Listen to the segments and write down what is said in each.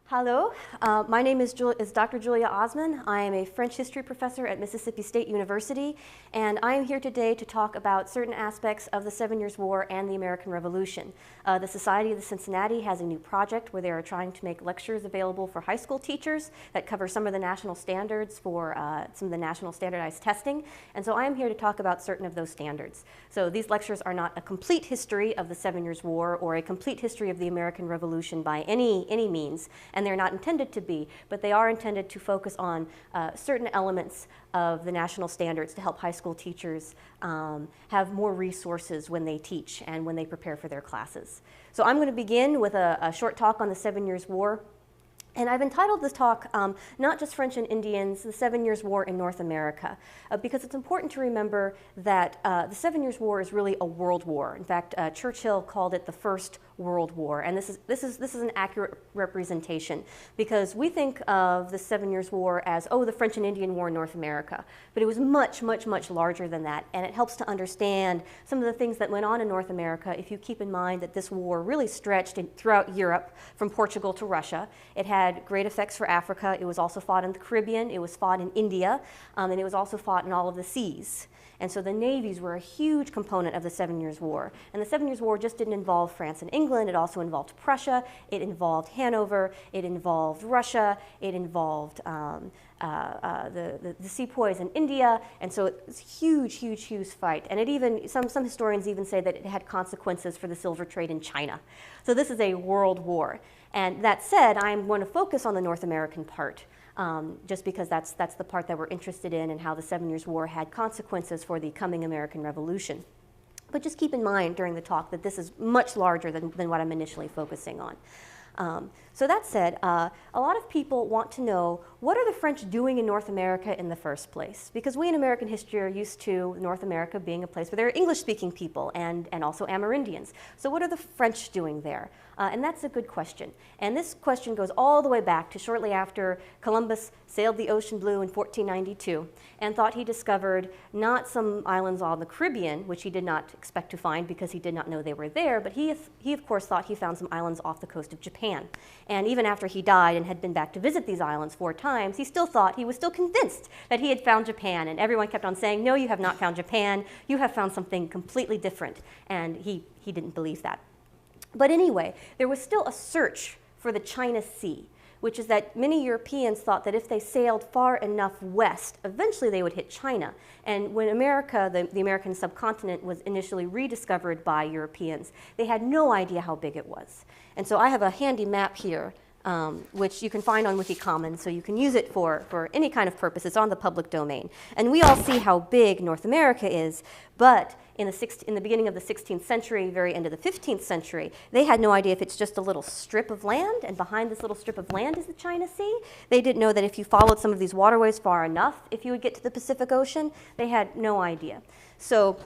Hello, my name is Dr. Julia Osman. I am a French history professor at Mississippi State University, and I am here today to talk about certain aspects of the 7 Years' War and the American Revolution. The Society of the Cincinnati has a new project where they are trying to make lectures available for high school teachers that cover some of the national standards for some of the national standardized testing, and so I am here to talk about certain of those standards. So these lectures are not a complete history of the 7 Years' War or a complete history of the American Revolution by any means, and they're not intended to be, but they are intended to focus on certain elements of the national standards to help high school teachers have more resources when they teach and when they prepare for their classes. So I'm going to begin with a short talk on the 7 Years' War. And I've entitled this talk, not just French and Indians, the 7 Years' War in North America, because it's important to remember that the 7 Years' War is really a world war. In fact, Churchill called it the First World War, and this is an accurate representation, because we think of the 7 Years' War as, oh, the French and Indian War in North America, but it was much, much, much larger than that, and it helps to understand some of the things that went on in North America if you keep in mind that this war really stretched throughout Europe, from Portugal to Russia. It had great effects for Africa. It was also fought in the Caribbean. It was fought in India, and it was also fought in all of the seas. And so the navies were a huge component of the 7 Years' War. And the 7 Years' War just didn't involve France and England. It also involved Prussia. It involved Hanover. It involved Russia. It involved the sepoys in India. And so it was a huge, huge, huge fight. And it even, some historians even say that it had consequences for the silver trade in China. So this is a world war. And that said, I'm going to focus on the North American part, just because that's the part that we're interested in and how the 7 Years' War had consequences for the coming American Revolution. But just keep in mind during the talk that this is much larger than what I'm initially focusing on. So that said, a lot of people want to know, what are the French doing in North America in the first place? Because we in American history are used to North America being a place where there are English-speaking people and also Amerindians. So what are the French doing there? And that's a good question. And this question goes all the way back to shortly after Columbus sailed the ocean blue in 1492 and thought he discovered not some islands on the Caribbean, which he did not expect to find because he did not know they were there, but he of course thought he found some islands off the coast of Japan. And even after he died and had been back to visit these islands 4 times, he was still convinced that he had found Japan. And everyone kept on saying, no, you have not found Japan. You have found something completely different. And he didn't believe that. But anyway, there was still a search for the China Sea, which is that many Europeans thought that if they sailed far enough west, eventually they would hit China. And when America, the American subcontinent, was initially rediscovered by Europeans, they had no idea how big it was. And so I have a handy map here, which you can find on Wikicommons, so you can use it for any kind of purpose. It's on the public domain. And we all see how big North America is, but in the beginning of the 16th century, very end of the 15th century, they had no idea if it's just a little strip of land, and behind this little strip of land is the China Sea. They didn't know that if you followed some of these waterways far enough, if you would get to the Pacific Ocean. They had no idea. So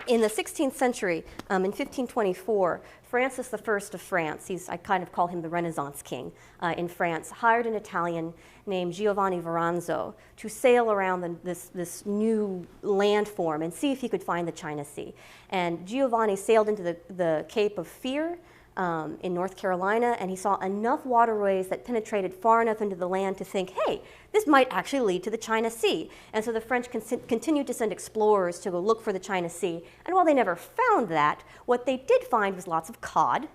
in the 16th century, in 1524, Francis I of France, I kind of call him the Renaissance king in France, hired an Italian named Giovanni Veranzo to sail around this new landform and see if he could find the China Sea. And Giovanni sailed into the Cape of Fear in North Carolina, and he saw enough waterways that penetrated far enough into the land to think, hey, this might actually lead to the China Sea. And so the French continued to send explorers to go look for the China Sea. And while they never found that, what they did find was lots of cod,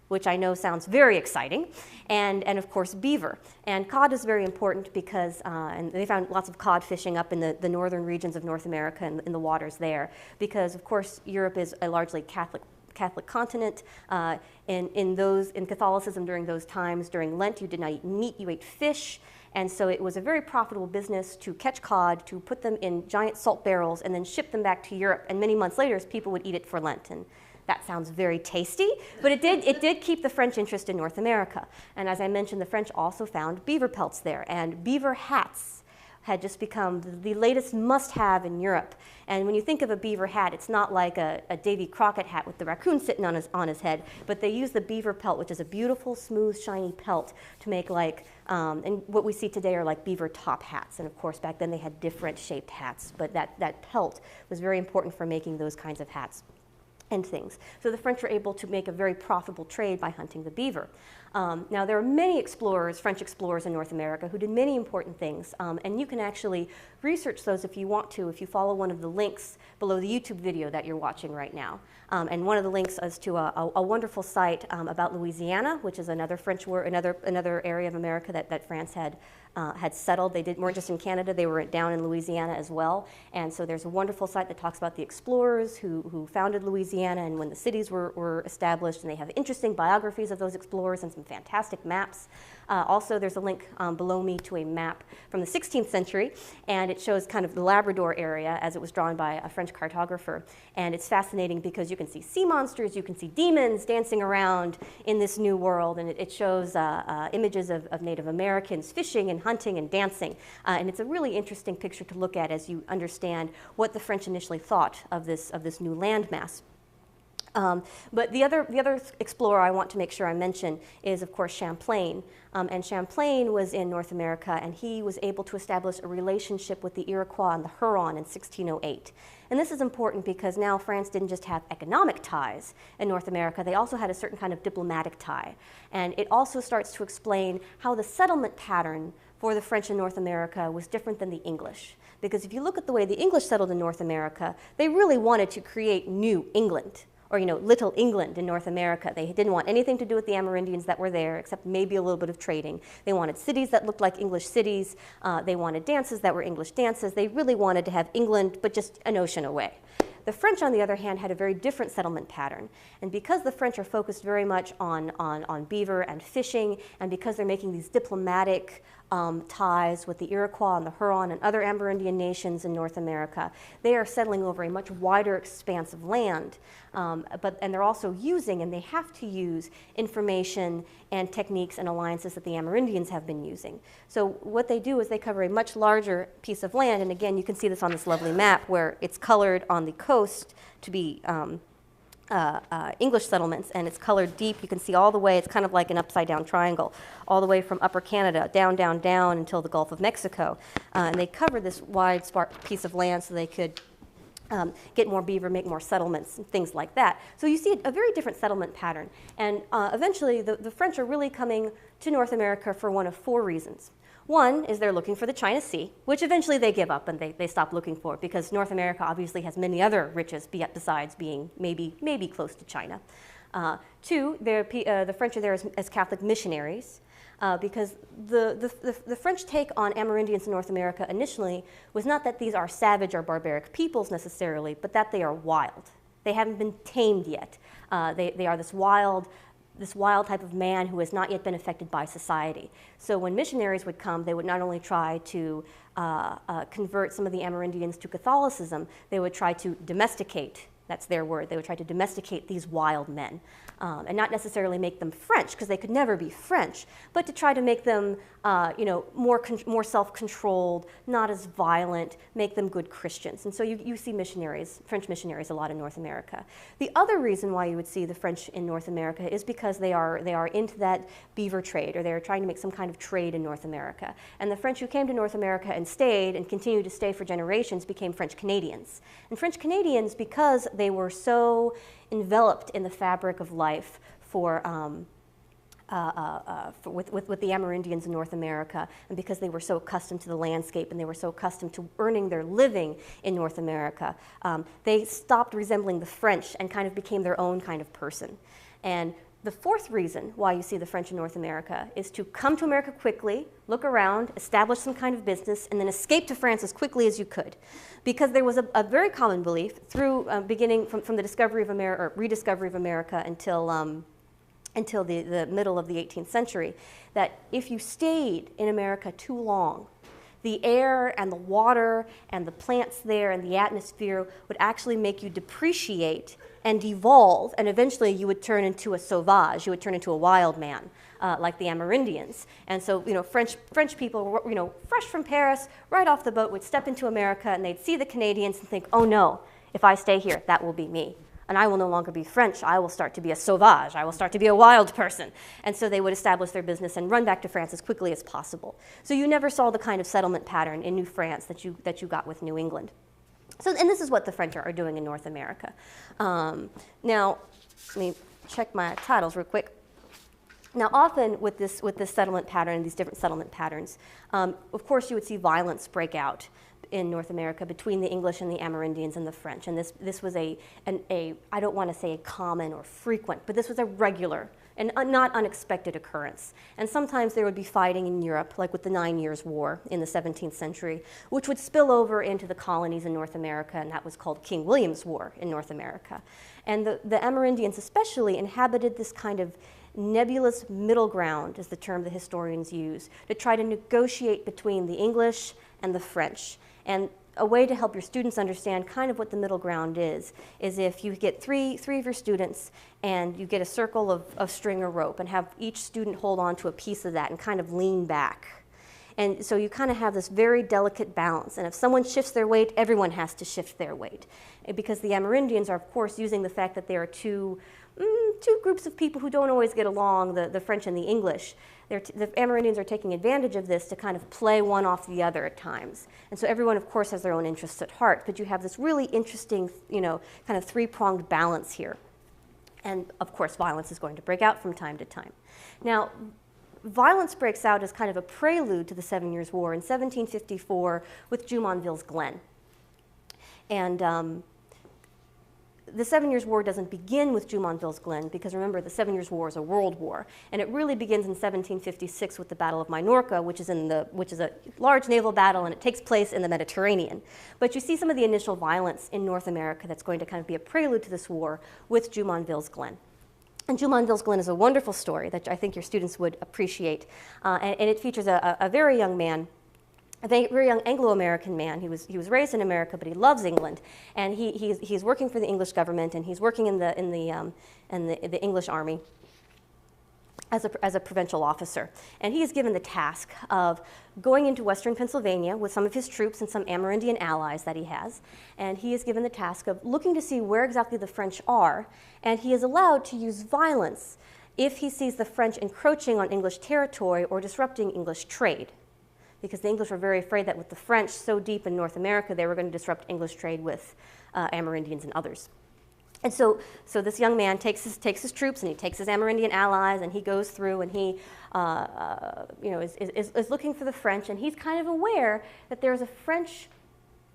which I know sounds very exciting, and of course beaver. And cod is very important because, and they found lots of cod fishing up in the northern regions of North America and in the waters there, because of course Europe is a largely Catholic continent. In Catholicism during those times, during Lent, you did not eat meat, you ate fish. And so it was a very profitable business to catch cod, to put them in giant salt barrels, and then ship them back to Europe. And many months later, people would eat it for Lent. And that sounds very tasty, but it did keep the French interest in North America. And as I mentioned, the French also found beaver pelts there, and beaver hats had just become the latest must-have in Europe. And when you think of a beaver hat, it's not like a Davy Crockett hat with the raccoon sitting on his head, but they use the beaver pelt, which is a beautiful, smooth, shiny pelt to make and what we see today are like beaver top hats. And of course, back then they had different shaped hats, but that pelt was very important for making those kinds of hats. and things. So the French were able to make a very profitable trade by hunting the beaver. Now there are many explorers, French explorers in North America who did many important things, and you can actually research those if you want to, if you follow one of the links below the YouTube video that you're watching right now. And one of the links is to a wonderful site about Louisiana, which is another French war, another area of America that France had settled. They weren't just in Canada, they were down in Louisiana as well. And so there's a wonderful site that talks about the explorers who founded Louisiana and when the cities were established, and they have interesting biographies of those explorers and some fantastic maps. Also, there's a link below me to a map from the 16th century, and it shows kind of the Labrador area as it was drawn by a French cartographer. And it's fascinating because you can see sea monsters, you can see demons dancing around in this new world, and it shows images of Native Americans fishing and hunting and dancing. And it's a really interesting picture to look at as you understand what the French initially thought of this new landmass. But the other explorer I want to make sure I mention is, of course, Champlain. And Champlain was in North America, and he was able to establish a relationship with the Iroquois and the Huron in 1608. And this is important because now France didn't just have economic ties in North America, they also had a certain kind of diplomatic tie. And it also starts to explain how the settlement pattern for the French in North America was different than the English. Because if you look at the way the English settled in North America, they really wanted to create New England, or Little England in North America. They didn't want anything to do with the Amerindians that were there, except maybe a little bit of trading. They wanted cities that looked like English cities. They wanted dances that were English dances. They really wanted to have England, but just an ocean away. The French, on the other hand, had a very different settlement pattern. And because the French are focused very much on beaver and fishing, and because they're making these diplomatic ties with the Iroquois and the Huron and other Amerindian nations in North America, they are settling over a much wider expanse of land. And they're also using, and they have to use, information and techniques and alliances that the Amerindians have been using. So what they do is they cover a much larger piece of land, and again, you can see this on this lovely map where it's colored on the coast to be English settlements, and it's colored deep. You can see all the way, it's kind of like an upside-down triangle, all the way from Upper Canada, down, down, down until the Gulf of Mexico. And they covered this wide piece of land so they could get more beaver, make more settlements, and things like that. So you see a very different settlement pattern. And eventually, the French are really coming to North America for one of four reasons. One is they're looking for the China Sea, which eventually they give up and they stop looking for it because North America obviously has many other riches besides being maybe close to China. Two, the French are there as Catholic missionaries. Because the French take on Amerindians in North America initially was not that these are savage or barbaric peoples necessarily, but that they are wild. They haven't been tamed yet. They are this wild type of man who has not yet been affected by society. So when missionaries would come, they would not only try to convert some of the Amerindians to Catholicism, they would try to domesticate. That's their word. They would try to domesticate these wild men, and not necessarily make them French, because they could never be French, but to try to make them, more self-controlled, not as violent, make them good Christians. And so you see missionaries, French missionaries, a lot in North America. The other reason why you would see the French in North America is because they are into that beaver trade, or they are trying to make some kind of trade in North America. And the French who came to North America and stayed and continued to stay for generations became French Canadians. And French Canadians, because they were so enveloped in the fabric of life with the Amerindians in North America, and because they were so accustomed to the landscape and they were so accustomed to earning their living in North America, they stopped resembling the French and kind of became their own kind of person. And the fourth reason why you see the French in North America is to come to America quickly, look around, establish some kind of business, and then escape to France as quickly as you could. Because there was a very common belief through beginning from the discovery of America, or rediscovery of America until the middle of the 18th century, that if you stayed in America too long, the air and the water and the plants there and the atmosphere would actually make you depreciate and evolve, and eventually you would turn into a sauvage, you would turn into a wild man, like the Amerindians. And so, French people, fresh from Paris, right off the boat, would step into America and they'd see the Canadians and think, oh no, if I stay here, that will be me. And I will no longer be French, I will start to be a sauvage, I will start to be a wild person. And so they would establish their business and run back to France as quickly as possible. So you never saw the kind of settlement pattern in New France that you got with New England. So, and this is what the French are doing in North America. Now, let me check my titles real quick. Now, often with this settlement pattern, these different settlement patterns, of course, you would see violence break out in North America between the English and the Amerindians and the French. And this was I don't want to say a common or frequent, but this was a regular and not unexpected occurrence. And sometimes there would be fighting in Europe, like with the 9 Years' War in the 17th century, which would spill over into the colonies in North America, and that was called King William's War in North America. And the Amerindians especially inhabited this kind of nebulous middle ground, is the term the historians use, to try to negotiate between the English and the French. And a way to help your students understand kind of what the middle ground is if you get three of your students and you get a circle of string or rope and have each student hold on to a piece of that and kind of lean back. And so you kind of have this very delicate balance. And if someone shifts their weight, everyone has to shift their weight. Because the Amerindians are, of course, using the fact that there are two groups of people who don't always get along, the French and the English. The Amerindians are taking advantage of this to kind of play one off the other at times. And so everyone, of course, has their own interests at heart, but you have this really interesting, kind of three-pronged balance here. And, of course, violence is going to break out from time to time. Now, violence breaks out as kind of a prelude to the 7 Years' War in 1754 with Jumonville's Glen. And the 7 Years' War doesn't begin with Jumonville's Glen because, remember, the 7 Years' War is a world war. And it really begins in 1756 with the Battle of Minorca, which is a large naval battle, and it takes place in the Mediterranean. But you see some of the initial violence in North America that's going to kind of be a prelude to this war with Jumonville's Glen. And Jumonville's Glen is a wonderful story that I think your students would appreciate. And it features a very young man, a very young Anglo-American man. He was raised in America, but he loves England, and he's working for the English government, and he's working in the English army as a provincial officer. And he is given the task of going into western Pennsylvania with some of his troops and some Amerindian allies that he has, and he is given the task of looking to see where exactly the French are, and he is allowed to use violence if he sees the French encroaching on English territory or disrupting English trade. Because the English were very afraid that with the French so deep in North America, they were going to disrupt English trade with Amerindians and others. And so this young man takes his troops and he takes his Amerindian allies and he goes through and he is looking for the French, and he's kind of aware that there's a French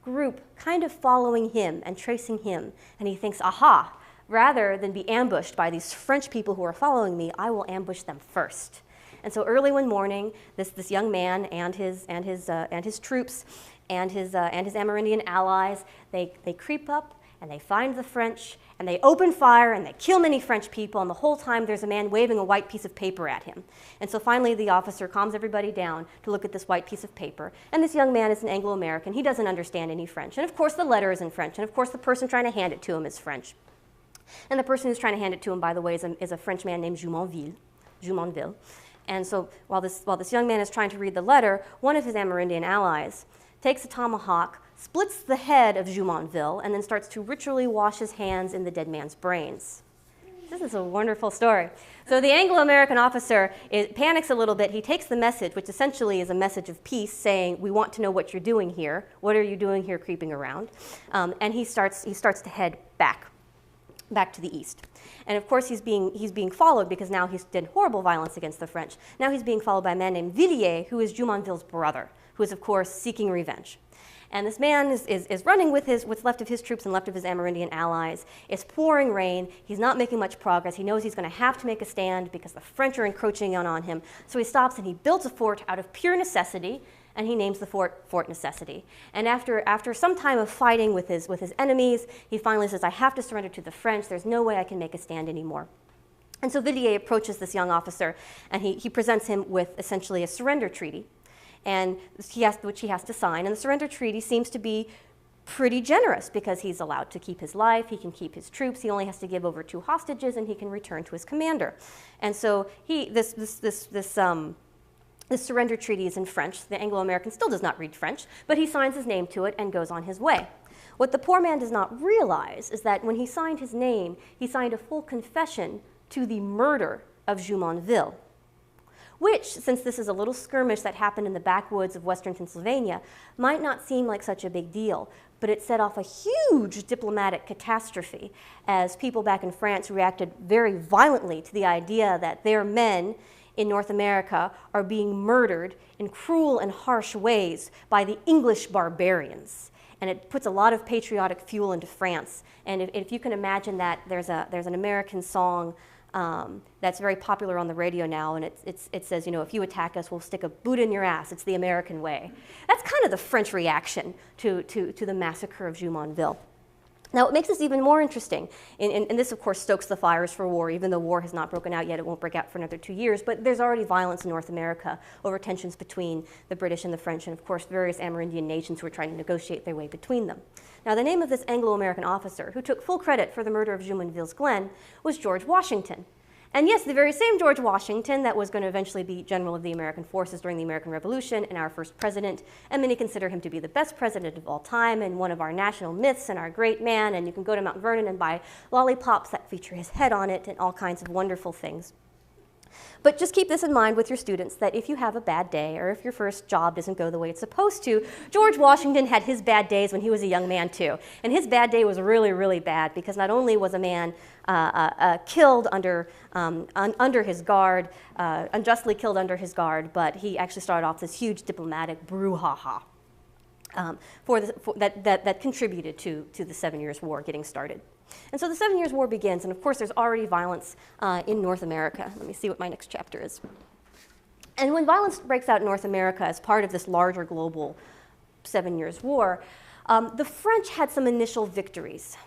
group kind of following him and tracing him, and he thinks, aha, rather than be ambushed by these French people who are following me, I will ambush them first. And so early one morning, this young man and his troops and his Amerindian allies, they creep up and they find the French and they open fire and they kill many French people, and the whole time there's a man waving a white piece of paper at him. And so finally the officer calms everybody down to look at this white piece of paper, and this young man is an Anglo-American. He doesn't understand any French, and of course the letter is in French, and of course the person trying to hand it to him is French. And the person who's trying to hand it to him, by the way, is a French man named Jumonville. And so while this young man is trying to read the letter, one of his Amerindian allies takes a tomahawk, splits the head of Jumonville, and then starts to ritually wash his hands in the dead man's brains. This is a wonderful story. So the Anglo-American officer panics a little bit. He takes the message, which essentially is a message of peace, saying, we want to know what you're doing here. What are you doing here creeping around? And he starts to head back to the east. And of course he's being followed because now he's did horrible violence against the French. Now he's being followed by a man named Villiers, who is Jumonville's brother, who is of course seeking revenge. And this man is running with what's left of his troops and left of his Amerindian allies. It's pouring rain. He's not making much progress. He knows he's going to have to make a stand because the French are encroaching on him. So he stops and he builds a fort out of pure necessity, and he names the fort Fort Necessity. And after some time of fighting with his enemies, he finally says, I have to surrender to the French. There's no way I can make a stand anymore. And so Villiers approaches this young officer, and he presents him with essentially a surrender treaty, and which he has to sign. And the surrender treaty seems to be pretty generous because he's allowed to keep his life, he can keep his troops, he only has to give over 2 hostages, and he can return to his commander. And so this surrender treaty is in French. The Anglo-American still does not read French, but he signs his name to it and goes on his way. What the poor man does not realize is that when he signed his name, he signed a full confession to the murder of Jumonville, which, since this is a little skirmish that happened in the backwoods of western Pennsylvania, might not seem like such a big deal, but it set off a huge diplomatic catastrophe as people back in France reacted very violently to the idea that their men in North America are being murdered in cruel and harsh ways by the English barbarians. And it puts a lot of patriotic fuel into France. And if you can imagine that, there's an American song that's very popular on the radio now, and it says, you know, if you attack us, we'll stick a boot in your ass. It's the American way. That's kind of the French reaction to the massacre of Jumonville. Now, what makes this even more interesting, and this, of course, stokes the fires for war. Even though war has not broken out yet, it won't break out for another 2 years, but there's already violence in North America over tensions between the British and the French, and, of course, various Amerindian nations who are trying to negotiate their way between them. Now, the name of this Anglo-American officer, who took full credit for the murder of Jumonville's Glen, was George Washington. And yes, the very same George Washington that was going to eventually be general of the American forces during the American Revolution and our first president, and many consider him to be the best president of all time and one of our national myths and our great man, and you can go to Mount Vernon and buy lollipops that feature his head on it and all kinds of wonderful things. But just keep this in mind with your students, that if you have a bad day or if your first job doesn't go the way it's supposed to, George Washington had his bad days when he was a young man too. And his bad day was really, really bad because not only was a man killed under his guard, unjustly killed under his guard, but he actually started off this huge diplomatic brouhaha that contributed to the 7 Years' War getting started. And so the 7 Years' War begins, and of course there's already violence in North America. Let me see what my next chapter is. And when violence breaks out in North America as part of this larger global 7 Years' War, the French had some initial victories.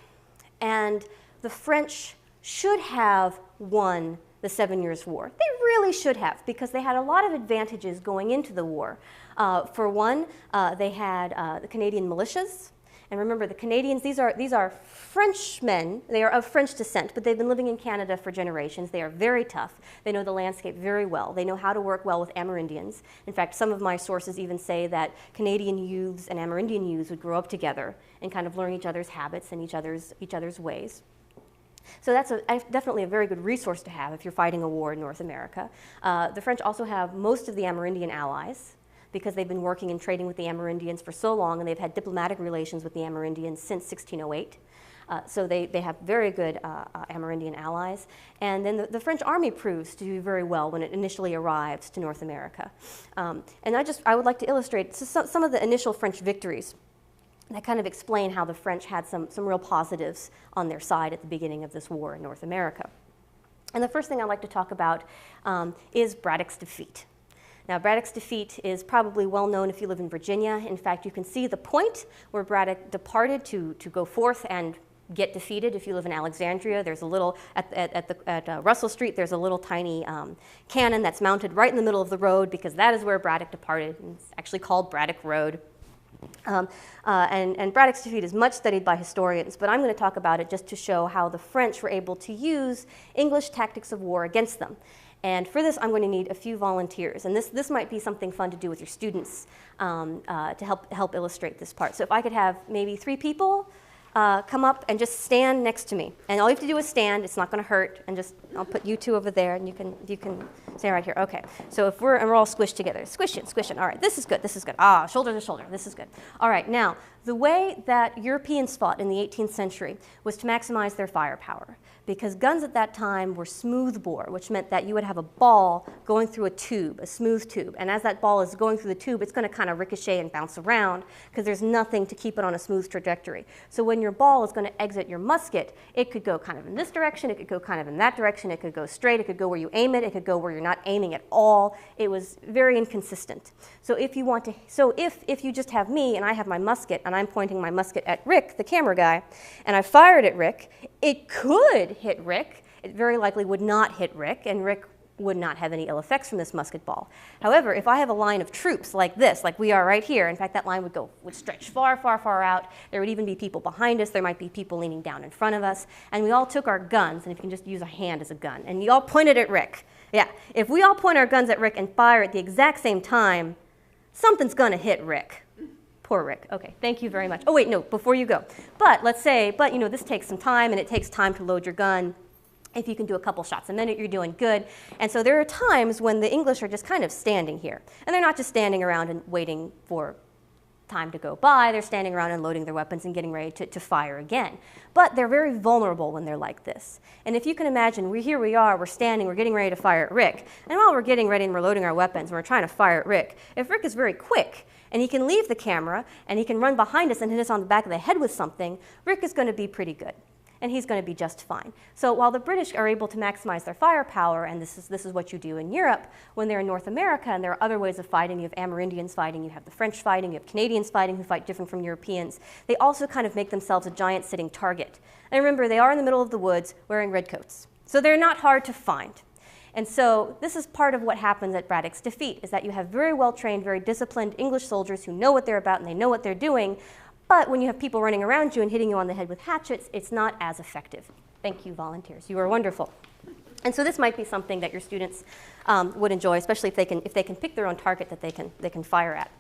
And the French should have won the 7 Years' War. They really should have, because they had a lot of advantages going into the war. For one, they had the Canadian militias. And remember, the Canadians, these are Frenchmen. They are of French descent, but they've been living in Canada for generations. They are very tough. They know the landscape very well. They know how to work well with Amerindians. In fact, some of my sources even say that Canadian youths and Amerindian youths would grow up together and kind of learn each other's habits and each other's ways. So that's definitely a very good resource to have if you're fighting a war in North America. The French also have most of the Amerindian allies, because they've been working and trading with the Amerindians for so long, and they've had diplomatic relations with the Amerindians since 1608. So they have very good Amerindian allies. And then the French army proves to do very well when it initially arrives to North America. And I would like to illustrate some of the initial French victories that kind of explain how the French had some real positives on their side at the beginning of this war in North America. And the first thing I'd like to talk about is Braddock's defeat. Now, Braddock's defeat is probably well known if you live in Virginia. In fact, you can see the point where Braddock departed to go forth and get defeated. If you live in Alexandria, there's a little, at Russell Street, there's a little tiny cannon that's mounted right in the middle of the road, because that is where Braddock departed. And it's actually called Braddock Road. And Braddock's defeat is much studied by historians, but I'm going to talk about it just to show how the French were able to use English tactics of war against them. And for this, I'm going to need a few volunteers. And this might be something fun to do with your students to help illustrate this part. So if I could have maybe 3 people come up and just stand next to me. And all you have to do is stand. It's not going to hurt. And I'll put you 2 over there, and you can stay right here. Okay. So if we're all squished together. Squish it, squish it. All right. This is good. This is good. Ah, shoulder to shoulder. This is good. All right. Now, the way that Europeans fought in the 18th century was to maximize their firepower, because guns at that time were smoothbore, which meant that you would have a ball going through a tube, a smooth tube. And as that ball is going through the tube, it's going to kind of ricochet and bounce around because there's nothing to keep it on a smooth trajectory. So when your ball is going to exit your musket, it could go kind of in this direction, it could go kind of in that direction, it could go straight, it could go where you aim it, it could go where you're not aiming at all. It was very inconsistent. So if you want to, if you just have me and I have my musket and I'm pointing my musket at Rick, the camera guy, and I fired at Rick, it could hit Rick. It very likely would not hit Rick, and Rick would not have any ill effects from this musket ball. However, if I have a line of troops like this, like we are right here, in fact, that line would stretch far, far, far out. There would even be people behind us. There might be people leaning down in front of us. And we all took our guns, and if you can just use a hand as a gun, and you all pointed at Rick. Yeah, if we all point our guns at Rick and fire at the exact same time, something's going to hit Rick. Poor Rick. Okay, thank you very much. Oh, wait, no, before you go. But let's say, you know, this takes some time, and it takes time to load your gun. If you can do a couple shots a minute, you're doing good. And so there are times when the English are just kind of standing here. And they're not just standing around and waiting for time to go by. They're standing around and loading their weapons and getting ready to fire again. But they're very vulnerable when they're like this. And if you can imagine, here we are, we're standing, we're getting ready to fire at Rick. And while we're getting ready and we're loading our weapons and we're trying to fire at Rick, if Rick is very quick and he can leave the camera and he can run behind us and hit us on the back of the head with something, Rick is going to be pretty good. And he's going to be just fine. So while the British are able to maximize their firepower, and this is what you do in Europe, when they're in North America and there are other ways of fighting, you have Amerindians fighting, you have the French fighting, you have Canadians fighting who fight different from Europeans, they also kind of make themselves a giant sitting target. And remember, they are in the middle of the woods wearing redcoats. So they're not hard to find. And so this is part of what happens at Braddock's defeat, is that you have very well-trained, very disciplined English soldiers who know what they're about and they know what they're doing. But when you have people running around you and hitting you on the head with hatchets, it's not as effective. Thank you, volunteers. You are wonderful. And so this might be something that your students would enjoy, especially if they can pick their own target that they can fire at.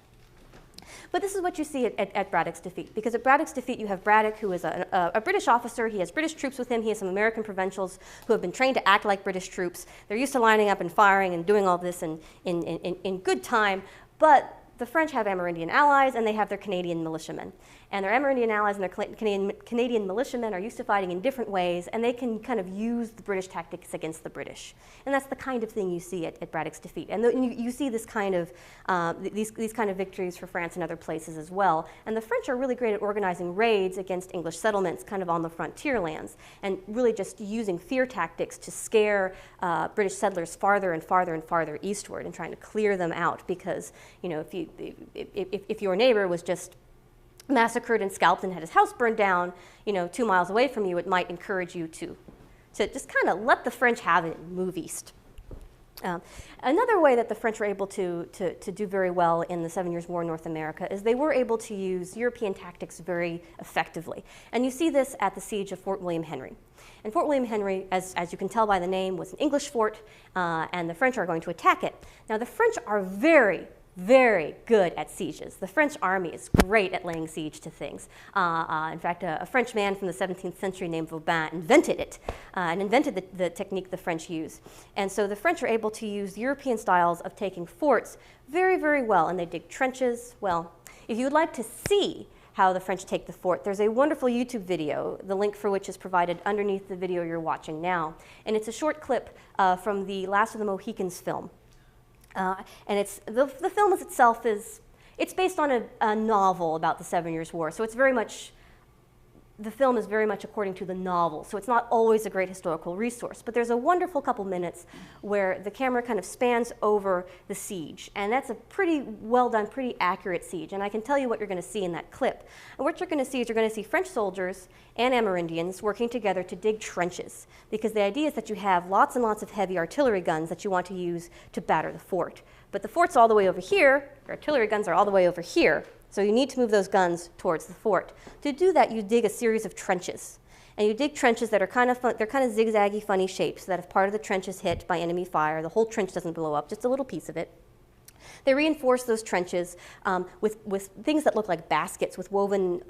But this is what you see at Braddock's defeat. Because at Braddock's defeat, you have Braddock, who is a British officer. He has British troops with him. He has some American provincials who have been trained to act like British troops. They're used to lining up and firing and doing all this in good time. But the French have Amerindian allies, and they have their Canadian militiamen. And their Amerindian allies and their Canadian militiamen are used to fighting in different ways, and they can kind of use the British tactics against the British. And that's the kind of thing you see at Braddock's defeat. And you see this kind of, these kind of victories for France and other places as well. And the French are really great at organizing raids against English settlements kind of on the frontier lands, and really just using fear tactics to scare British settlers farther and farther and farther eastward and trying to clear them out. Because, you know, if your neighbor was just massacred and scalped and had his house burned down, you know, 2 miles away from you, it might encourage you to just kind of let the French have it and move east. Another way that the French were able to do very well in the 7 Years' War in North America is they were able to use European tactics very effectively. And you see this at the siege of Fort William Henry. And Fort William Henry, as you can tell by the name, was an English fort, and the French are going to attack it. Now, the French are very good at sieges. The French army is great at laying siege to things. In fact, a French man from the 17th century named Vauban invented it, and invented the technique the French use. And so the French are able to use European styles of taking forts very well, and they dig trenches. Well, if you would like to see how the French take the fort, there's a wonderful YouTube video, the link for which is provided underneath the video you're watching now. And it's a short clip from the Last of the Mohicans film. And the film itself it's based on a novel about the 7 Years' War, so it's very much, the film is very much according to the novel, so it's not always a great historical resource. But there's a wonderful couple minutes where the camera kind of spans over the siege, and that's a pretty well done, pretty accurate siege. And I can tell you what you're going to see in that clip. And what you're going to see is you're going to see French soldiers and Amerindians working together to dig trenches, because the idea is that you have lots and lots of heavy artillery guns that you want to use to batter the fort. But the fort's all the way over here, your artillery guns are all the way over here, so you need to move those guns towards the fort. To do that, you dig a series of trenches. And you dig trenches that are kind of zigzaggy, funny shapes, so that if part of the trench is hit by enemy fire, the whole trench doesn't blow up, just a little piece of it. They reinforce those trenches with things that look like baskets, with woven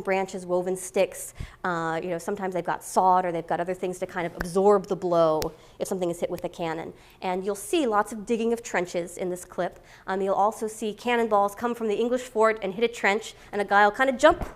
branches, woven sticks. You know, sometimes they've got sawed, or they've got other things to kind of absorb the blow if something is hit with a cannon. And you'll see lots of digging of trenches in this clip. You'll also see cannonballs come from the English fort and hit a trench, and a guy will kind of jump,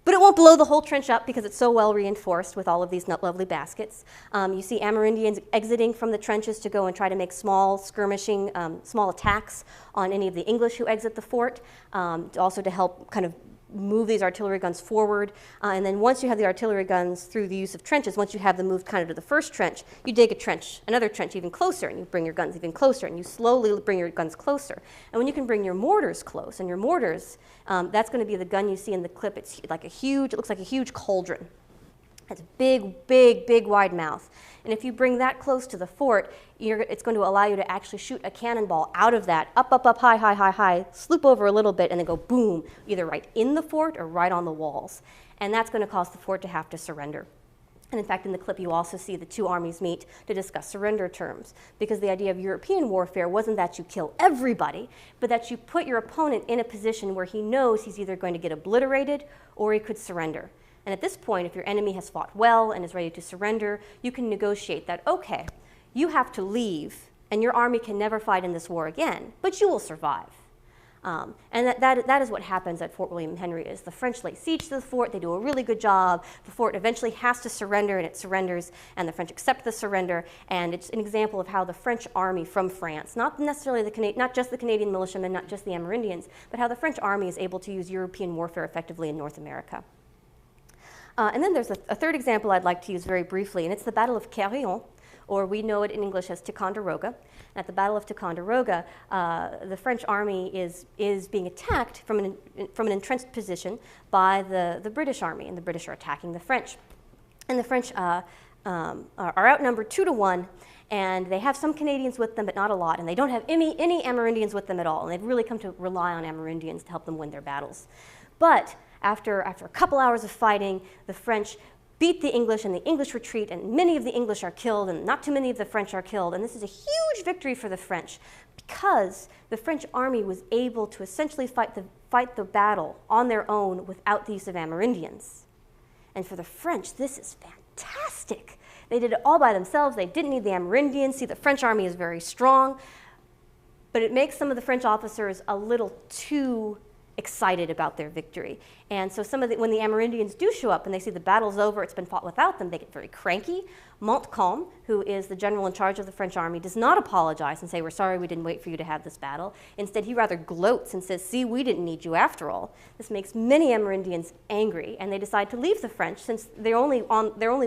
but it won't blow the whole trench up because it's so well reinforced with all of these lovely baskets. You see Amerindians exiting from the trenches to go and try to make small skirmishing, small attacks on any of the English who exit the fort, also to help kind of move these artillery guns forward. And then once you have the artillery guns through the use of trenches, once you have them moved kind of to the first trench, you dig a trench, another trench even closer, and you bring your guns even closer, and you slowly bring your guns closer. And when you can bring your mortars close, and your mortars, that's going to be the gun you see in the clip. It's like it looks like a huge cauldron. It's a big, wide mouth. And if you bring that close to the fort, it's going to allow you to actually shoot a cannonball out of that, up, high, sloop over a little bit, and then go boom, either right in the fort or right on the walls. And that's going to cause the fort to have to surrender. And in fact, in the clip, you also see the two armies meet to discuss surrender terms, because the idea of European warfare wasn't that you kill everybody, but that you put your opponent in a position where he knows he's either going to get obliterated or he could surrender. And at this point, if your enemy has fought well and is ready to surrender, you can negotiate that, okay, you have to leave and your army can never fight in this war again, but you will survive. And that is what happens at Fort William Henry. Is the French lay siege to the fort, they do a really good job, the fort eventually has to surrender, and it surrenders, and the French accept the surrender, and it's an example of how the French army from France, not necessarily not just the Canadian militiamen, not just the Amerindians, but how the French army is able to use European warfare effectively in North America. And then there's a third example I'd like to use very briefly, and it's the Battle of Carillon, or we know it in English as Ticonderoga. At the Battle of Ticonderoga, the French army is being attacked from an entrenched position by the British army, and the British are attacking the French. And the French are outnumbered 2-1, and they have some Canadians with them, but not a lot, and they don't have any Amerindians with them at all, and they've really come to rely on Amerindians to help them win their battles. But after a couple hours of fighting, the French beat the English, and the English retreat, and many of the English are killed, and not too many of the French are killed. And this is a huge victory for the French because the French army was able to essentially fight the battle on their own without the use of Amerindians. And for the French, this is fantastic. They did it all by themselves. They didn't need the Amerindians. See, the French army is very strong, but it makes some of the French officers a little too excited about their victory. And so when the Amerindians do show up and they see the battle's over, it's been fought without them, they get very cranky. Montcalm, who is the general in charge of the French army, does not apologize and say, we're sorry we didn't wait for you to have this battle. Instead, he rather gloats and says, see, we didn't need you after all. This makes many Amerindians angry, and they decide to leave the French since they're only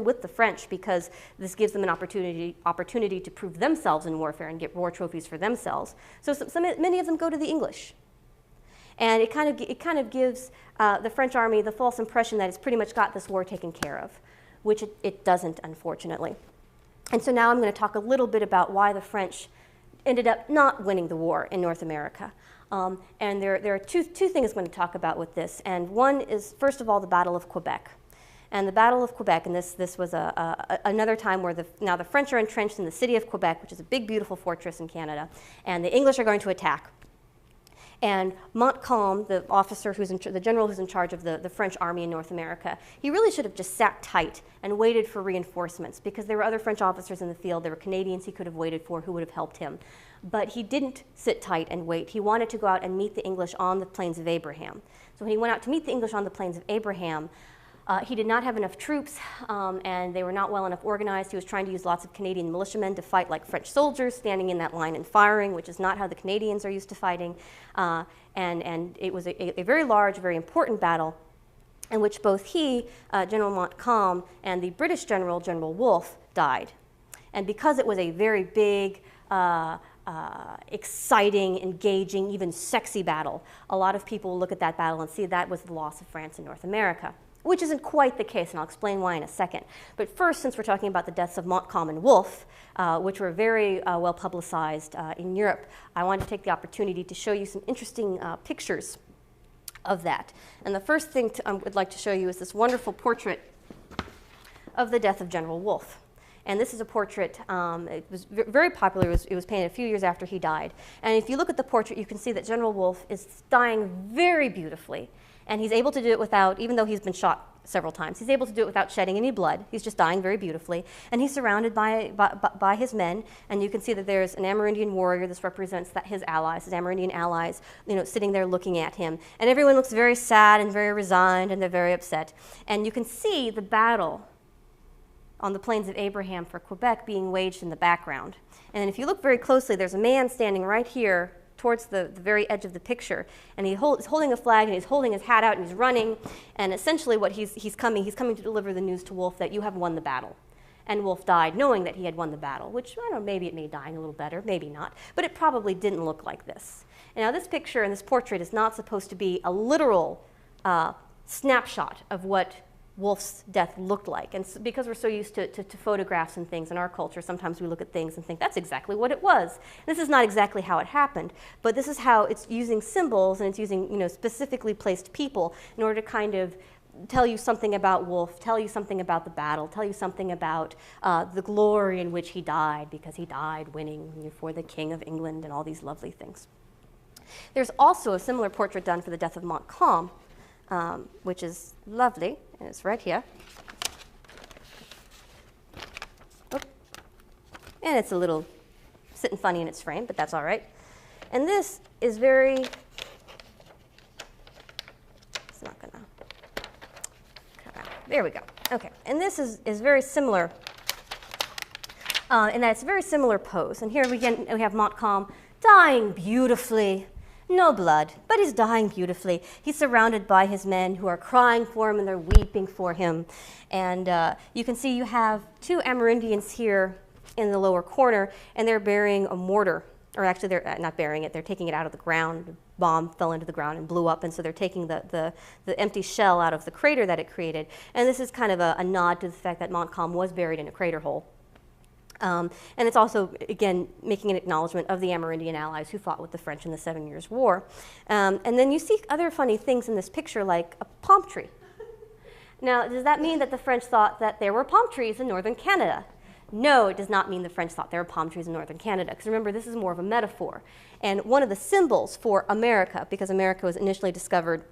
with the French because this gives them an opportunity to prove themselves in warfare and get war trophies for themselves. So many of them go to the English. And it kind of gives the French army the false impression that it's pretty much got this war taken care of, which it doesn't, unfortunately. And so now I'm going to talk a little bit about why the French ended up not winning the war in North America. And there are two things I'm going to talk about with this. And one is, first of all, the Battle of Quebec. And the Battle of Quebec, and this was another time where now the French are entrenched in the city of Quebec, which is a big, beautiful fortress in Canada, and the English are going to attack. And Montcalm, the officer the general who's in charge of the French army in North America, he really should have just sat tight and waited for reinforcements because there were other French officers in the field. There were Canadians he could have waited for who would have helped him. But he didn't sit tight and wait. He wanted to go out and meet the English on the Plains of Abraham. So when he went out to meet the English on the Plains of Abraham, he did not have enough troops, and they were not well enough organized. He was trying to use lots of Canadian militiamen to fight like French soldiers, standing in that line and firing, which is not how the Canadians are used to fighting. And it was a very large, very important battle in which both he, General Montcalm, and the British general, General Wolfe, died. And because it was a very big, exciting, engaging, even sexy battle, a lot of people look at that battle and see that was the loss of France in North America, which isn't quite the case, and I'll explain why in a second. But first, since we're talking about the deaths of Montcalm and Wolfe, which were very well publicized in Europe, I wanted to take the opportunity to show you some interesting pictures of that. And the first thing I would like to show you is this wonderful portrait of the death of General Wolfe. And this is a portrait, it was very popular, it was painted a few years after he died. And if you look at the portrait, you can see that General Wolfe is dying very beautifully. And he's able to do it without, even though he's been shot several times, he's able to do it without shedding any blood. He's just dying very beautifully. And he's surrounded by his men. And you can see that there's an Amerindian warrior. This represents his allies, his Amerindian allies, sitting there looking at him. And everyone looks very sad and very resigned, and they're very upset. And you can see the battle on the Plains of Abraham for Quebec being waged in the background. And if you look very closely, there's a man standing right here towards the very edge of the picture, and he's holding a flag, and he's holding his hat out, and he's running, and essentially what he's coming to deliver the news to Wolfe that you have won the battle. And Wolfe died knowing that he had won the battle, which, I don't know, maybe it made dying a little better, maybe not, but it probably didn't look like this. And now this picture and this portrait is not supposed to be a literal snapshot of what Wolfe's death looked like. And because we're so used to photographs and things in our culture, sometimes we look at things and think that's exactly what it was. This is not exactly how it happened, but this is how it's using symbols, and it's using specifically placed people in order to kind of tell you something about Wolfe, tell you something about the battle, tell you something about the glory in which he died, because he died winning for the King of England and all these lovely things. There's also a similar portrait done for the death of Montcalm. which is lovely, and it's right here. Oh. And it's a little sitting funny in its frame, but that's all right. And this is very, it's not gonna come out. There we go. Okay, and this is very similar in that it's a very similar pose. And here we have Montcalm dying beautifully. No blood, but he's dying beautifully. He's surrounded by his men who are crying for him and they're weeping for him. And you can see you have two Amerindians here in the lower corner, and they're burying a mortar. Or actually, they're not burying it, they're taking it out of the ground. The bomb fell into the ground and blew up, and so they're taking the empty shell out of the crater that it created. And this is kind of a nod to the fact that Montcalm was buried in a crater hole. And it's also, again, making an acknowledgement of the Amerindian allies who fought with the French in the 7 Years' War. And then you see other funny things in this picture, like a palm tree. Now, does that mean that the French thought that there were palm trees in northern Canada? No, it does not mean the French thought there were palm trees in northern Canada, because remember, this is more of a metaphor. And one of the symbols for America, because America was initially discovered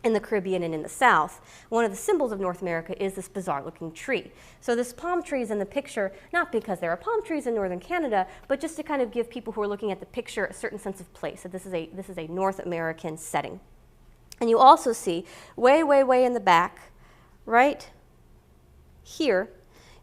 in the Caribbean and in the South, one of the symbols of North America is this bizarre-looking tree. So this palm tree is in the picture, not because there are palm trees in northern Canada, but just to kind of give people who are looking at the picture a certain sense of place, that this is a North American setting. And you also see, way, way, way in the back, right here,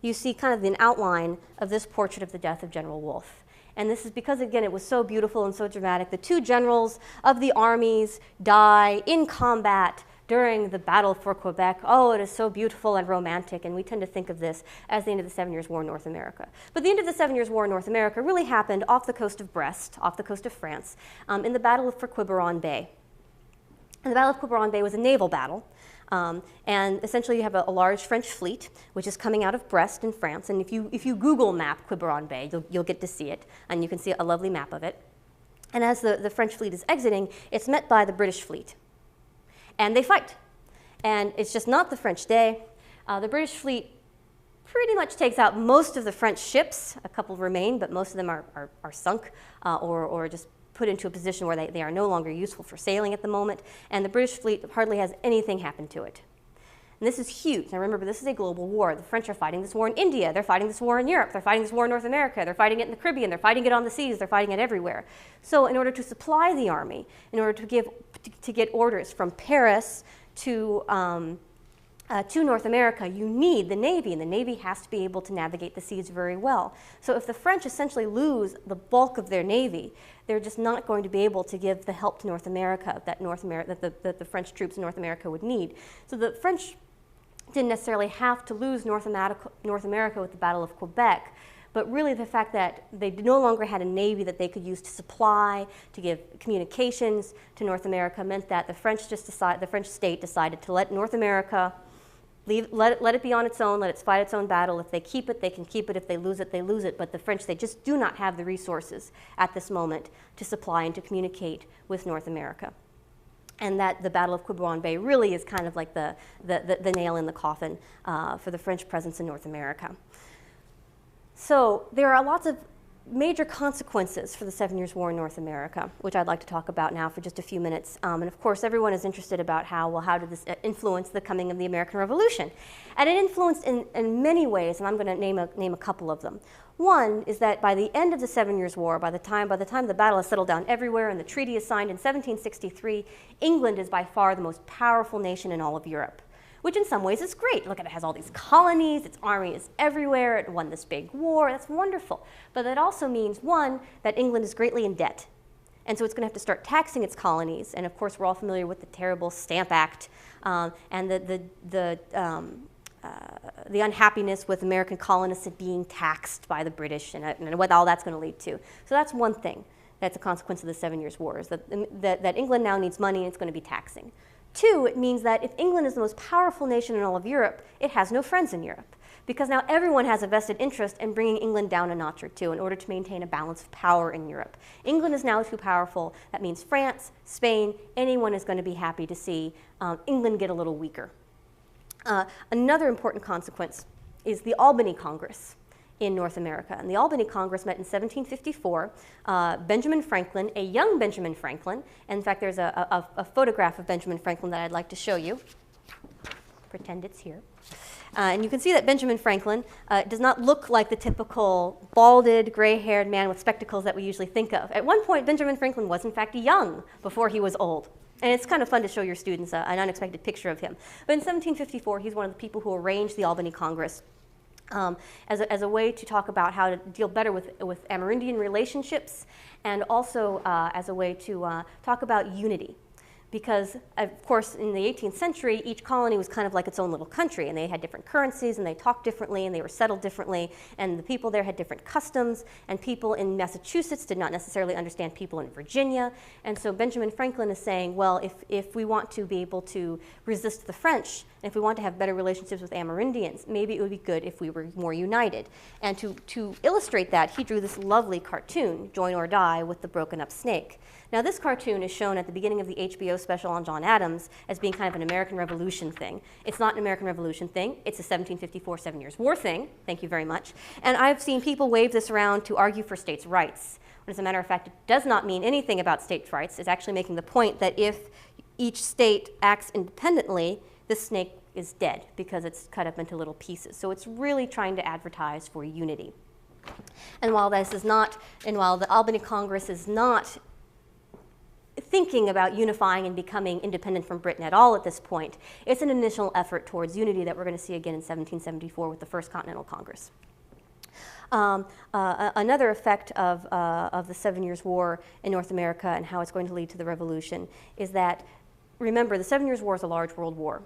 you see kind of an outline of this portrait of the death of General Wolfe. And this is because, again, it was so beautiful and so dramatic. The two generals of the armies die in combat during the battle for Quebec. Oh, it is so beautiful and romantic, and we tend to think of this as the end of the 7 Years' War in North America. But the end of the 7 Years' War in North America really happened off the coast of Brest, off the coast of France, in the Battle for Quiberon Bay. And the Battle of Quiberon Bay was a naval battle. And essentially you have a large French fleet, which is coming out of Brest in France. And if you Google map Quiberon Bay, you'll get to see it. And you can see a lovely map of it. And as the French fleet is exiting, it's met by the British fleet. And they fight. And it's just not the French day. The British fleet pretty much takes out most of the French ships. A couple remain, but most of them are sunk or just put into a position where they are no longer useful for sailing at the moment, and the British fleet hardly has anything happen to it. And this is huge. Now remember, this is a global war. The French are fighting this war in India, they're fighting this war in Europe, they're fighting this war in North America, they're fighting it in the Caribbean, they're fighting it on the seas, they're fighting it everywhere. So in order to supply the army, in order to get orders from Paris to North America, you need the Navy, and the Navy has to be able to navigate the seas very well. So if the French essentially lose the bulk of their Navy, they're just not going to be able to give the help to North America that the French troops in North America would need. So the French didn't necessarily have to lose North America with the Battle of Quebec, but really the fact that they no longer had a Navy that they could use to supply, to give communications to North America, meant that the French state decided to let North America let it be on its own, let it fight its own battle. If they keep it, they can keep it. If they lose it, they lose it. But the French, they just do not have the resources at this moment to supply and to communicate with North America. And that the Battle of Quiberon Bay really is kind of like the nail in the coffin for the French presence in North America. So there are lots of major consequences for the 7 Years' War in North America, which I'd like to talk about now for just a few minutes. And of course, everyone is interested about how did this influence the coming of the American Revolution? And it influenced in many ways, and I'm going to name a couple of them. One is that by the end of the 7 Years' War, by the time the battle has settled down everywhere and the treaty is signed in 1763, England is by far the most powerful nation in all of Europe, which in some ways is great. Look at it, it has all these colonies, its army is everywhere, it won this big war, that's wonderful. But that also means, one, that England is greatly in debt. And so it's going to have to start taxing its colonies. And of course, we're all familiar with the terrible Stamp Act and the unhappiness with American colonists being taxed by the British and what all that's going to lead to. So that's one thing that's a consequence of the 7 Years' War, is that England now needs money and it's going to be taxing. Two, it means that if England is the most powerful nation in all of Europe, it has no friends in Europe, because now everyone has a vested interest in bringing England down a notch or two in order to maintain a balance of power in Europe. England is now too powerful. That means France, Spain, anyone is going to be happy to see England get a little weaker. Another important consequence is the Albany Congress in North America. And the Albany Congress met in 1754. Benjamin Franklin, a young Benjamin Franklin, and in fact there's a photograph of Benjamin Franklin that I'd like to show you. Pretend it's here. And you can see that Benjamin Franklin does not look like the typical balded, gray-haired man with spectacles that we usually think of. At one point, Benjamin Franklin was in fact young before he was old. And it's kind of fun to show your students an unexpected picture of him. But in 1754, he's one of the people who arranged the Albany Congress as a way to talk about how to deal better with Amerindian relationships, and also as a way to talk about unity. Because, of course, in the 18th century, each colony was kind of like its own little country, and they had different currencies, and they talked differently, and they were settled differently, and the people there had different customs, and people in Massachusetts did not necessarily understand people in Virginia. And so Benjamin Franklin is saying, well, if we want to be able to resist the French, and if we want to have better relationships with Amerindians, maybe it would be good if we were more united. And to illustrate that, he drew this lovely cartoon, Join or Die, with the broken up snake. Now, this cartoon is shown at the beginning of the HBO special on John Adams as being kind of an American Revolution thing. It's not an American Revolution thing. It's a 1754 Seven Years' War thing. Thank you very much. And I've seen people wave this around to argue for states' rights. When, as a matter of fact, it does not mean anything about states' rights. It's actually making the point that if each state acts independently, this snake is dead because it's cut up into little pieces. So it's really trying to advertise for unity. And while this is not, and while the Albany Congress is not thinking about unifying and becoming independent from Britain at all at this point, it's an initial effort towards unity that we're going to see again in 1774 with the First Continental Congress. Another effect of the 7 Years' War in North America and how it's going to lead to the Revolution is that, remember, the 7 Years' War is a large world war,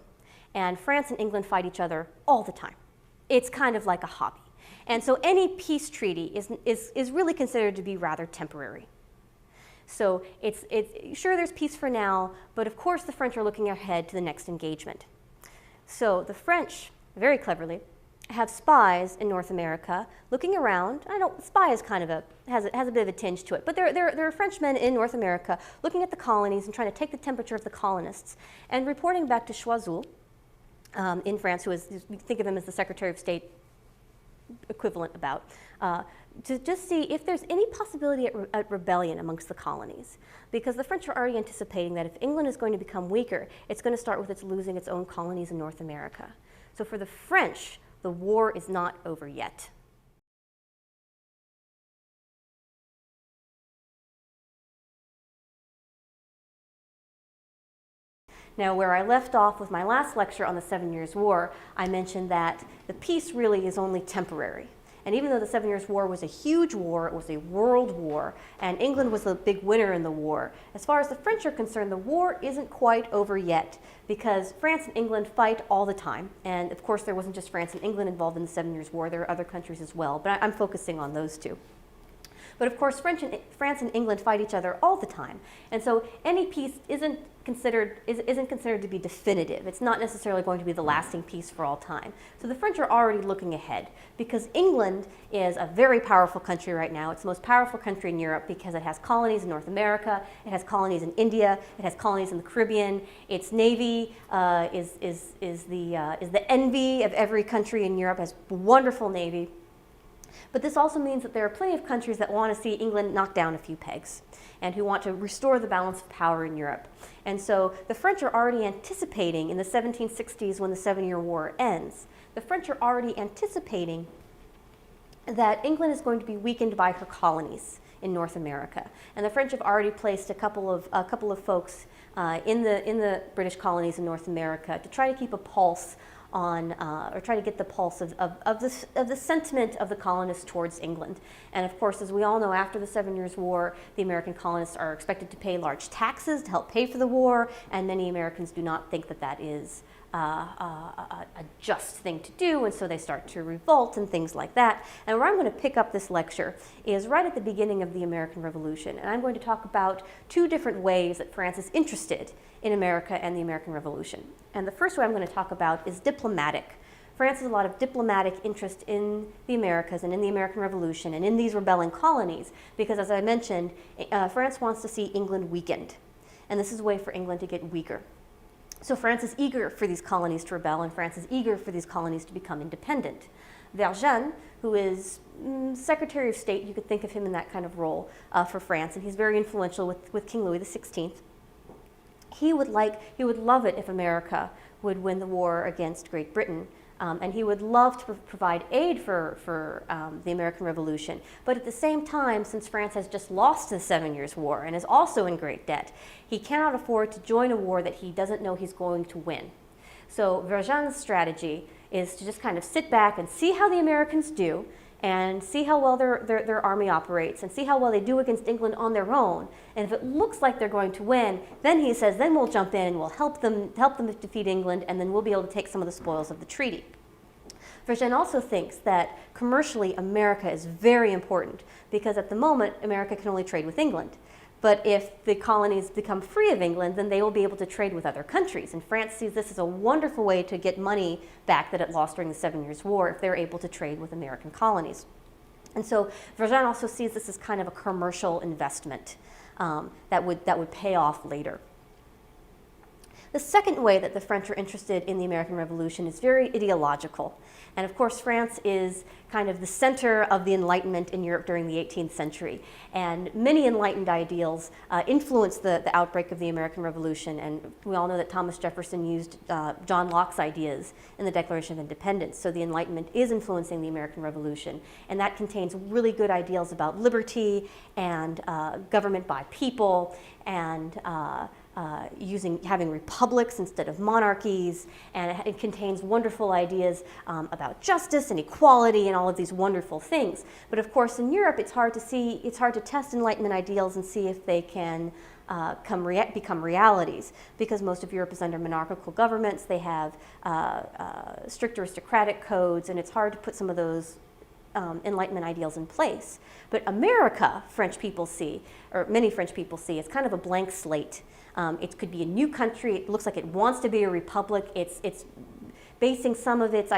and France and England fight each other all the time. It's kind of like a hobby. And so any peace treaty is really considered to be rather temporary. So it's sure, there's peace for now, but of course the French are looking ahead to the next engagement. So the French, very cleverly, have spies in North America looking around. Spy is kind of has a bit of a tinge to it, but there are Frenchmen in North America looking at the colonies and trying to take the temperature of the colonists and reporting back to Choiseul in France, who is, think of him as the Secretary of State equivalent about, to just see if there's any possibility at rebellion amongst the colonies. Because the French are already anticipating that if England is going to become weaker, it's going to start with its losing its own colonies in North America. So for the French, the war is not over yet. Now, where I left off with my last lecture on the 7 Years' War, I mentioned that the peace really is only temporary. And even though the 7 Years' War was a huge war, it was a world war, and England was the big winner in the war, as far as the French are concerned, the war isn't quite over yet, because France and England fight all the time. And of course, there wasn't just France and England involved in the 7 Years' War, there are other countries as well, but I'm focusing on those two. But of course, France and England fight each other all the time. And so any peace isn't considered to be definitive. It's not necessarily going to be the lasting peace for all time. So the French are already looking ahead, because England is a very powerful country right now. It's the most powerful country in Europe because it has colonies in North America, it has colonies in India, it has colonies in the Caribbean. Its navy is the envy of every country in Europe, has a wonderful navy. But this also means that there are plenty of countries that want to see England knock down a few pegs and who want to restore the balance of power in Europe. And so the French are already anticipating in the 1760s, when the 7 Year War ends, the French are already anticipating that England is going to be weakened by her colonies in North America. And the French have already placed a couple of folks in the British colonies in North America to try to keep a pulse on, or try to get the pulse of the sentiment of the colonists towards England. And of course, as we all know, after the 7 Years' War, the American colonists are expected to pay large taxes to help pay for the war, and many Americans do not think that that is a just thing to do, and so they start to revolt and things like that. And where I'm going to pick up this lecture is right at the beginning of the American Revolution, and I'm going to talk about two different ways that France is interested in America and the American Revolution. And the first way I'm going to talk about is diplomatic. France has a lot of diplomatic interest in the Americas and in the American Revolution and in these rebelling colonies because, as I mentioned, France wants to see England weakened. And this is a way for England to get weaker. So France is eager for these colonies to rebel, and France is eager for these colonies to become independent. Vergennes, who is Secretary of State. You could think of him in that kind of role for France, and he's very influential with King Louis XVI. He would love it if America would win the war against Great Britain. And he would love to provide aid for the American Revolution. But at the same time, since France has just lost the 7 Years' War and is also in great debt, he cannot afford to join a war that he doesn't know he's going to win. So Vergennes' strategy is to just kind of sit back and see how the Americans do, and see how well their army operates, and see how well they do against England on their own. And if it looks like they're going to win, then he says, then we'll jump in and we'll help them defeat England, and then we'll be able to take some of the spoils of the treaty. Vergennes also thinks that commercially America is very important, because at the moment America can only trade with England. But if the colonies become free of England, then they will be able to trade with other countries. And France sees this as a wonderful way to get money back that it lost during the 7 Years' War if they're able to trade with American colonies. And so Vergennes also sees this as kind of a commercial investment that would pay off later. The second way that the French are interested in the American Revolution is very ideological. And of course, France is kind of the center of the Enlightenment in Europe during the 18th century. And many Enlightened ideals influenced the outbreak of the American Revolution. And we all know that Thomas Jefferson used John Locke's ideas in the Declaration of Independence. So the Enlightenment is influencing the American Revolution. And that contains really good ideals about liberty and government by people, and having republics instead of monarchies, and it contains wonderful ideas about justice and equality and all of these wonderful things. But of course, in Europe, it's hard to test Enlightenment ideals and see if they can become realities, because most of Europe is under monarchical governments. They have strict aristocratic codes, and it's hard to put some of those Enlightenment ideals in place. But America, French people see, or many French people see, it's kind of a blank slate. It could be a new country. It looks like it wants to be a republic. It's basing some of its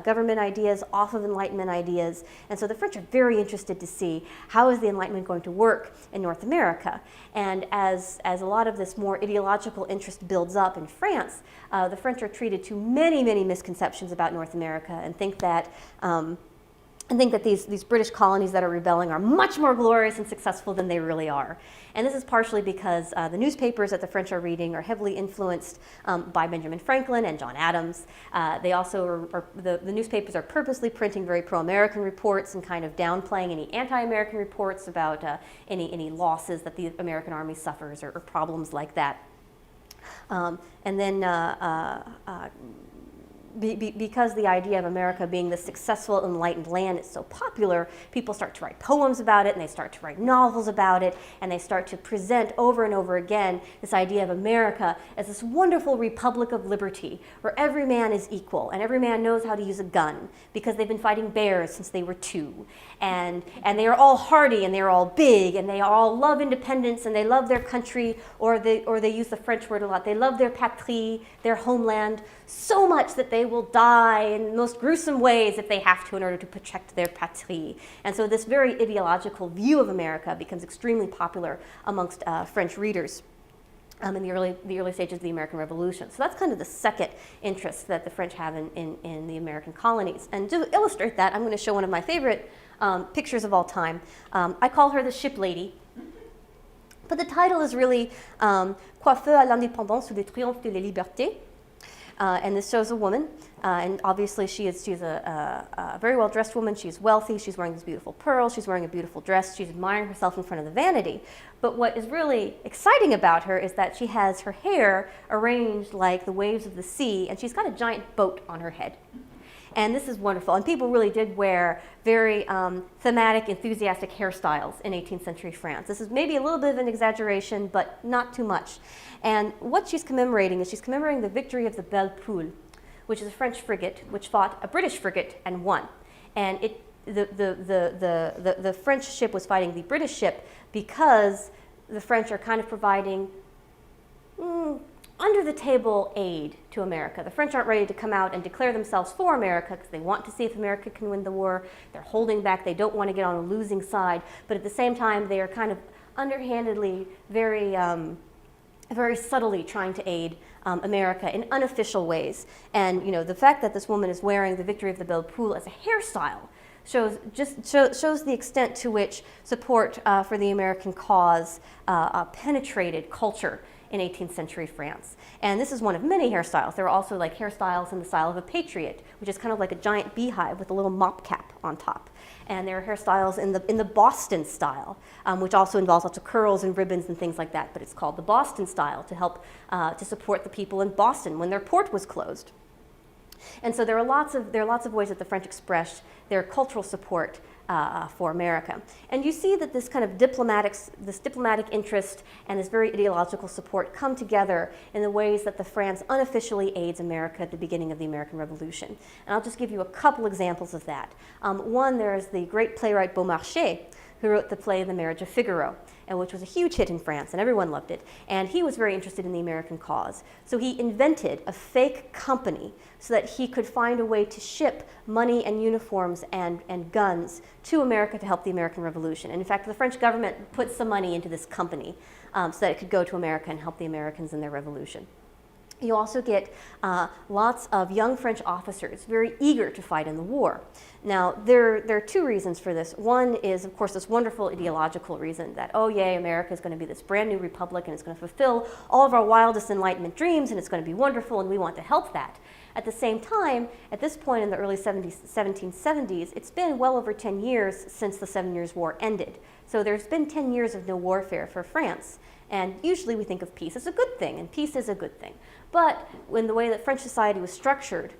government ideas off of Enlightenment ideas. And so the French are very interested to see how is the Enlightenment going to work in North America. And as a lot of this more ideological interest builds up in France, the French are treated to many, many misconceptions about North America, and think that these British colonies that are rebelling are much more glorious and successful than they really are. And this is partially because the newspapers that the French are reading are heavily influenced by Benjamin Franklin and John Adams. They also the newspapers are purposely printing very pro-American reports and kind of downplaying any anti-American reports about any losses that the American army suffers, or problems like that. And then because the idea of America being the successful, enlightened land is so popular, people start to write poems about it, and they start to write novels about it, and they start to present over and over again this idea of America as this wonderful republic of liberty, where every man is equal, and every man knows how to use a gun, because they've been fighting bears since they were 2. And they are all hardy, and they are all big, and they all love independence, and they love their country, or they use the French word a lot. They love their patrie, their homeland, so much that they will die in the most gruesome ways if they have to in order to protect their patrie. And so this very ideological view of America becomes extremely popular amongst French readers in the early stages of the American Revolution. So that's kind of the second interest that the French have in the American colonies. And to illustrate that, I'm going to show one of my favorite pictures of all time. I call her the ship lady. But the title is really Coiffeur à l'indépendance ou des triomphes de la liberté. And this shows a woman, and obviously she's a very well-dressed woman. She's wealthy. She's wearing these beautiful pearls. She's wearing a beautiful dress. She's admiring herself in front of the vanity. But what is really exciting about her is that she has her hair arranged like the waves of the sea, and she's got a giant boat on her head. And this is wonderful. And people really did wear very thematic, enthusiastic hairstyles in 18th century France. This is maybe a little bit of an exaggeration, but not too much. And what she's commemorating is she's commemorating the victory of the Belle Poule, which is a French frigate which fought a British frigate and won. And the French ship was fighting the British ship because the French are kind of providing under-the-table aid to America. The French aren't ready to come out and declare themselves for America because they want to see if America can win the war. They're holding back. They don't want to get on a losing side. But at the same time, they are kind of underhandedly very very subtly trying to aid America in unofficial ways. And the fact that this woman is wearing the Victory of the Belle Poule as a hairstyle shows the extent to which support for the American cause penetrated culture in 18th century France. And this is one of many hairstyles. There are also like hairstyles in the style of a patriot, which is kind of like a giant beehive with a little mop cap on top. And there are hairstyles in the Boston style, which also involves lots of curls and ribbons and things like that, but it's called the Boston style to help to support the people in Boston when their port was closed. And so there are lots of ways that the French express their cultural support for America. And you see that this kind of diplomatic interest and this very ideological support come together in the ways that the France unofficially aids America at the beginning of the American Revolution. And I'll just give you a couple examples of that. One, there's the great playwright Beaumarchais, who wrote the play The Marriage of Figaro, and which was a huge hit in France, and everyone loved it. And he was very interested in the American cause. So he invented a fake company so that he could find a way to ship money and uniforms and guns to America to help the American Revolution. And in fact, the French government put some money into this company so that it could go to America and help the Americans in their revolution. You also get lots of young French officers very eager to fight in the war. Now, there are two reasons for this. One is, of course, this wonderful ideological reason that, oh, yay, America is going to be this brand new republic and it's going to fulfill all of our wildest Enlightenment dreams and it's going to be wonderful and we want to help that. At the same time, at this point in the early 1770s, it's been well over 10 years since the 7 Years' War ended. So there's been 10 years of no warfare for France. And usually we think of peace as a good thing, and peace is a good thing. But in the way that French society was structured,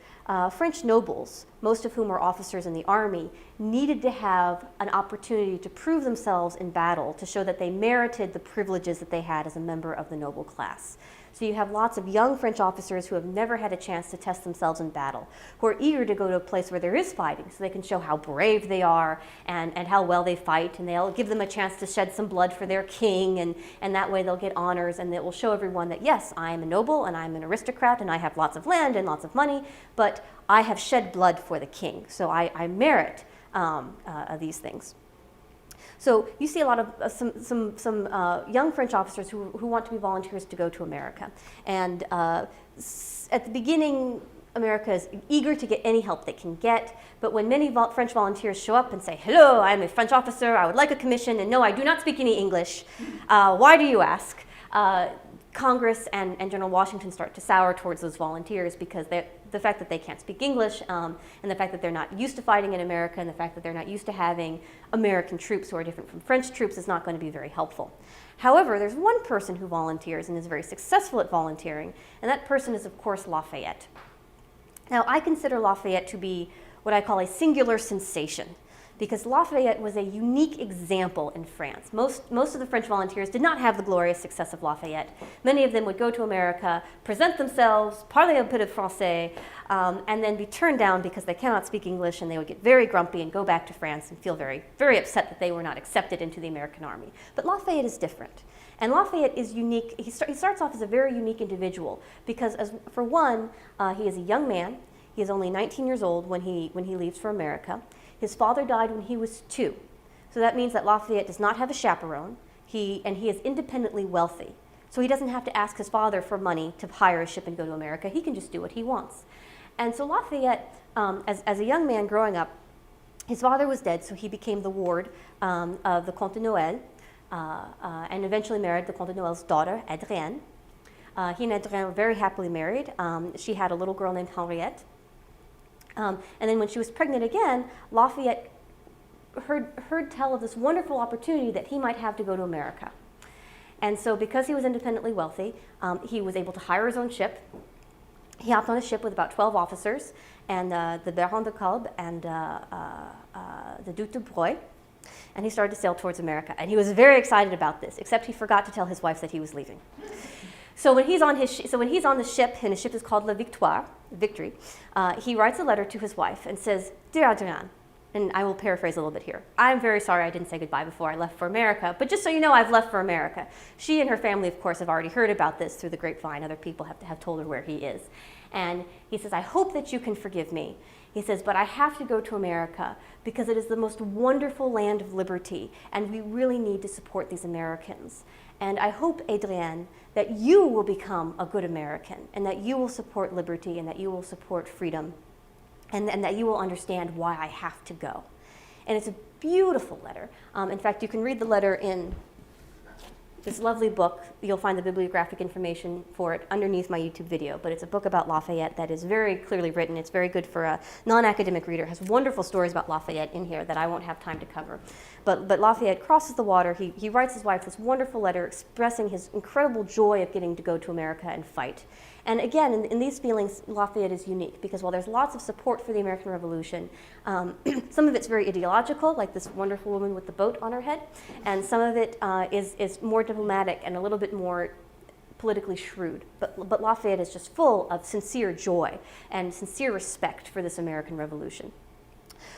French nobles, most of whom were officers in the army, needed to have an opportunity to prove themselves in battle to show that they merited the privileges that they had as a member of the noble class. So you have lots of young French officers who have never had a chance to test themselves in battle, who are eager to go to a place where there is fighting so they can show how brave they are and how well they fight, and they'll give them a chance to shed some blood for their king, and that way they'll get honors, and it will show everyone that, yes, I am a noble and I'm an aristocrat and I have lots of land and lots of money, but I have shed blood for the king, so I merit these things. So you see a lot of some young French officers who want to be volunteers to go to America. And at the beginning, America is eager to get any help they can get, but when many French volunteers show up and say, hello, I'm a French officer, I would like a commission, and no, I do not speak any English, why do you ask? Congress and General Washington start to sour towards those volunteers because the fact that they can't speak English and the fact that they're not used to fighting in America and the fact that they're not used to having American troops who are different from French troops is not going to be very helpful. However, there's one person who volunteers and is very successful at volunteering, and that person is, of course, Lafayette. Now, I consider Lafayette to be what I call a singular sensation, because Lafayette was a unique example in France. Most of the French volunteers did not have the glorious success of Lafayette. Many of them would go to America, present themselves, parler un peu de français, and then be turned down because they cannot speak English, and they would get very grumpy and go back to France and feel very, very upset that they were not accepted into the American army. But Lafayette is different. And Lafayette is unique. He starts off as a very unique individual because, for one, he is a young man. He is only 19 years old when he leaves for America. His father died when he was 2. So that means that Lafayette does not have a chaperone, and he is independently wealthy. So he doesn't have to ask his father for money to hire a ship and go to America. He can just do what he wants. And so Lafayette, as a young man growing up, his father was dead, so he became the ward of the Comte de Noël, and eventually married the Comte de Noël's daughter, Adrienne. He and Adrienne were very happily married. She had a little girl named Henriette. And then when she was pregnant again, Lafayette heard tell of this wonderful opportunity that he might have to go to America. And so because he was independently wealthy, he was able to hire his own ship. He hopped on a ship with about 12 officers, and the Baron de Kalb and the Duc de Broglie, and he started to sail towards America. And he was very excited about this, except he forgot to tell his wife that he was leaving. So when he's on the ship, and his ship is called La Victoire, Victory, he writes a letter to his wife and says, "Dear Adrienne," and I will paraphrase a little bit here, "I'm very sorry I didn't say goodbye before I left for America, but just so you know, I've left for America." She and her family, of course, have already heard about this through the grapevine. Other people have told her where he is. And he says, "I hope that you can forgive me." He says, "But I have to go to America because it is the most wonderful land of liberty, and we really need to support these Americans." And I hope, Adrienne, that you will become a good American, and that you will support liberty, and that you will support freedom, and that you will understand why I have to go. And it's a beautiful letter. In fact, you can read the letter in this lovely book. You'll find the bibliographic information for it underneath my YouTube video, but it's a book about Lafayette that is very clearly written. It's very good for a non-academic reader. It has wonderful stories about Lafayette in here that I won't have time to cover. But Lafayette crosses the water. He writes his wife this wonderful letter expressing his incredible joy of getting to go to America and fight. And again, in these feelings, Lafayette is unique because while there's lots of support for the American Revolution, some of it's very ideological, like this wonderful woman with the boat on her head, and some of it is more diplomatic and a little bit more politically shrewd. But Lafayette is just full of sincere joy and sincere respect for this American Revolution.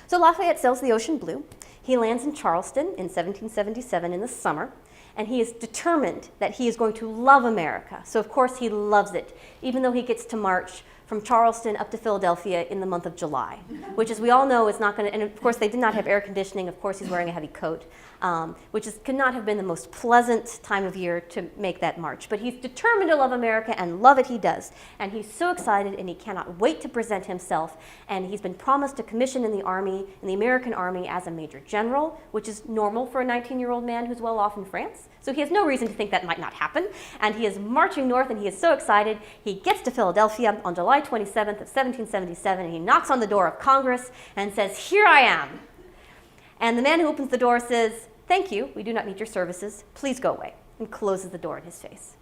So Lafayette sails the Ocean Blue. He lands in Charleston in 1777 in the summer. And he is determined that he is going to love America. So of course he loves it, even though he gets to march from Charleston up to Philadelphia in the month of July, which, as we all know, is not going to, and of course they did not have air conditioning. Of course he's wearing a heavy coat, which could not have been the most pleasant time of year to make that march. But he's determined to love America, and love it he does. And he's so excited, and he cannot wait to present himself. And he's been promised a commission in the Army, in the American Army, as a major general, which is normal for a 19-year-old man who's well off in France. So he has no reason to think that might not happen. And he is marching north, and he is so excited. He gets to Philadelphia on July 27th of 1777, and he knocks on the door of Congress and says, "Here I am." And the man who opens the door says, "Thank you, we do not need your services. Please go away," and closes the door in his face.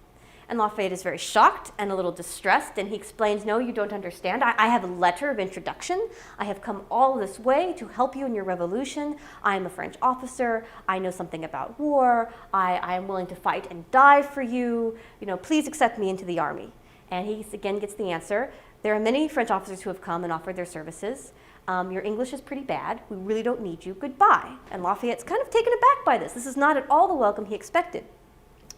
And Lafayette is very shocked and a little distressed, and he explains, "No, you don't understand. I have a letter of introduction. I have come all this way to help you in your revolution. I am a French officer. I know something about war. I am willing to fight and die for you. Please accept me into the army." And he again gets the answer, "There are many French officers who have come and offered their services. Your English is pretty bad. We really don't need you. Goodbye." And Lafayette's kind of taken aback by this. This is not at all the welcome he expected.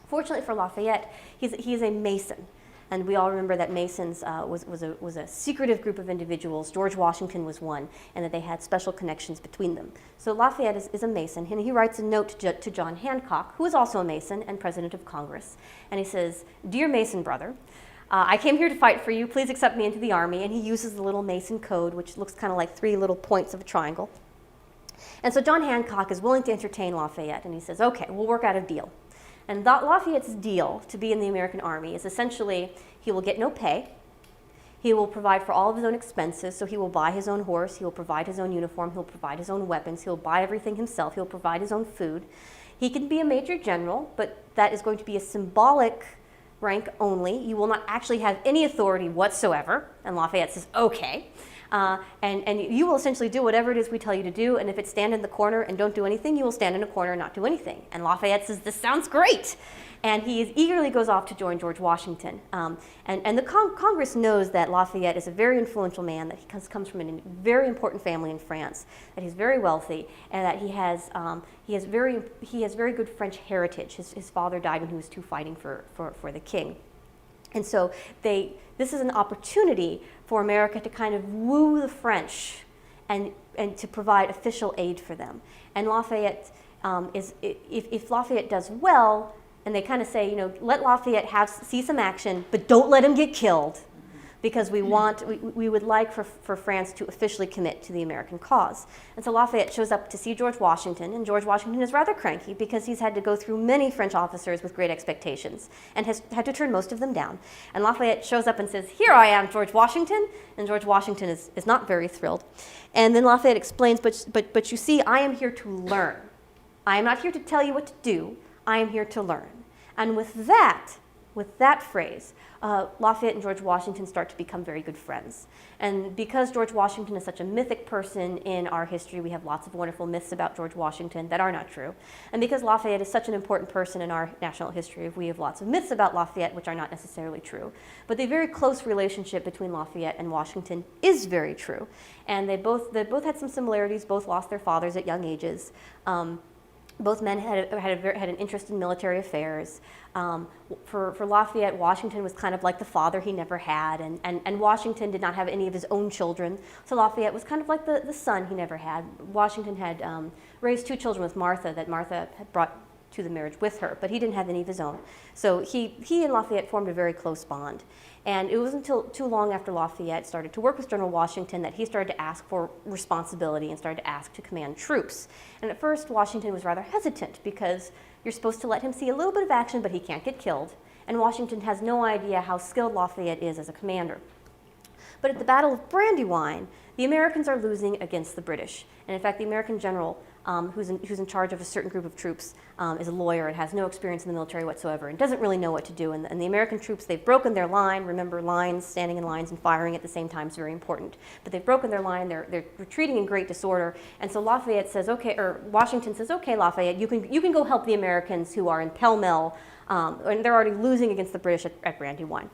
Fortunately for Lafayette, he is a Mason. And we all remember that Masons was a secretive group of individuals. George Washington was one, and that they had special connections between them. So Lafayette is a Mason, and he writes a note to John Hancock, who is also a Mason and President of Congress. And he says, "Dear Mason brother, I came here to fight for you. Please accept me into the army." And he uses the little Mason code, which looks kind of like 3 little points of a triangle. And so John Hancock is willing to entertain Lafayette, and he says, "Okay, we'll work out a deal." And Lafayette's deal to be in the American Army is essentially he will get no pay. He will provide for all of his own expenses, so he will buy his own horse, he will provide his own uniform, he'll provide his own weapons, he'll buy everything himself, he'll provide his own food. He can be a major general, but that is going to be a symbolic rank only. You will not actually have any authority whatsoever. And Lafayette says, "Okay." And you will essentially do whatever it is we tell you to do, and if it's stand in the corner and don't do anything, you will stand in a corner and not do anything. And Lafayette says, "This sounds great." And he eagerly goes off to join George Washington. And the Congress knows that Lafayette is a very influential man, that he comes from a very important family in France, that he's very wealthy, and that he has very good French heritage. His father died when he was too fighting for the king. And so this is an opportunity for America to kind of woo the French and to provide official aid for them. And Lafayette, if Lafayette does well, and they kind of say, let Lafayette see some action, but don't let him get killed, because we would like for France to officially commit to the American cause. And so Lafayette shows up to see George Washington, and George Washington is rather cranky because he's had to go through many French officers with great expectations and has had to turn most of them down. And Lafayette shows up and says, "Here I am, George Washington," and George Washington is not very thrilled. And then Lafayette explains, but you see, I am here to learn. I am not here to tell you what to do. I am here to learn. And with that phrase, Lafayette and George Washington start to become very good friends. And because George Washington is such a mythic person in our history, we have lots of wonderful myths about George Washington that are not true. And because Lafayette is such an important person in our national history, we have lots of myths about Lafayette which are not necessarily true. But the very close relationship between Lafayette and Washington is very true. And they both had some similarities, both lost their fathers at young ages. Both men had an interest in military affairs. For Lafayette, Washington was kind of like the father he never had, and Washington did not have any of his own children, so Lafayette was kind of like the son he never had. Washington had raised 2 children with Martha that Martha had brought to the marriage with her, but he didn't have any of his own. So he and Lafayette formed a very close bond. And it wasn't until too long after Lafayette started to work with General Washington that he started to ask for responsibility and started to ask to command troops. And at first, Washington was rather hesitant because you're supposed to let him see a little bit of action, but he can't get killed. And Washington has no idea how skilled Lafayette is as a commander. But at the Battle of Brandywine, the Americans are losing against the British. And in fact, the American general who's in charge of a certain group of troops is a lawyer and has no experience in the military whatsoever and doesn't really know what to do. And the American troops, they've broken their line. Remember, lines, standing in lines and firing at the same time is very important. But they've broken their line. They're retreating in great disorder. And so Lafayette says, okay, or Washington says, okay, Lafayette, you can go help the Americans who are in pell-mell, and they're already losing against the British at Brandywine.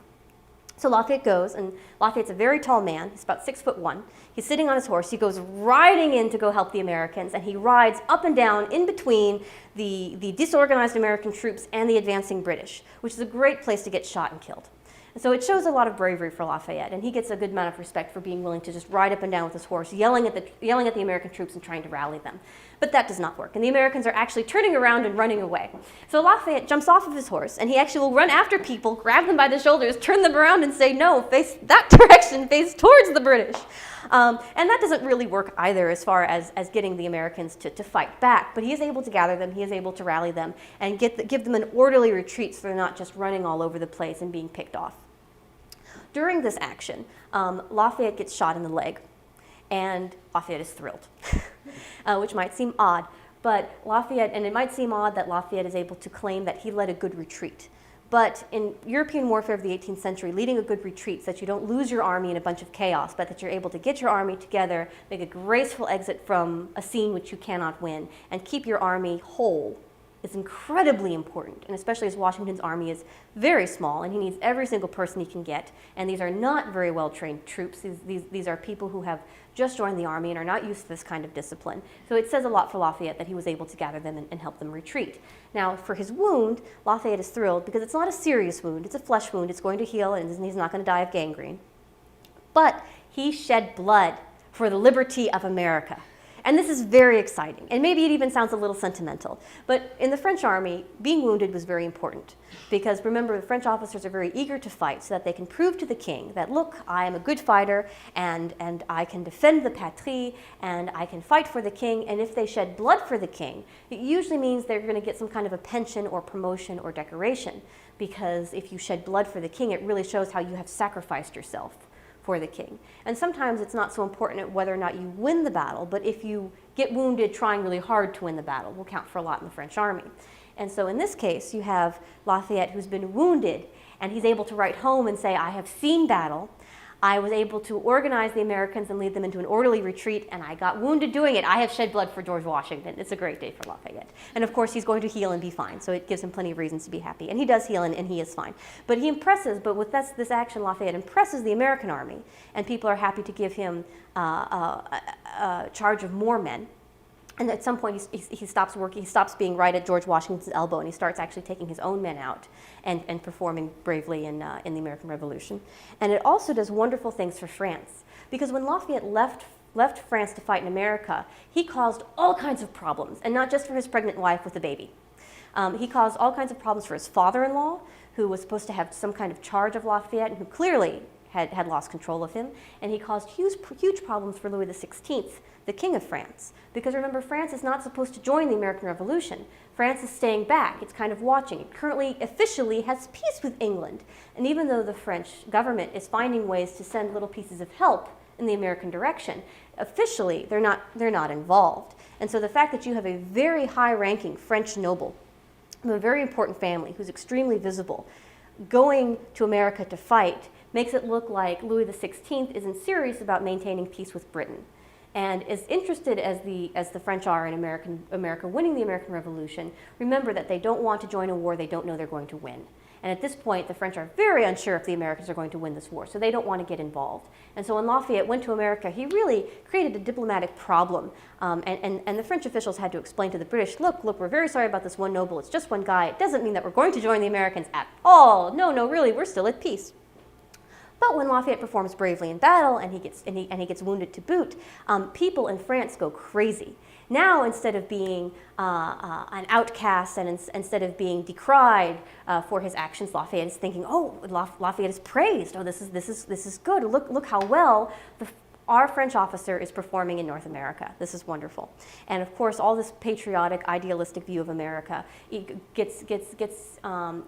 So Lafayette goes, and Lafayette's a very tall man. He's about 6'1". He's sitting on his horse. He goes riding in to go help the Americans, and he rides up and down in between the disorganized American troops and the advancing British, which is a great place to get shot and killed. And so it shows a lot of bravery for Lafayette, and he gets a good amount of respect for being willing to just ride up and down with his horse, yelling at the American troops and trying to rally them. But that does not work, and the Americans are actually turning around and running away. So Lafayette jumps off of his horse, and he actually will run after people, grab them by the shoulders, turn them around and say, no, face that direction, face towards the British. And that doesn't really work either as far as getting the Americans to fight back, but he is able to gather them, he is able to rally them, and give them an orderly retreat so they're not just running all over the place and being picked off. During this action, Lafayette gets shot in the leg, and Lafayette is thrilled, which might seem odd, but it might seem odd that Lafayette is able to claim that he led a good retreat. But in European warfare of the 18th century, leading a good retreat so that you don't lose your army in a bunch of chaos, but that you're able to get your army together, make a graceful exit from a scene which you cannot win, and keep your army whole is incredibly important, and especially as Washington's army is very small and he needs every single person he can get, and these are not very well trained troops. These are people who have just joined the army and are not used to this kind of discipline. So it says a lot for Lafayette that he was able to gather them and help them retreat. Now for his wound, Lafayette is thrilled because it's not a serious wound, it's a flesh wound, it's going to heal and he's not going to die of gangrene. But he shed blood for the liberty of America. And this is very exciting, and maybe it even sounds a little sentimental, but in the French army, being wounded was very important because remember, the French officers are very eager to fight so that they can prove to the king that, look, I am a good fighter, and I can defend the patrie, and I can fight for the king, and if they shed blood for the king, it usually means they're going to get some kind of a pension or promotion or decoration, because if you shed blood for the king, it really shows how you have sacrificed yourself for the king. And sometimes it's not so important whether or not you win the battle, but if you get wounded trying really hard to win the battle, will count for a lot in the French army. And so in this case, you have Lafayette who's been wounded, and he's able to write home and say, I have seen battle, I was able to organize the Americans and lead them into an orderly retreat, and I got wounded doing it. I have shed blood for George Washington. It's a great day for Lafayette. And of course, he's going to heal and be fine, so it gives him plenty of reasons to be happy. And he does heal, and he is fine. But with this action, Lafayette impresses the American army, and people are happy to give him charge of more men. And at some point, he stops working, he stops being right at George Washington's elbow, and he starts actually taking his own men out and performing bravely in the American Revolution. And it also does wonderful things for France, because when Lafayette left France to fight in America, he caused all kinds of problems, and not just for his pregnant wife with a baby. He caused all kinds of problems for his father-in-law, who was supposed to have some kind of charge of Lafayette, and who clearly had lost control of him, and he caused huge problems for Louis XVI, the King of France. Because remember, France is not supposed to join the American Revolution. France is staying back. It's kind of watching. It currently, officially, has peace with England. And even though the French government is finding ways to send little pieces of help in the American direction, officially, they're not involved. And so the fact that you have a very high-ranking French noble from a very important family who's extremely visible going to America to fight makes it look like Louis XVI isn't serious about maintaining peace with Britain. And as interested as the French are in America winning the American Revolution, remember that they don't want to join a war they don't know they're going to win. And at this point, the French are very unsure if the Americans are going to win this war, so they don't want to get involved. And so when Lafayette went to America, he really created a diplomatic problem. And the French officials had to explain to the British, look, we're very sorry about this one noble. It's just one guy. It doesn't mean that we're going to join the Americans at all. No, really, we're still at peace. But when Lafayette performs bravely in battle and he gets wounded to boot, people in France go crazy. Now, instead of being an outcast and instead of being decried for his actions, Lafayette is thinking, oh, Lafayette is praised. Oh, this is good. Look how well our French officer is performing in North America. This is wonderful. And of course, all this patriotic, idealistic view of America gets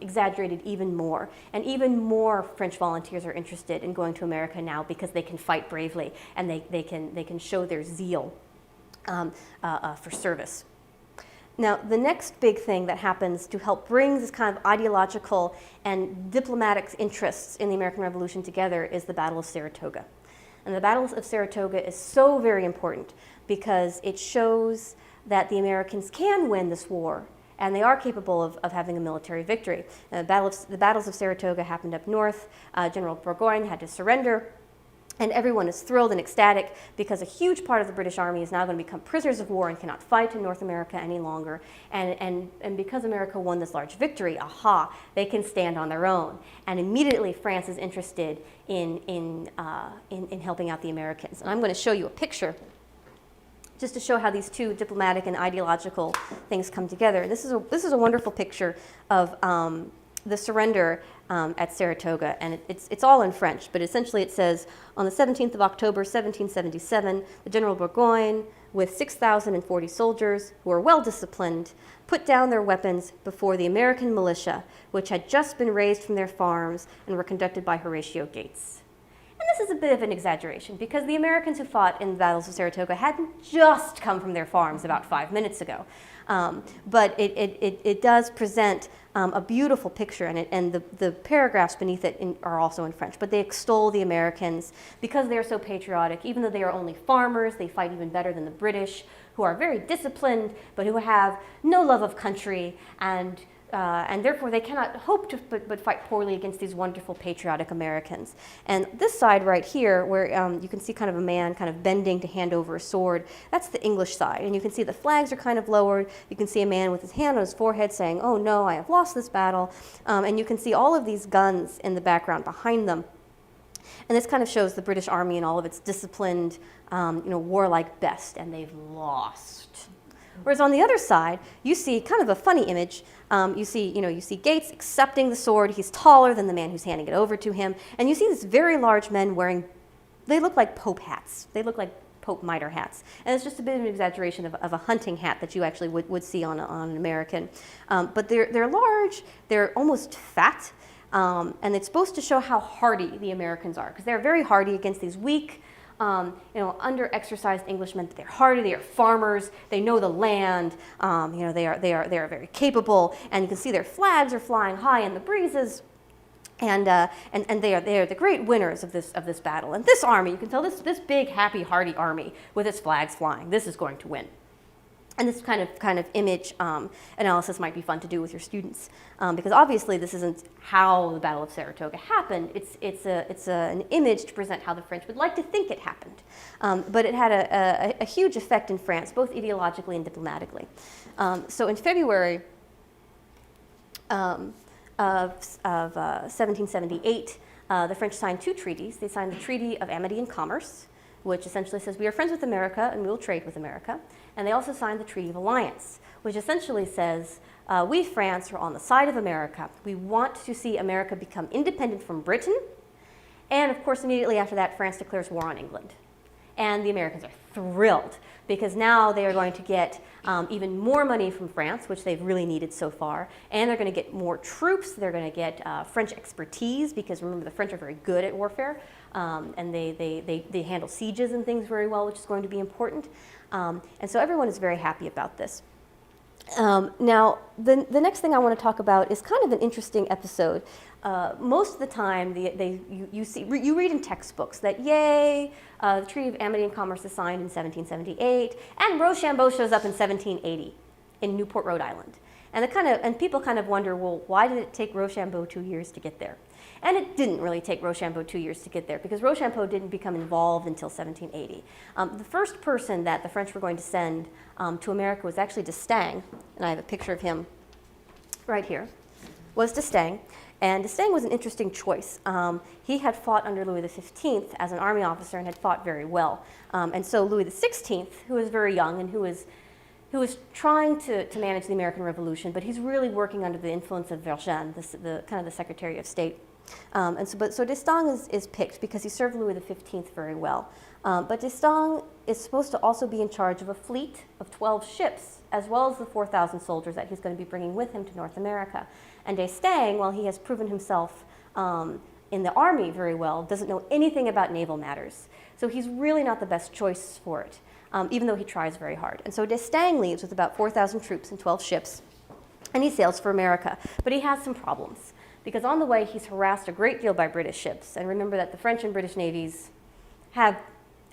exaggerated even more. And even more French volunteers are interested in going to America now because they can fight bravely and they can show their zeal for service. Now, the next big thing that happens to help bring this kind of ideological and diplomatic interests in the American Revolution together is the Battle of Saratoga. And the Battle of Saratoga is so very important because it shows that the Americans can win this war and they are capable of having a military victory. The battles of Saratoga happened up north. General Burgoyne had to surrender. And everyone is thrilled and ecstatic because a huge part of the British Army is now going to become prisoners of war and cannot fight in North America any longer. And because America won this large victory, aha, they can stand on their own. And immediately France is interested in helping out the Americans. And I'm going to show you a picture just to show how these two diplomatic and ideological things come together. This is a wonderful picture of the surrender at Saratoga, and it's all in French, but essentially it says, on the 17th of October, 1777, the General Burgoyne, with 6,040 soldiers who were well disciplined, put down their weapons before the American militia, which had just been raised from their farms and were conducted by Horatio Gates. And this is a bit of an exaggeration because the Americans who fought in the battles of Saratoga hadn't just come from their farms about 5 minutes ago. But it does present a beautiful picture, and the paragraphs beneath it are also in French. But they extol the Americans because they are so patriotic. Even though they are only farmers, they fight even better than the British, who are very disciplined, but who have no love of country, and therefore they cannot hope to but fight poorly against these wonderful patriotic Americans. And this side right here, where you can see kind of a man kind of bending to hand over a sword, that's the English side. And you can see the flags are kind of lowered. You can see a man with his hand on his forehead saying, oh no, I have lost this battle. And you can see all of these guns in the background behind them. And this kind of shows the British Army in all of its disciplined, warlike best, and they've lost. Whereas on the other side, you see kind of a funny image. You see Gates accepting the sword. He's taller than the man who's handing it over to him. And you see these very large men wearing, they look like Pope hats. They look like Pope mitre hats. And it's just a bit of an exaggeration of a hunting hat that you actually would see on an American. But they're large, they're almost fat, and it's supposed to show how hardy the Americans are, because they're very hardy against these weak, under-exercised Englishmen. They're hardy, they are farmers, they know the land, they are very capable, and you can see their flags are flying high in the breezes, and they are the great winners of this battle. And this army, you can tell this big, happy, hardy army with its flags flying, this is going to win. And this kind of image analysis might be fun to do with your students, because obviously this isn't how the Battle of Saratoga happened. It's an image to present how the French would like to think it happened. But it had a huge effect in France, both ideologically and diplomatically. So in February of 1778, the French signed two treaties. They signed the Treaty of Amity and Commerce, which essentially says we are friends with America and we will trade with America. And they also signed the Treaty of Alliance, which essentially says we, France, are on the side of America. We want to see America become independent from Britain. And of course, immediately after that, France declares war on England. And the Americans are thrilled because now they are going to get even more money from France, which they've really needed so far. And they're going to get more troops. They're going to get French expertise, because remember, the French are very good at warfare. And they handle sieges and things very well, which is going to be important. And so everyone is very happy about this. Now, the next thing I want to talk about is kind of an interesting episode. Most of the time, you read in textbooks that, yay, the Treaty of Amity and Commerce is signed in 1778, and Rochambeau shows up in 1780 in Newport, Rhode Island. And people kind of wonder, well, why did it take Rochambeau 2 years to get there? And it didn't really take Rochambeau 2 years to get there, because Rochambeau didn't become involved until 1780. The first person that the French were going to send to America was actually D'Estaing, and I have a picture of him right here, was D'Estaing. And D'Estaing was an interesting choice. He had fought under Louis XV as an army officer and had fought very well. And so Louis XVI, who was very young and who was who was trying to manage the American Revolution, but he's really working under the influence of Vergennes, the kind of the Secretary of State. So d'Estaing is picked because he served Louis XV very well. But d'Estaing is supposed to also be in charge of a fleet of 12 ships, as well as the 4,000 soldiers that he's going to be bringing with him to North America. And d'Estaing, while he has proven himself in the army very well, doesn't know anything about naval matters. So he's really not the best choice for it, even though he tries very hard. And so d'Estaing leaves with about 4,000 troops and 12 ships, and he sails for America. But he has some problems, because on the way he's harassed a great deal by British ships. And remember that the French and British navies have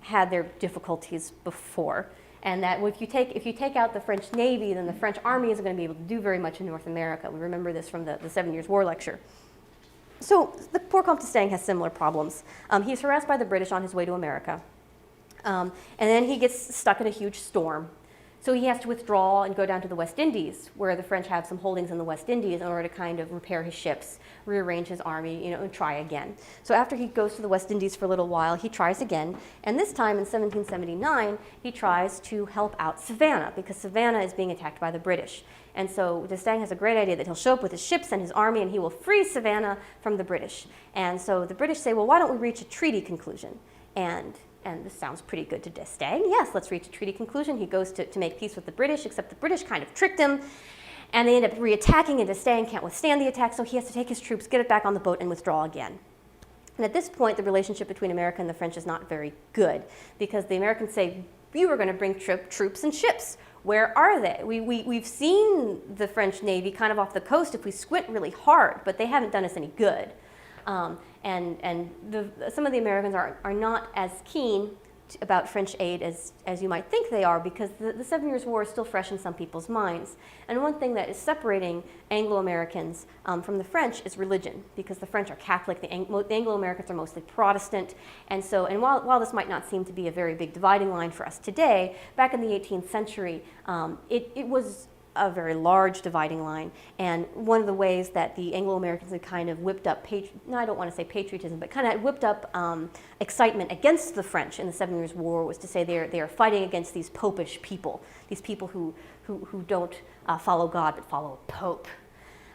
had their difficulties before, and that if you take out the French Navy, then the French Army isn't going to be able to do very much in North America. We remember this from the 7 Years' War lecture. So the poor Comte d'Estaing has similar problems. He's harassed by the British on his way to America, and then he gets stuck in a huge storm. So he has to withdraw and go down to the West Indies, where the French have some holdings in the West Indies, in order to kind of repair his ships, rearrange his army, and try again. So after he goes to the West Indies for a little while, he tries again, and this time in 1779, he tries to help out Savannah, because Savannah is being attacked by the British. And so d'Estaing has a great idea that he'll show up with his ships and his army, and he will free Savannah from the British. And so the British say, well, why don't we reach a treaty conclusion? And this sounds pretty good to d'Estaing. Yes, let's reach a treaty conclusion. He goes to make peace with the British, except the British kind of tricked him, and they end up re-attacking, and d'Estaing can't withstand the attack, so he has to take his troops, get it back on the boat, and withdraw again. And at this point, the relationship between America and the French is not very good, because the Americans say, you were going to bring troops and ships. Where are they? We've seen the French Navy kind of off the coast if we squint really hard, but they haven't done us any good. Some of the Americans are not as keen about French aid as you might think they are, because the 7 Years' War is still fresh in some people's minds. And one thing that is separating Anglo-Americans from the French is religion, because the French are Catholic, the Anglo-Americans are mostly Protestant. And while this might not seem to be a very big dividing line for us today, back in the 18th century, it was a very large dividing line. And one of the ways that the Anglo-Americans had kind of whipped up, I don't want to say patriotism, but kind of whipped up excitement against the French in the 7 Years' War was to say they are fighting against these popish people, these people who don't follow God but follow a pope.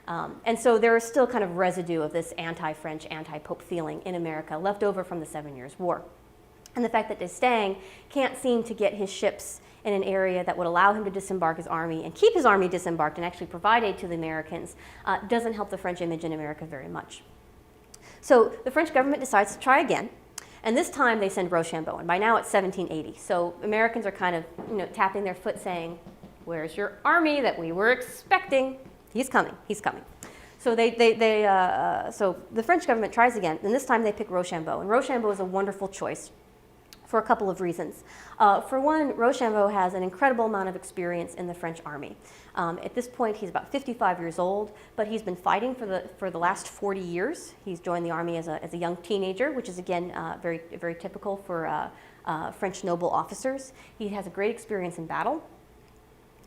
And so there is still kind of residue of this anti-French, anti-pope feeling in America left over from the 7 Years' War. And the fact that d'Estaing can't seem to get his ships in an area that would allow him to disembark his army and keep his army disembarked and actually provide aid to the Americans doesn't help the French image in America very much. So the French government decides to try again, and this time they send Rochambeau, and by now it's 1780. So Americans are kind of tapping their foot saying, where's your army that we were expecting? He's coming, he's coming. So so the French government tries again, and this time they pick Rochambeau, and Rochambeau is a wonderful choice for a couple of reasons. For one, Rochambeau has an incredible amount of experience in the French army. At this point, he's about 55 years old, but he's been fighting for the last 40 years. He's joined the army as a young teenager, which is again very typical for French noble officers. He has a great experience in battle.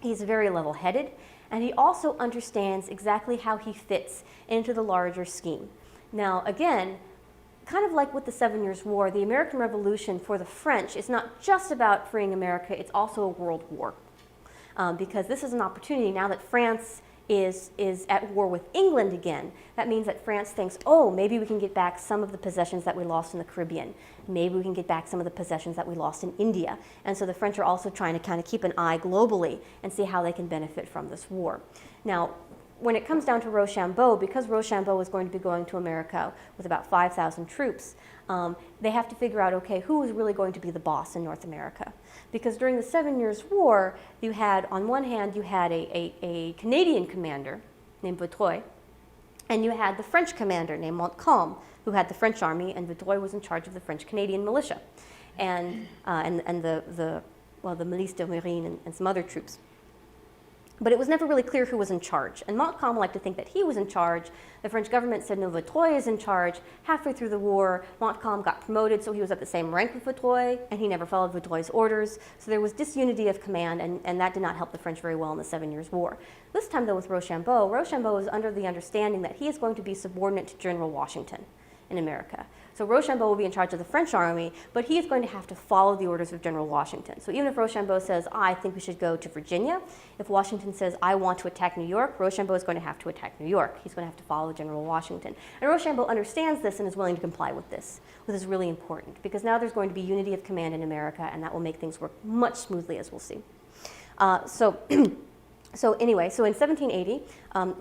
He's very level-headed, and he also understands exactly how he fits into the larger scheme. Now, again, kind of like with the 7 Years' War, the American Revolution for the French is not just about freeing America, it's also a world war. Because this is an opportunity now that France is at war with England again. That means that France thinks, oh, maybe we can get back some of the possessions that we lost in the Caribbean. Maybe we can get back some of the possessions that we lost in India. And so the French are also trying to kind of keep an eye globally and see how they can benefit from this war. Now, when it comes down to Rochambeau, because Rochambeau is going to be going to America with about 5,000 troops, they have to figure out, okay, who is really going to be the boss in North America? Because during the 7 Years' War, you had, on one hand, you had a Canadian commander named Vaudreuil, and you had the French commander named Montcalm, who had the French army, and Vaudreuil was in charge of the French-Canadian militia, and the milice de marine and some other troops. But it was never really clear who was in charge. And Montcalm liked to think that he was in charge. The French government said, no, Vaudreuil is in charge. Halfway through the war, Montcalm got promoted, so he was at the same rank with Vaudreuil, and he never followed Vaudreuil's orders. So there was disunity of command, and that did not help the French very well in the 7 Years' War. This time, though, with Rochambeau, Rochambeau is under the understanding that he is going to be subordinate to General Washington. in America. So Rochambeau will be in charge of the French army, but he is going to have to follow the orders of General Washington. So even if Rochambeau says, I think we should go to Virginia, if Washington says, I want to attack New York, Rochambeau is going to have to attack New York. He's going to have to follow General Washington. And Rochambeau understands this and is willing to comply with this. This is really important, because now there's going to be unity of command in America, and that will make things work much smoothly, as we'll see. So anyway, so in 1780,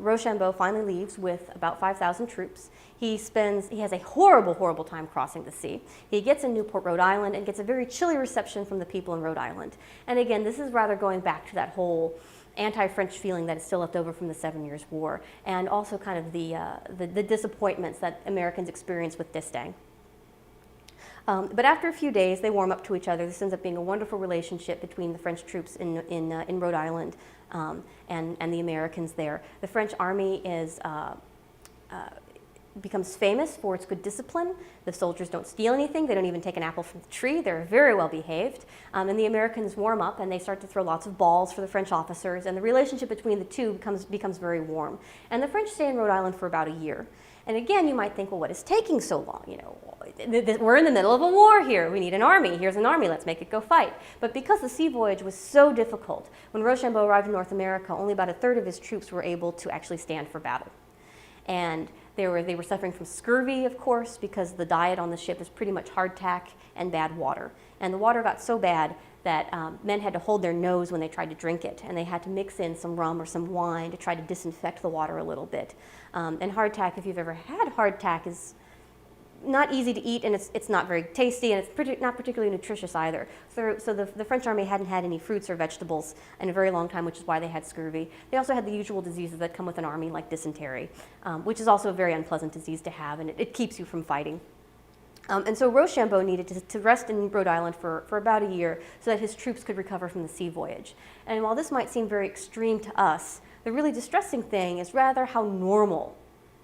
Rochambeau finally leaves with about 5,000 troops. He has a horrible, horrible time crossing the sea. He gets in Newport, Rhode Island, and gets a very chilly reception from the people in Rhode Island. And again, this is rather going back to that whole anti-French feeling that is still left over from the 7 Years' War, and also kind of the disappointments that Americans experience with d'Estaing. But after a few days, they warm up to each other. This ends up being a wonderful relationship between the French troops in Rhode Island and the Americans there. The French army becomes famous for its good discipline. The soldiers don't steal anything. They don't even take an apple from the tree. They're very well behaved. And the Americans warm up, and they start to throw lots of balls for the French officers, and the relationship between the two becomes very warm. And the French stay in Rhode Island for about a year. And again, you might think, well, what is taking so long? You know, we're in the middle of a war here. We need an army. Here's an army. Let's make it go fight. But because the sea voyage was so difficult, when Rochambeau arrived in North America, only about a third of his troops were able to actually stand for battle. And they were suffering from scurvy, of course, because the diet on the ship is pretty much hardtack and bad water. And the water got so bad that men had to hold their nose when they tried to drink it, and they had to mix in some rum or some wine to try to disinfect the water a little bit. And hardtack, if you've ever had hardtack, is not easy to eat, and it's not very tasty, and it's not particularly nutritious either. So the French army hadn't had any fruits or vegetables in a very long time, which is why they had scurvy. They also had the usual diseases that come with an army, like dysentery, which is also a very unpleasant disease to have, and it keeps you from fighting. And so Rochambeau needed to rest in Rhode Island for about a year so that his troops could recover from the sea voyage. And while this might seem very extreme to us, the really distressing thing is rather how normal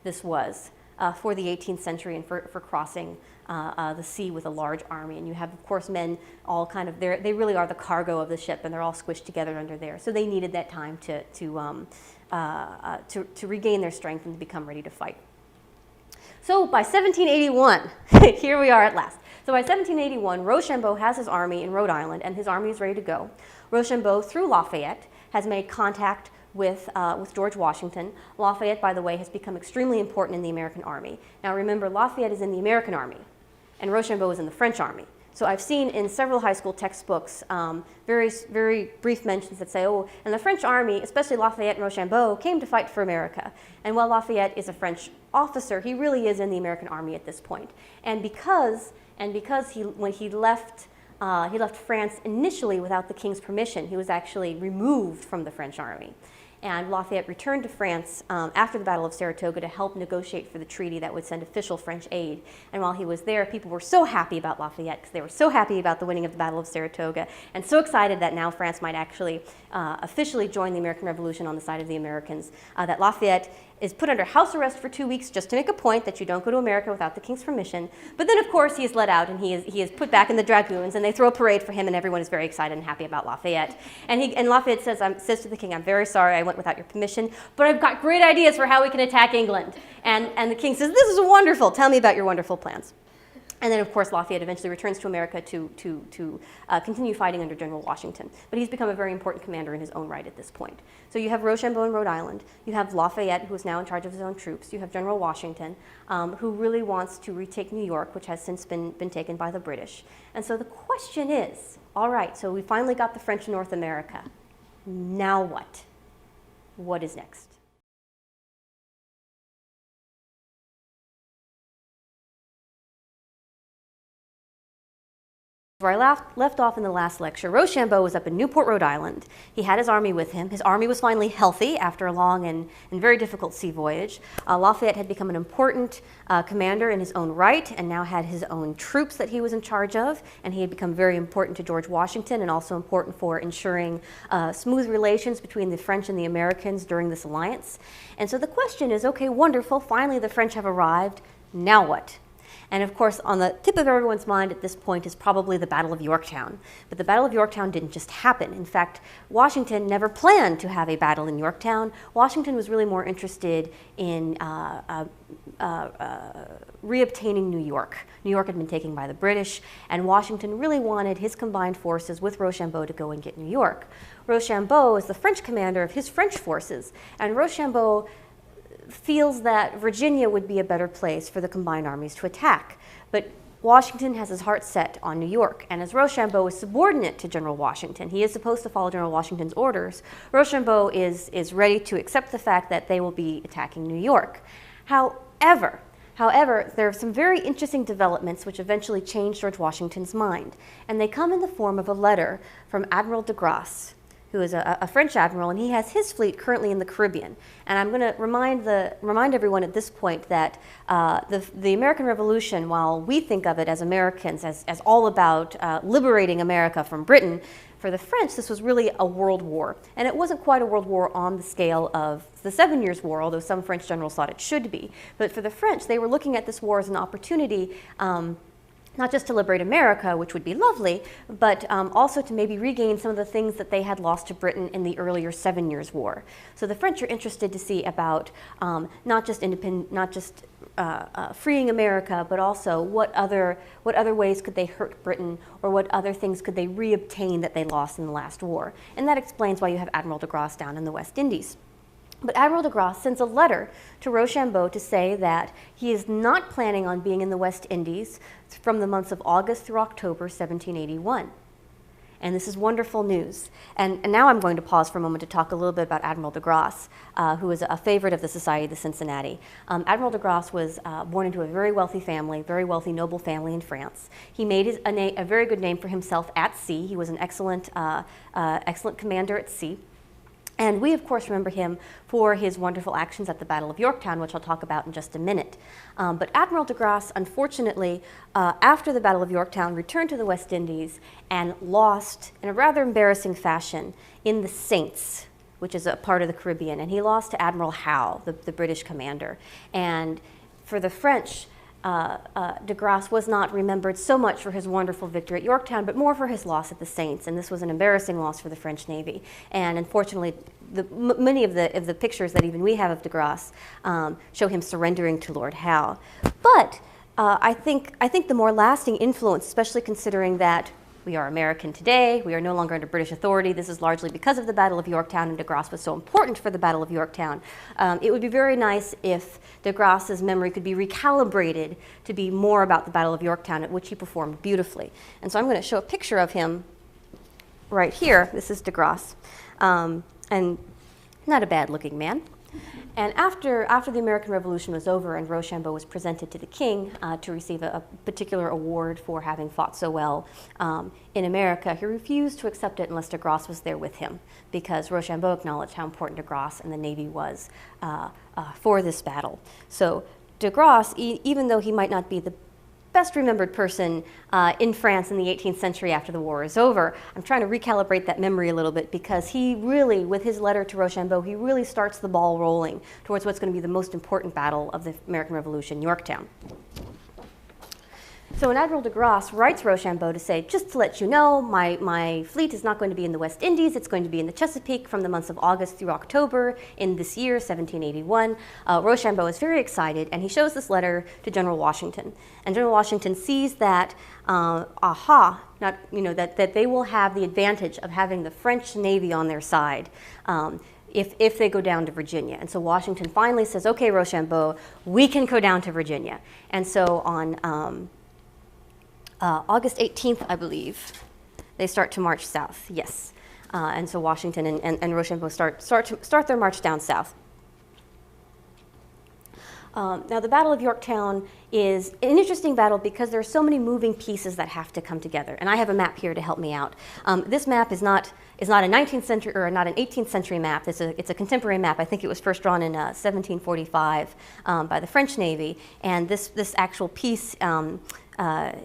this was for the 18th century and for crossing the sea with a large army. And you have, of course, men all kind of, they really are the cargo of the ship, and they're all squished together under there. So they needed that time to regain their strength and to become ready to fight. So by 1781, here we are at last. So by 1781, Rochambeau has his army in Rhode Island, and his army is ready to go. Rochambeau, through Lafayette, has made contact with George Washington. Lafayette, by the way, has become extremely important in the American army. Now remember, Lafayette is in the American army, and Rochambeau is in the French army. So I've seen in several high school textbooks very brief mentions that say, oh, and the French army, especially Lafayette and Rochambeau, came to fight for America. And while Lafayette is a French officer, he really is in the American army at this point. And because when he left France initially without the king's permission, he was actually removed from the French army. And Lafayette returned to France after the Battle of Saratoga to help negotiate for the treaty that would send official French aid. And while he was there, people were so happy about Lafayette because they were so happy about the winning of the Battle of Saratoga and so excited that now France might actually officially join the American Revolution on the side of the Americans, that Lafayette is put under house arrest for 2 weeks just to make a point that you don't go to America without the king's permission. But then, of course, he is let out and he is put back in the dragoons, and they throw a parade for him, and everyone is very excited and happy about Lafayette. And Lafayette says to the king, I'm very sorry I went without your permission, but I've got great ideas for how we can attack England. And the king says, this is wonderful. Tell me about your wonderful plans. And then, of course, Lafayette eventually returns to America to continue fighting under General Washington. But he's become a very important commander in his own right at this point. So you have Rochambeau in Rhode Island. You have Lafayette, who is now in charge of his own troops. You have General Washington, who really wants to retake New York, which has since been taken by the British. And so the question is, all right, so we finally got the French in North America. Now what? What is next? Where I left off in the last lecture, Rochambeau was up in Newport, Rhode Island. He had his army with him. His army was finally healthy after a long and very difficult sea voyage. Lafayette had become an important commander in his own right and now had his own troops that he was in charge of, and he had become very important to George Washington and also important for ensuring smooth relations between the French and the Americans during this alliance. And so the question is, okay, wonderful, finally the French have arrived, now what? And of course, on the tip of everyone's mind at this point is probably the Battle of Yorktown. But the Battle of Yorktown didn't just happen. In fact, Washington never planned to have a battle in Yorktown. Washington was really more interested in reobtaining New York. New York had been taken by the British, and Washington really wanted his combined forces with Rochambeau to go and get New York. Rochambeau is the French commander of his French forces, and Rochambeau feels that Virginia would be a better place for the combined armies to attack. But Washington has his heart set on New York, and as Rochambeau is subordinate to General Washington, he is supposed to follow General Washington's orders, Rochambeau is ready to accept the fact that they will be attacking New York. However, there are some very interesting developments which eventually change George Washington's mind, and they come in the form of a letter from Admiral de Grasse, who is a French admiral, and he has his fleet currently in the Caribbean. And I'm going to remind everyone at this point that the American Revolution, while we think of it as Americans as all about liberating America from Britain, for the French this was really a world war. And it wasn't quite a world war on the scale of the 7 Years' War, although some French generals thought it should be. But for the French, they were looking at this war as an opportunity not just to liberate America, which would be lovely, but also to maybe regain some of the things that they had lost to Britain in the earlier 7 Years' War. So the French are interested to see about not just freeing America, but also what other ways could they hurt Britain, or what other things could they reobtain that they lost in the last war. And that explains why you have Admiral de Grasse down in the West Indies. But Admiral de Grasse sends a letter to Rochambeau to say that he is not planning on being in the West Indies from the months of August through October 1781. And this is wonderful news. And now I'm going to pause for a moment to talk a little bit about Admiral de Grasse, who was a favorite of the Society of the Cincinnati. Admiral de Grasse was born into a very wealthy family, very wealthy noble family in France. He made a very good name for himself at sea. He was an excellent commander at sea. And we, of course, remember him for his wonderful actions at the Battle of Yorktown, which I'll talk about in just a minute. But Admiral de Grasse, unfortunately, after the Battle of Yorktown, returned to the West Indies and lost, in a rather embarrassing fashion, in the Saints, which is a part of the Caribbean. And he lost to Admiral Howe, the British commander. And for the French, de Grasse was not remembered so much for his wonderful victory at Yorktown, but more for his loss at the Saints, and this was an embarrassing loss for the French Navy. And unfortunately, many of the pictures that even we have of de Grasse show him surrendering to Lord Howe. But I think the more lasting influence, especially considering that we are American today, we are no longer under British authority, this is largely because of the Battle of Yorktown, and de Grasse was so important for the Battle of Yorktown. It would be very nice if de Grasse's memory could be recalibrated to be more about the Battle of Yorktown, at which he performed beautifully. And so I'm going to show a picture of him right here. This is de Grasse, and not a bad-looking man. And after the American Revolution was over and Rochambeau was presented to the king to receive a particular award for having fought so well in America, he refused to accept it unless de Grasse was there with him, because Rochambeau acknowledged how important de Grasse and the Navy was for this battle. So de Grasse, even though he might not be the best remembered person in France in the 18th century after the war is over, I'm trying to recalibrate that memory a little bit, because he really, with his letter to Rochambeau, he really starts the ball rolling towards what's going to be the most important battle of the American Revolution, Yorktown. So when Admiral de Grasse writes Rochambeau to say, just to let you know, my fleet is not going to be in the West Indies, it's going to be in the Chesapeake from the months of August through October in this year, 1781. Rochambeau is very excited, and he shows this letter to General Washington. And General Washington sees that, that they will have the advantage of having the French Navy on their side if they go down to Virginia. And so Washington finally says, okay, Rochambeau, we can go down to Virginia. And so on August 18th, I believe, they start to march south, yes. And so Washington and Rochambeau start their march down south. Now the Battle of Yorktown is an interesting battle because there are so many moving pieces that have to come together. And I have a map here to help me out. This map is not a 19th century or not an 18th century map. It's a contemporary map. I think it was first drawn in 1745 by the French Navy. And this actual piece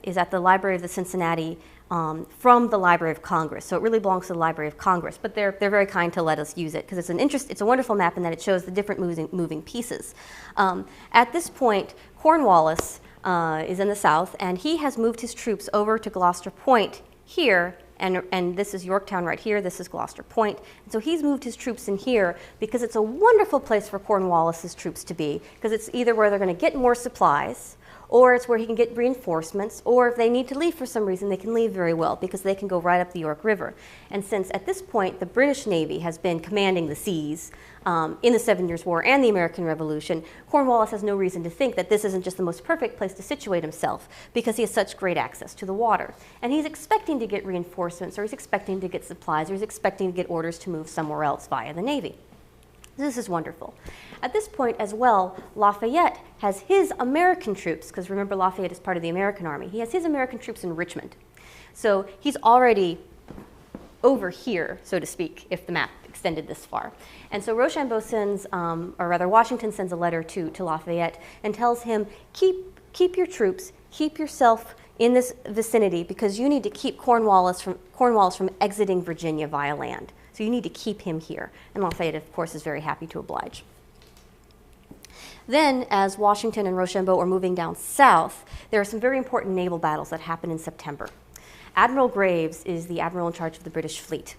is at the Library of the Cincinnati from the Library of Congress. So it really belongs to the Library of Congress, but they're very kind to let us use it because it's a wonderful map in that it shows the different moving pieces. At this point, Cornwallis is in the south, and he has moved his troops over to Gloucester Point here, and this is Yorktown right here, this is Gloucester Point. And so he's moved his troops in here because it's a wonderful place for Cornwallis's troops to be, because it's either where they're going to get more supplies, or it's where he can get reinforcements, or if they need to leave for some reason, they can leave very well because they can go right up the York River. And since at this point the British Navy has been commanding the seas in the 7 Years' War and the American Revolution, Cornwallis has no reason to think that this isn't just the most perfect place to situate himself because he has such great access to the water. And he's expecting to get reinforcements, or he's expecting to get supplies, or he's expecting to get orders to move somewhere else via the Navy. This is wonderful. At this point as well, Lafayette has his American troops, because remember Lafayette is part of the American Army, he has his American troops in Richmond. So he's already over here, so to speak, if the map extended this far. And so Rochambeau sends, or rather Washington sends a letter to Lafayette and tells him, keep your troops, keep yourself in this vicinity because you need to keep Cornwallis from exiting Virginia via land. So you need to keep him here. And Lafayette, of course, is very happy to oblige. Then, as Washington and Rochambeau are moving down south, there are some very important naval battles that happen in September. Admiral Graves is the admiral in charge of the British fleet.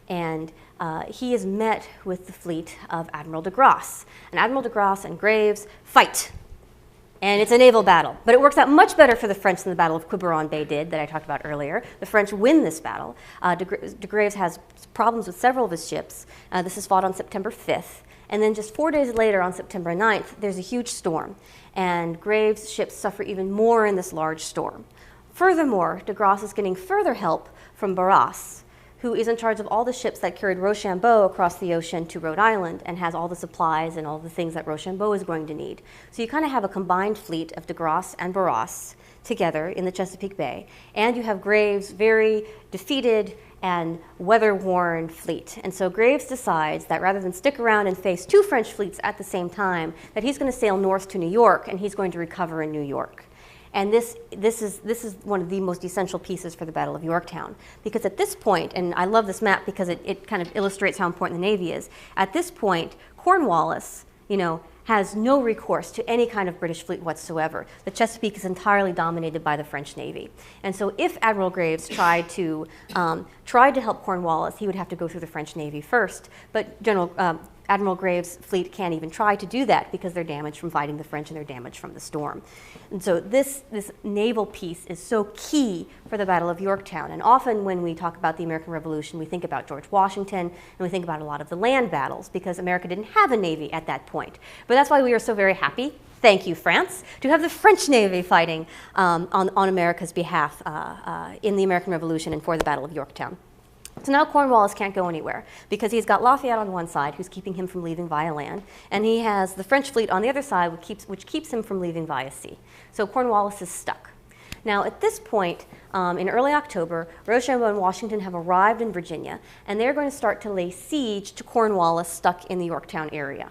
And he is met with the fleet of Admiral de Grasse. And Admiral de Grasse and Graves fight. And it's a naval battle. But it works out much better for the French than the Battle of Quiberon Bay did that I talked about earlier. The French win this battle. De Graves has problems with several of his ships. This is fought on September 5th. And then just 4 days later, on September 9th, there's a huge storm. And Graves' ships suffer even more in this large storm. Furthermore, de Grasse is getting further help from Barras, who is in charge of all the ships that carried Rochambeau across the ocean to Rhode Island and has all the supplies and all the things that Rochambeau is going to need. So you kind of have a combined fleet of de Grasse and Barras together in the Chesapeake Bay, and you have Graves' very defeated and weather-worn fleet. And so Graves decides that rather than stick around and face 2 French fleets at the same time, that he's going to sail north to New York and he's going to recover in New York. And this is one of the most essential pieces for the Battle of Yorktown. Because at this point, and I love this map because it kind of illustrates how important the Navy is, at this point, Cornwallis, has no recourse to any kind of British fleet whatsoever. The Chesapeake is entirely dominated by the French Navy. And so if Admiral Graves tried to help Cornwallis, he would have to go through the French Navy first. But Admiral Graves' fleet can't even try to do that because they're damaged from fighting the French and they're damaged from the storm. And so this naval piece is so key for the Battle of Yorktown. And often when we talk about the American Revolution, we think about George Washington and we think about a lot of the land battles because America didn't have a navy at that point. But that's why we are so very happy, thank you France, to have the French Navy fighting on America's behalf in the American Revolution and for the Battle of Yorktown. So now Cornwallis can't go anywhere because he's got Lafayette on one side, who's keeping him from leaving via land, and he has the French fleet on the other side, which keeps him from leaving via sea. So Cornwallis is stuck. Now, at this point, in early October, Rochambeau and Washington have arrived in Virginia, and they're going to start to lay siege to Cornwallis stuck in the Yorktown area.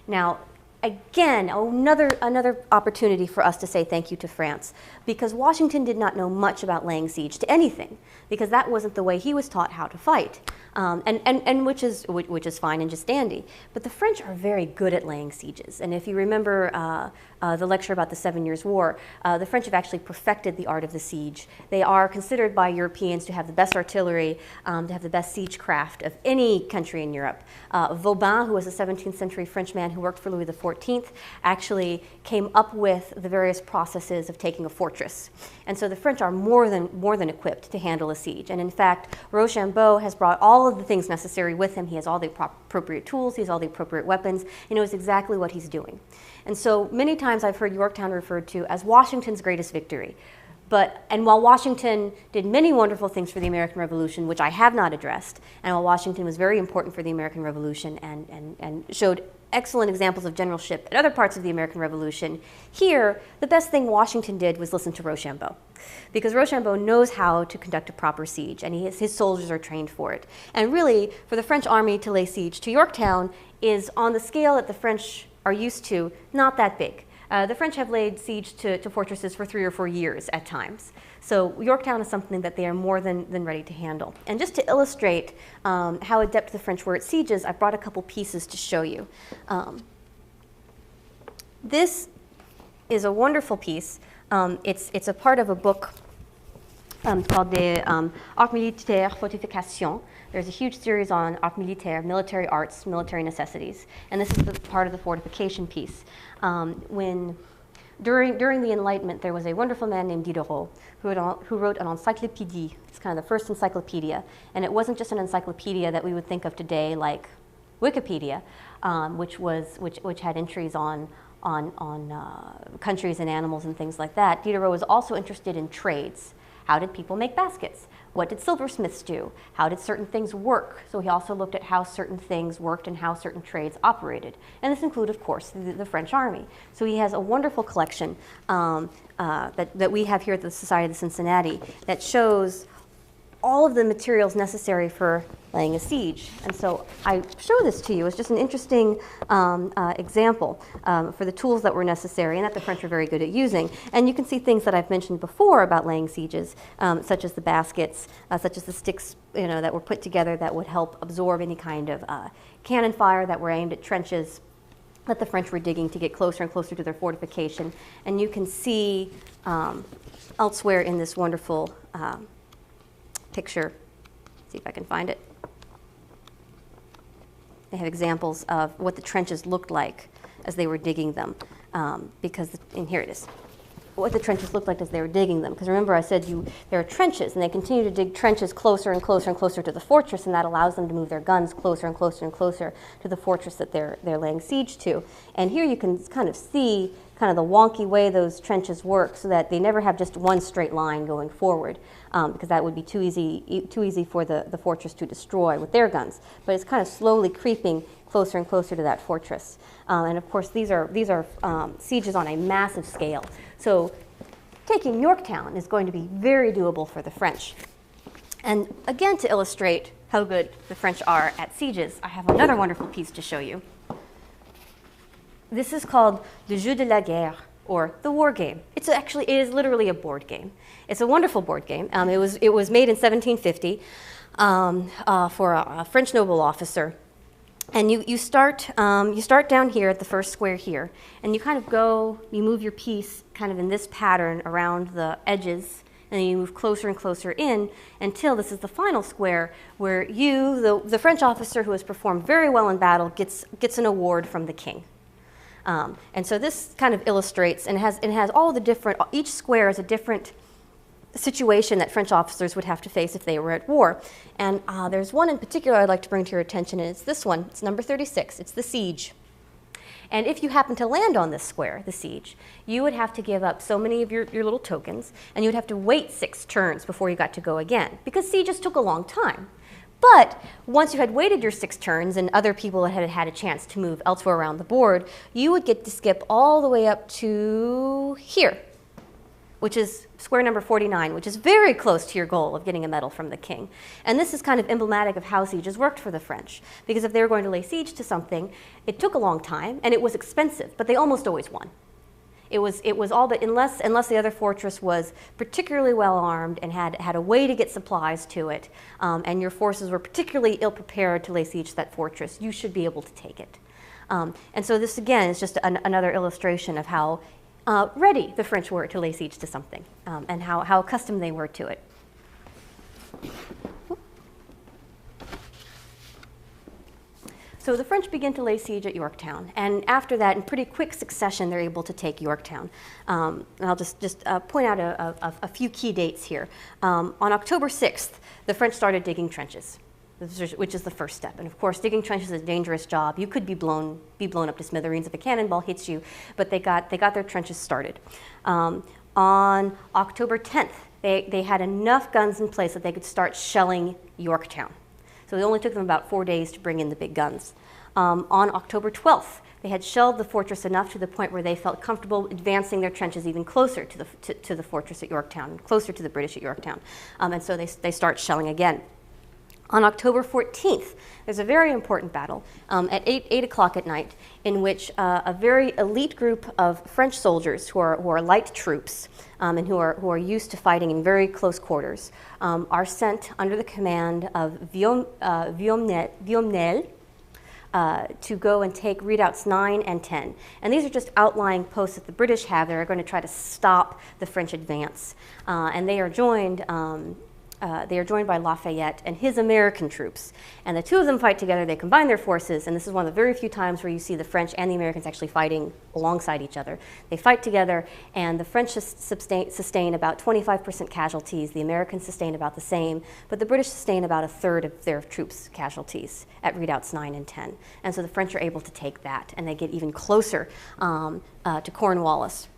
Now, again, another opportunity for us to say thank you to France, because Washington did not know much about laying siege to anything, because that wasn't the way he was taught how to fight, and which is fine and just dandy. But the French are very good at laying sieges, and if you remember the lecture about the 7 Years' War, the French have actually perfected the art of the siege. They are considered by Europeans to have the best artillery, to have the best siege craft of any country in Europe. Vauban, who was a 17th century Frenchman who worked for Louis XIV, actually came up with the various processes of taking a fortress. And so the French are more than equipped to handle a siege. And in fact, Rochambeau has brought all of the things necessary with him. He has all the appropriate tools, he has all the appropriate weapons, he knows exactly what he's doing. And so many times I've heard Yorktown referred to as Washington's greatest victory. And while Washington did many wonderful things for the American Revolution, which I have not addressed, and while Washington was very important for the American Revolution and showed excellent examples of generalship at other parts of the American Revolution, here, the best thing Washington did was listen to Rochambeau. Because Rochambeau knows how to conduct a proper siege, and his soldiers are trained for it. And really, for the French army to lay siege to Yorktown is, on the scale that the French are used to, not that big. The French have laid siege to fortresses for 3 or 4 years at times. So Yorktown is something that they are more than ready to handle. And just to illustrate how adept the French were at sieges, I brought a couple pieces to show you. This is a wonderful piece It's a part of a book called the Art Militaire Fortification. There's a huge series on art militaire, military arts, military necessities, and this is the part of the fortification piece. During the Enlightenment, there was a wonderful man named Diderot who wrote an encyclopédie. It's kind of the first encyclopedia, and it wasn't just an encyclopedia that we would think of today like Wikipedia, which had entries on countries and animals and things like that. Diderot was also interested in trades. How did people make baskets? What did silversmiths do? How did certain things work? So he also looked at how certain things worked and how certain trades operated. And this included, of course, the French army. So he has a wonderful collection that we have here at the Society of Cincinnati that shows all of the materials necessary for laying a siege. And so I show this to you as just an interesting example for the tools that were necessary and that the French were very good at using. And you can see things that I've mentioned before about laying sieges, such as the baskets, such as the sticks that were put together that would help absorb any kind of cannon fire that were aimed at trenches that the French were digging to get closer and closer to their fortification. And you can see elsewhere in this wonderful picture, see if I can find it. They have examples of what the trenches looked like as they were digging them, and here it is. What the trenches looked like as they were digging them. Because remember I said there are trenches, and they continue to dig trenches closer and closer and closer to the fortress, and that allows them to move their guns closer and closer and closer to the fortress that they're laying siege to. And here you can kind of see kind of the wonky way those trenches work, so that they never have just one straight line going forward, because that would be too easy for the fortress to destroy with their guns. But it's kind of slowly creeping closer and closer to that fortress. And of course, these are sieges on a massive scale. So taking Yorktown is going to be very doable for the French. And again, to illustrate how good the French are at sieges, I have another wonderful piece to show you. This is called Le Jeu de la Guerre, or the war game. It is literally a board game. It's a wonderful board game. It was made in 1750 for a French noble officer. And you start down here at the first square here, and you kind of you move your piece kind of in this pattern around the edges, and then you move closer and closer in until this is the final square where the French officer who has performed very well in battle gets an award from the king. And so this kind of illustrates, and it has all the different, each square is a different situation that French officers would have to face if they were at war. And there's one in particular I'd like to bring to your attention, and it's this one. It's number 36. It's the siege. And if you happen to land on this square, the siege, you would have to give up so many of your little tokens, and you would have to wait 6 turns before you got to go again, because sieges took a long time. But once you had waited your 6 turns and other people had had a chance to move elsewhere around the board, you would get to skip all the way up to here, which is square number 49, which is very close to your goal of getting a medal from the king. And this is kind of emblematic of how sieges worked for the French, because if they were going to lay siege to something, it took a long time and it was expensive, but they almost always won. It was all but unless the other fortress was particularly well armed and had a way to get supplies to it, and your forces were particularly ill prepared to lay siege to that fortress, you should be able to take it. And so this again is just another illustration of how ready the French were to lay siege to something, and how accustomed they were to it. So the French begin to lay siege at Yorktown, and after that, in pretty quick succession, they're able to take Yorktown. And I'll just point out a few key dates here. On October 6th, the French started digging trenches, which is the first step. And of course, digging trenches is a dangerous job. You could be blown up to smithereens if a cannonball hits you, but they got their trenches started. On October 10th, they had enough guns in place that they could start shelling Yorktown. So it only took them about 4 days to bring in the big guns. On October 12th, they had shelled the fortress enough to the point where they felt comfortable advancing their trenches even closer to the fortress at Yorktown, closer to the British at Yorktown. And so they start shelling again. On October 14th, there's a very important battle at 8 o'clock at night, in which a very elite group of French soldiers who are light troops and who are used to fighting in very close quarters are sent under the command of Viomnel to go and take redoubts 9 and 10. And these are just outlying posts that the British have that are going to try to stop the French advance. And they are joined by Lafayette and his American troops. And the two of them fight together, they combine their forces, and this is one of the very few times where you see the French and the Americans actually fighting alongside each other. They fight together, and the French sustain about 25% casualties, the Americans sustain about the same, but the British sustain about a third of their troops' casualties at redoubts 9 and 10. And so the French are able to take that, and they get even closer to Cornwallis.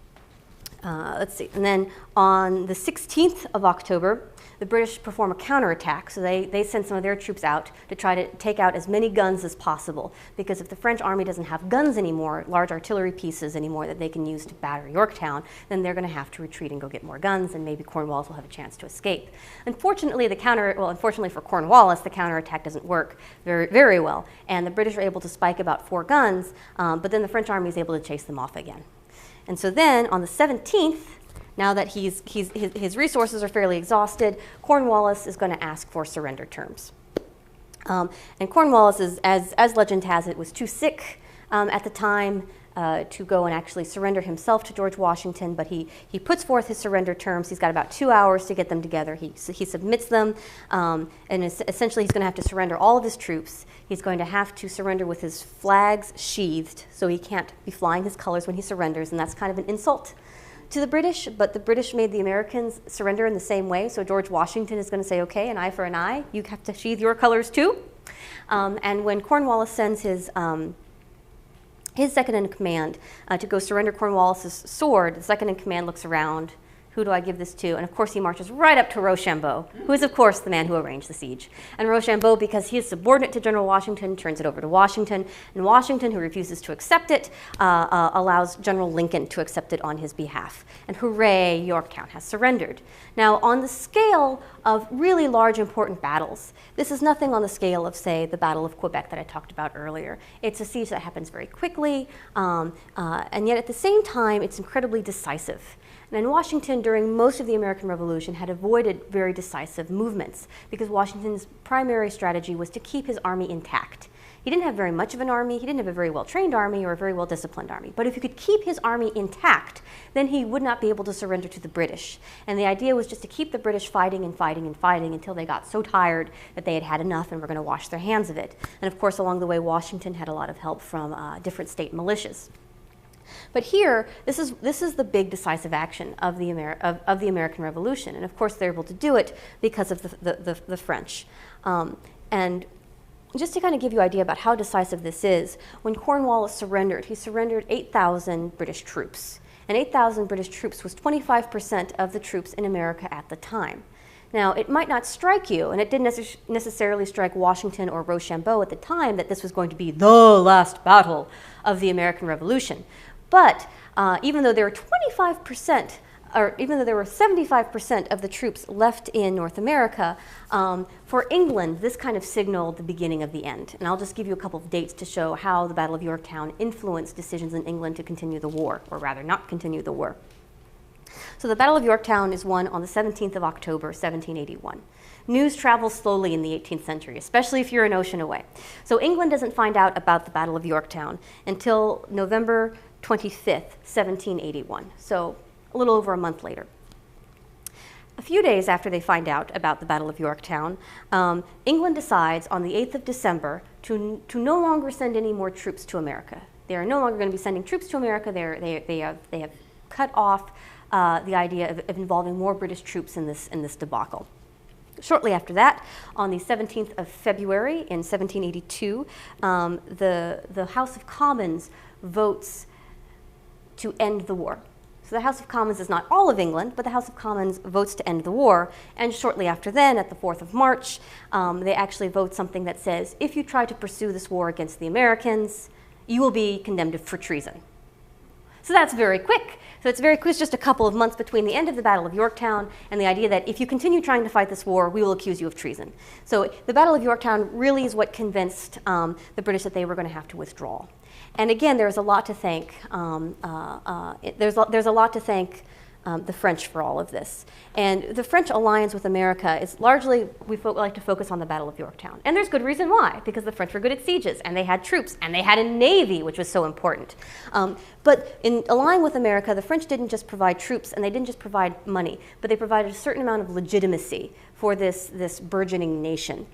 Let's see, and then on the 16th of October, the British perform a counterattack, so they send some of their troops out to try to take out as many guns as possible, because if the French army doesn't have guns anymore, large artillery pieces anymore that they can use to batter Yorktown, then they're going to have to retreat and go get more guns, and maybe Cornwallis will have a chance to escape. Unfortunately, unfortunately for Cornwallis, the counterattack doesn't work very, very well, and the British are able to spike about 4 guns, but then the French army is able to chase them off again. And so then, on the 17th, now that his resources are fairly exhausted, Cornwallis is going to ask for surrender terms. And Cornwallis, as legend has it, was too sick at the time to go and actually surrender himself to George Washington, but he puts forth his surrender terms. He's got about 2 hours to get them together. He submits them, and essentially he's going to have to surrender all of his troops. He's going to have to surrender with his flags sheathed, so he can't be flying his colors when he surrenders, and that's kind of an insult to the British, but the British made the Americans surrender in the same way, so George Washington is going to say, okay, an eye for an eye, you have to sheathe your colors too. And when Cornwallis sends his second-in-command to go surrender Cornwallis's sword, the second-in-command looks around, who do I give this to? And of course he marches right up to Rochambeau, who is of course the man who arranged the siege. And Rochambeau, because he is subordinate to General Washington, turns it over to Washington, and Washington, who refuses to accept it, allows General Lincoln to accept it on his behalf. And hooray, Yorktown has surrendered. Now, on the scale of really large, important battles, this is nothing on the scale of, say, the Battle of Quebec that I talked about earlier. It's a siege that happens very quickly, and yet at the same time, it's incredibly decisive. And Washington, during most of the American Revolution, had avoided very decisive movements because Washington's primary strategy was to keep his army intact. He didn't have very much of an army, he didn't have a very well-trained army or a very well-disciplined army, but if he could keep his army intact, then he would not be able to surrender to the British. And the idea was just to keep the British fighting and fighting and fighting until they got so tired that they had had enough and were going to wash their hands of it. And of course, along the way, Washington had a lot of help from different state militias. But here, this is the big decisive action of the American Revolution, and of course they're able to do it because of the French. And just to kind of give you an idea about how decisive this is, when Cornwallis surrendered, he surrendered 8,000 British troops, and 8,000 British troops was 25% of the troops in America at the time. Now, it might not strike you, and it didn't necessarily strike Washington or Rochambeau at the time, that this was going to be the last battle of the American Revolution. But even though there were 25%, or even though there were 75% of the troops left in North America, for England, this kind of signaled the beginning of the end. And I'll just give you a couple of dates to show how the Battle of Yorktown influenced decisions in England to continue the war, or rather not continue the war. So the Battle of Yorktown is won on the 17th of October, 1781. News travels slowly in the 18th century, especially if you're an ocean away. So England doesn't find out about the Battle of Yorktown until November 25th, 1781, so a little over a month later. A few days after they find out about the Battle of Yorktown, England decides on the 8th of December to no longer send any more troops to America. They are no longer going to be sending troops to America. They have cut off the idea of involving more British troops in this debacle. Shortly after that, on the 17th of February in 1782, the House of Commons votes to end the war. So the House of Commons is not all of England, but the House of Commons votes to end the war. And shortly after then, at the 4th of March, they actually vote something that says, if you try to pursue this war against the Americans, you will be condemned for treason. So that's very quick. So it's very quick, it's just a couple of months between the end of the Battle of Yorktown and the idea that if you continue trying to fight this war, we will accuse you of treason. So the Battle of Yorktown really is what convinced the British that they were going to have to withdraw. And again, there's a lot to thank. There's a lot to thank the French for all of this. And the French alliance with America is largely, we like to focus on the Battle of Yorktown. And there's good reason why, because the French were good at sieges, and they had troops, and they had a navy, which was so important. But in allying with America, the French didn't just provide troops, and they didn't just provide money, but they provided a certain amount of legitimacy for this burgeoning nation.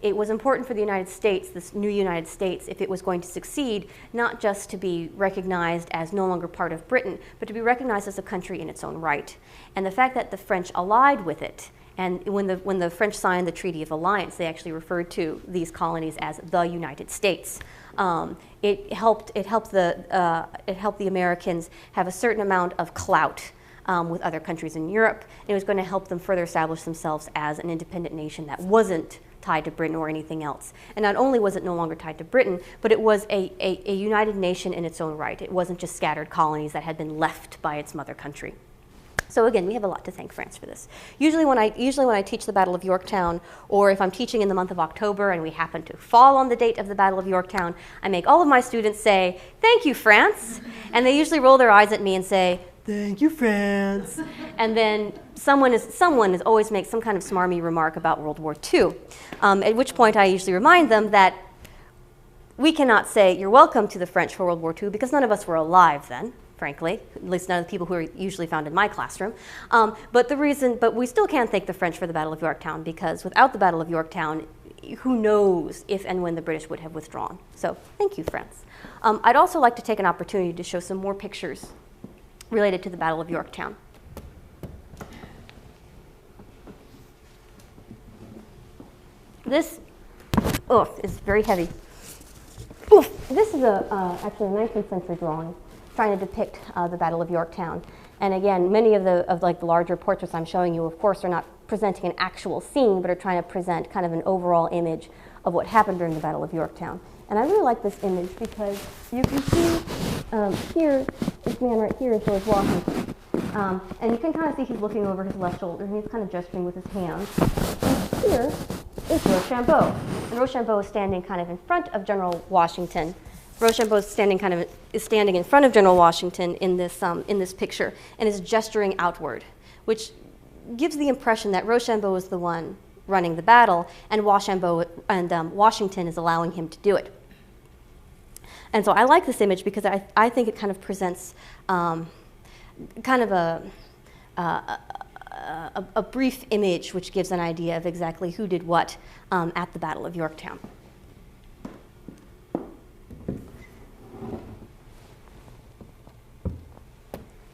It was important for the United States, this new United States, if it was going to succeed, not just to be recognized as no longer part of Britain, but to be recognized as a country in its own right. And the fact that the French allied with it, and when the French signed the Treaty of Alliance, they actually referred to these colonies as the United States. It helped the Americans have a certain amount of clout with other countries in Europe. It was going to help them further establish themselves as an independent nation that wasn't tied to Britain or anything else. And not only was it no longer tied to Britain, but it was a united nation in its own right. It wasn't just scattered colonies that had been left by its mother country. So again, we have a lot to thank France for this. Usually when I teach the Battle of Yorktown, or if I'm teaching in the month of October and we happen to fall on the date of the Battle of Yorktown, I make all of my students say, "Thank you, France." And they usually roll their eyes at me and say, "Thank you, France." And then someone is always makes some kind of smarmy remark about World War II, at which point I usually remind them that we cannot say "you're welcome" to the French for World War II because none of us were alive then, frankly, at least none of the people who are usually found in my classroom. But we still can't thank the French for the Battle of Yorktown, because without the Battle of Yorktown, who knows if and when the British would have withdrawn. So thank you, France. I'd also like to take an opportunity to show some more pictures related to the Battle of Yorktown. This is very heavy. This is actually a 19th century drawing trying to depict the Battle of Yorktown. And again, many of the larger portraits I'm showing you, of course, are not presenting an actual scene, but are trying to present kind of an overall image of what happened during the Battle of Yorktown. And I really like this image because you can see here, this man right here is George Washington. And you can kind of see he's looking over his left shoulder, and he's kind of gesturing with his hands. And here is Rochambeau. And Rochambeau is standing kind of in front of General Washington. Rochambeau is standing in front of General Washington in this picture and is gesturing outward, which gives the impression that Rochambeau is the one running the battle, and Washington is allowing him to do it. And so I like this image because I think it kind of presents kind of a brief image which gives an idea of exactly who did what at the Battle of Yorktown.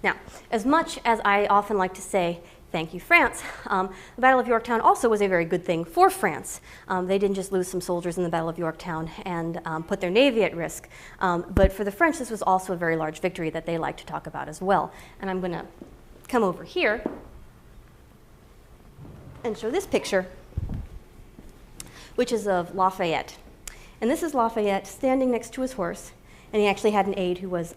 Now, as much as I often like to say, "Thank you, France," the Battle of Yorktown also was a very good thing for France. They didn't just lose some soldiers in the Battle of Yorktown and put their navy at risk, but for the French, this was also a very large victory that they like to talk about as well. And I'm going to come over here and show this picture, which is of Lafayette. And this is Lafayette standing next to his horse. And he actually had an aide who was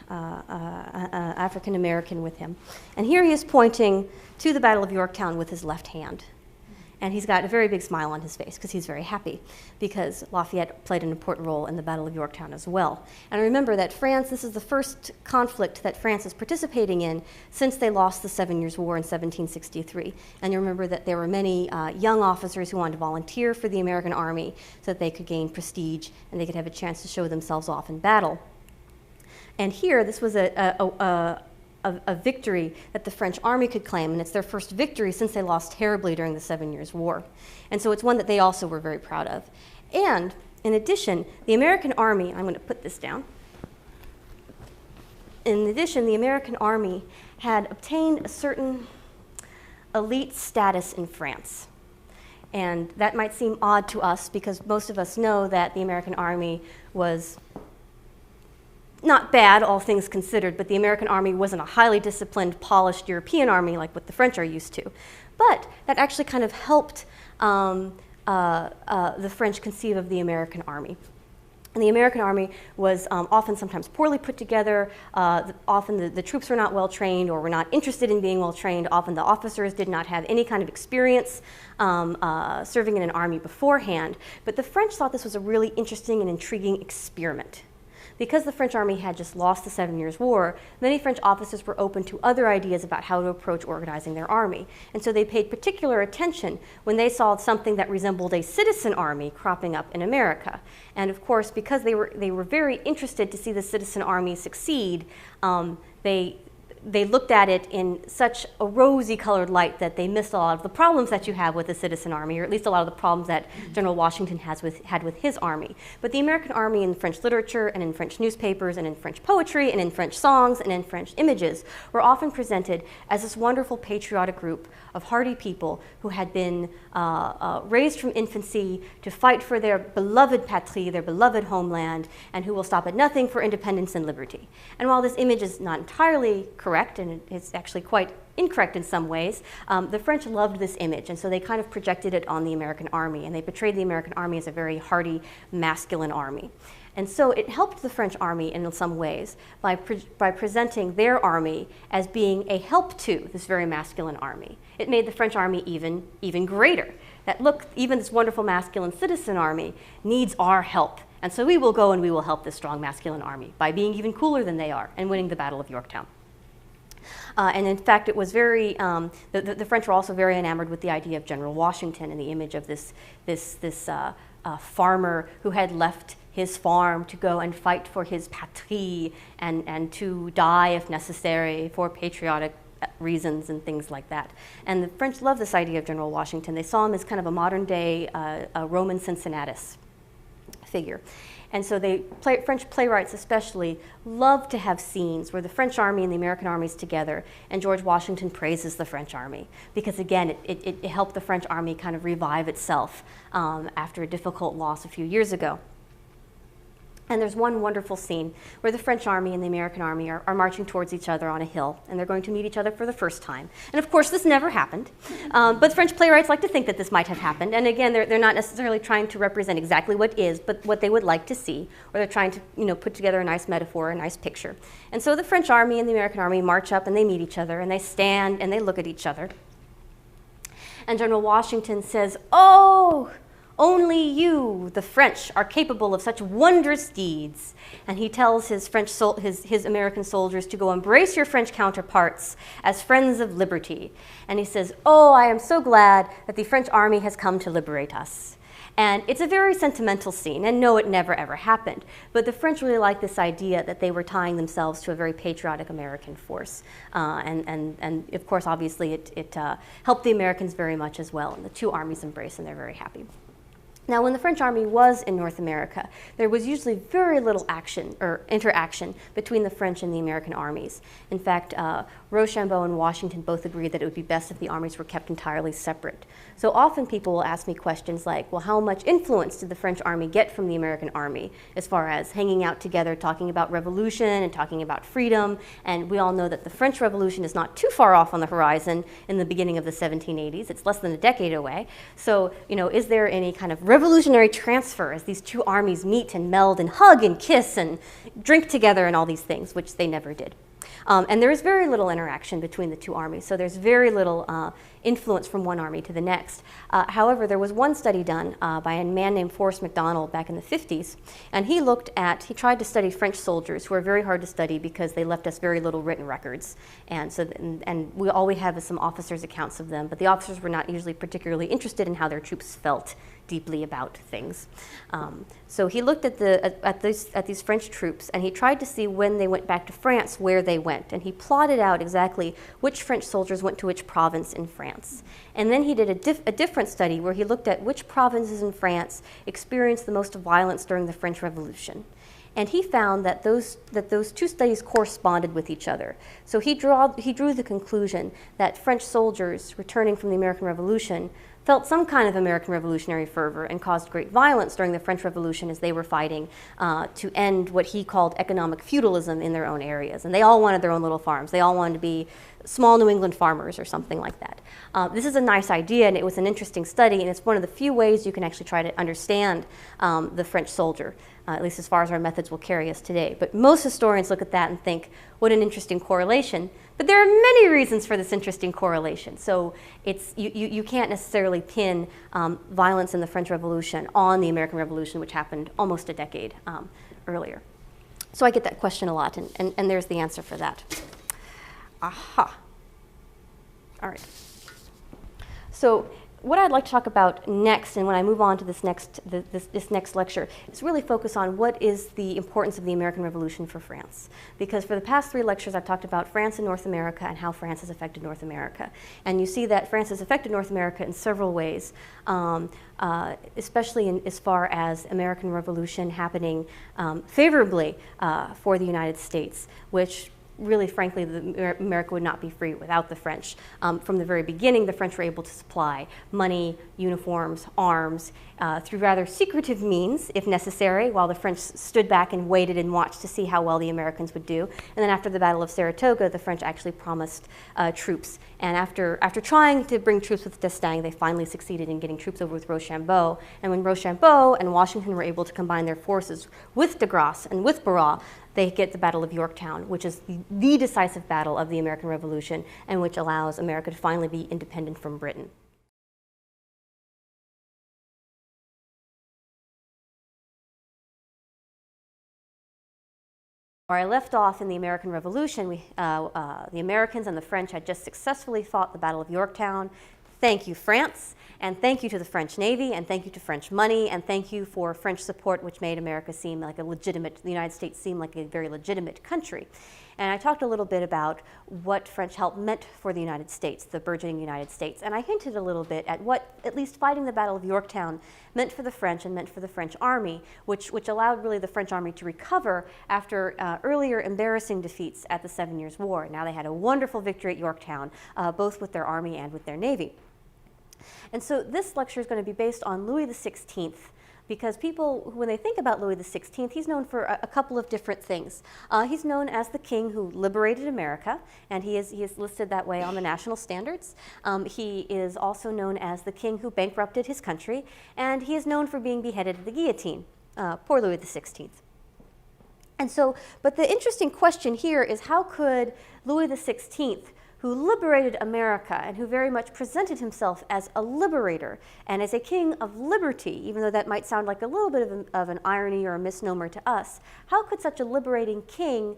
African-American with him. And here he is pointing to the Battle of Yorktown with his left hand. And he's got a very big smile on his face because he's very happy, because Lafayette played an important role in the Battle of Yorktown as well. And remember that France, this is the first conflict that France is participating in since they lost the 7 Years' War in 1763. And you remember that there were many young officers who wanted to volunteer for the American Army so that they could gain prestige and they could have a chance to show themselves off in battle. And here, this was a victory that the French army could claim, and it's their first victory since they lost terribly during the 7 Years' War. And so it's one that they also were very proud of. And in addition, the American army, I'm going to put this down. In addition, the American army had obtained a certain elite status in France. And that might seem odd to us because most of us know that the American army was not bad, all things considered, but the American army wasn't a highly disciplined, polished European army like what the French are used to. But that actually kind of helped the French conceive of the American army. And the American army was often sometimes poorly put together. Often the troops were not well trained or were not interested in being well trained. Often the officers did not have any kind of experience serving in an army beforehand. But the French thought this was a really interesting and intriguing experiment. because the French army had just lost the 7 Years' War, many French officers were open to other ideas about how to approach organizing their army. And so they paid particular attention when they saw something that resembled a citizen army cropping up in America. And of course, because they were very interested to see the citizen army succeed, they looked at it in such a rosy-colored light that they missed a lot of the problems that you have with the citizen army, or at least a lot of the problems that General Washington had with his army. But the American army in French literature and in French newspapers and in French poetry and in French songs and in French images were often presented as this wonderful patriotic group of hardy people who had been raised from infancy to fight for their beloved patrie, their beloved homeland, and who will stop at nothing for independence and liberty. And while this image is not entirely correct, and it's actually quite incorrect in some ways, the French loved this image, and so they kind of projected it on the American army, and they portrayed the American army as a very hardy, masculine army. And so it helped the French army in some ways by presenting their army as being a help to this very masculine army. It made the French army even greater. That look, even this wonderful masculine citizen army needs our help. And so we will go and we will help this strong masculine army by being even cooler than they are and winning the Battle of Yorktown. And in fact, it was very, the French were also very enamored with the idea of General Washington and the image of this farmer who had left his farm to go and fight for his patrie and to die if necessary for patriotic reasons and things like that. And the French loved this idea of General Washington. They saw him as kind of a modern day Roman Cincinnatus figure. And so French playwrights especially loved to have scenes where the French army and the American armies together, and George Washington praises the French army because, again, it helped the French army kind of revive itself after a difficult loss a few years ago. And there's one wonderful scene where the French army and the American army are marching towards each other on a hill, and they're going to meet each other for the first time. And of course, this never happened, but French playwrights like to think that this might have happened. And again, they're not necessarily trying to represent exactly what is, but what they would like to see, or they're trying to put together a nice metaphor, a nice picture. And so the French army and the American army march up, and they meet each other, and they stand, and they look at each other. And General Washington says, "Oh, only you, the French, are capable of such wondrous deeds." And he tells his American soldiers to go embrace your French counterparts as friends of liberty. And he says, "Oh, I am so glad that the French army has come to liberate us." And it's a very sentimental scene, and no, it never ever happened. But the French really liked this idea that they were tying themselves to a very patriotic American force. And of course, obviously, it helped the Americans very much as well. And the two armies embrace, and they're very happy. Now, when the French army was in North America, there was usually very little action or interaction between the French and the American armies. In fact, Rochambeau and Washington both agreed that it would be best if the armies were kept entirely separate. So often people will ask me questions like, well, how much influence did the French army get from the American army as far as hanging out together, talking about revolution and talking about freedom? And we all know that the French Revolution is not too far off on the horizon in the beginning of the 1780s. It's less than a decade away. So, is there any kind of revolutionary transfer as these two armies meet and meld and hug and kiss and drink together and all these things, which they never did? And there is very little interaction between the two armies, so there's very little influence from one army to the next. However, there was one study done by a man named Forrest McDonald back in the 50s, and he tried to study French soldiers who are very hard to study because they left us very little written records. And so, all we have is some officers' accounts of them, but the officers were not usually particularly interested in how their troops felt deeply about things. So he looked at these French troops, and he tried to see when they went back to France where they went, and he plotted out exactly which French soldiers went to which province in France. And then he did a different study where he looked at which provinces in France experienced the most violence during the French Revolution. And he found that those two studies corresponded with each other. So he drew the conclusion that French soldiers returning from the American Revolution felt some kind of American revolutionary fervor and caused great violence during the French Revolution as they were fighting to end what he called economic feudalism in their own areas. And they all wanted their own little farms. They all wanted to be small New England farmers or something like that. This is a nice idea, and it was an interesting study, and it's one of the few ways you can actually try to understand the French soldier, at least as far as our methods will carry us today. But most historians look at that and think, what an interesting correlation. But there are many reasons for this interesting correlation. So you can't necessarily pin violence in the French Revolution on the American Revolution, which happened almost a decade earlier. So I get that question a lot, and there's the answer for that. Aha. All right. So what I'd like to talk about next, and when I move on to this next lecture, is really focus on what is the importance of the American Revolution for France. Because for the past 3 lectures, I've talked about France and North America and how France has affected North America. And you see that France has affected North America in several ways, especially as far as American Revolution happening favorably for the United States, which really, frankly, America would not be free without the French. From the very beginning, the French were able to supply money, uniforms, arms, through rather secretive means, if necessary, while the French stood back and waited and watched to see how well the Americans would do. And then after the Battle of Saratoga, the French actually promised troops. And after trying to bring troops with D'Estaing, they finally succeeded in getting troops over with Rochambeau. And when Rochambeau and Washington were able to combine their forces with de Grasse and with Barras, they get the Battle of Yorktown, which is the decisive battle of the American Revolution, and which allows America to finally be independent from Britain. Where I left off in the American Revolution, the Americans and the French had just successfully fought the Battle of Yorktown. Thank you, France, and thank you to the French Navy, and thank you to French money, and thank you for French support, which made America seem like the United States seem like a very legitimate country. And I talked a little bit about what French help meant for the United States, the burgeoning United States, and I hinted a little bit at what at least fighting the Battle of Yorktown meant for the French and meant for the French army, which allowed really the French army to recover after earlier embarrassing defeats at the 7 Years' War. Now they had a wonderful victory at Yorktown, both with their army and with their navy. And so this lecture is going to be based on Louis XVI, because people, when they think about Louis XVI, he's known for a couple of different things. He's known as the king who liberated America, and he is listed that way on the national standards. He is also known as the king who bankrupted his country, and he is known for being beheaded at the guillotine. Poor Louis XVI. And so, but the interesting question here is, how could Louis XVI, who liberated America and who very much presented himself as a liberator and as a king of liberty, even though that might sound like a little bit of an irony or a misnomer to us, how could such a liberating king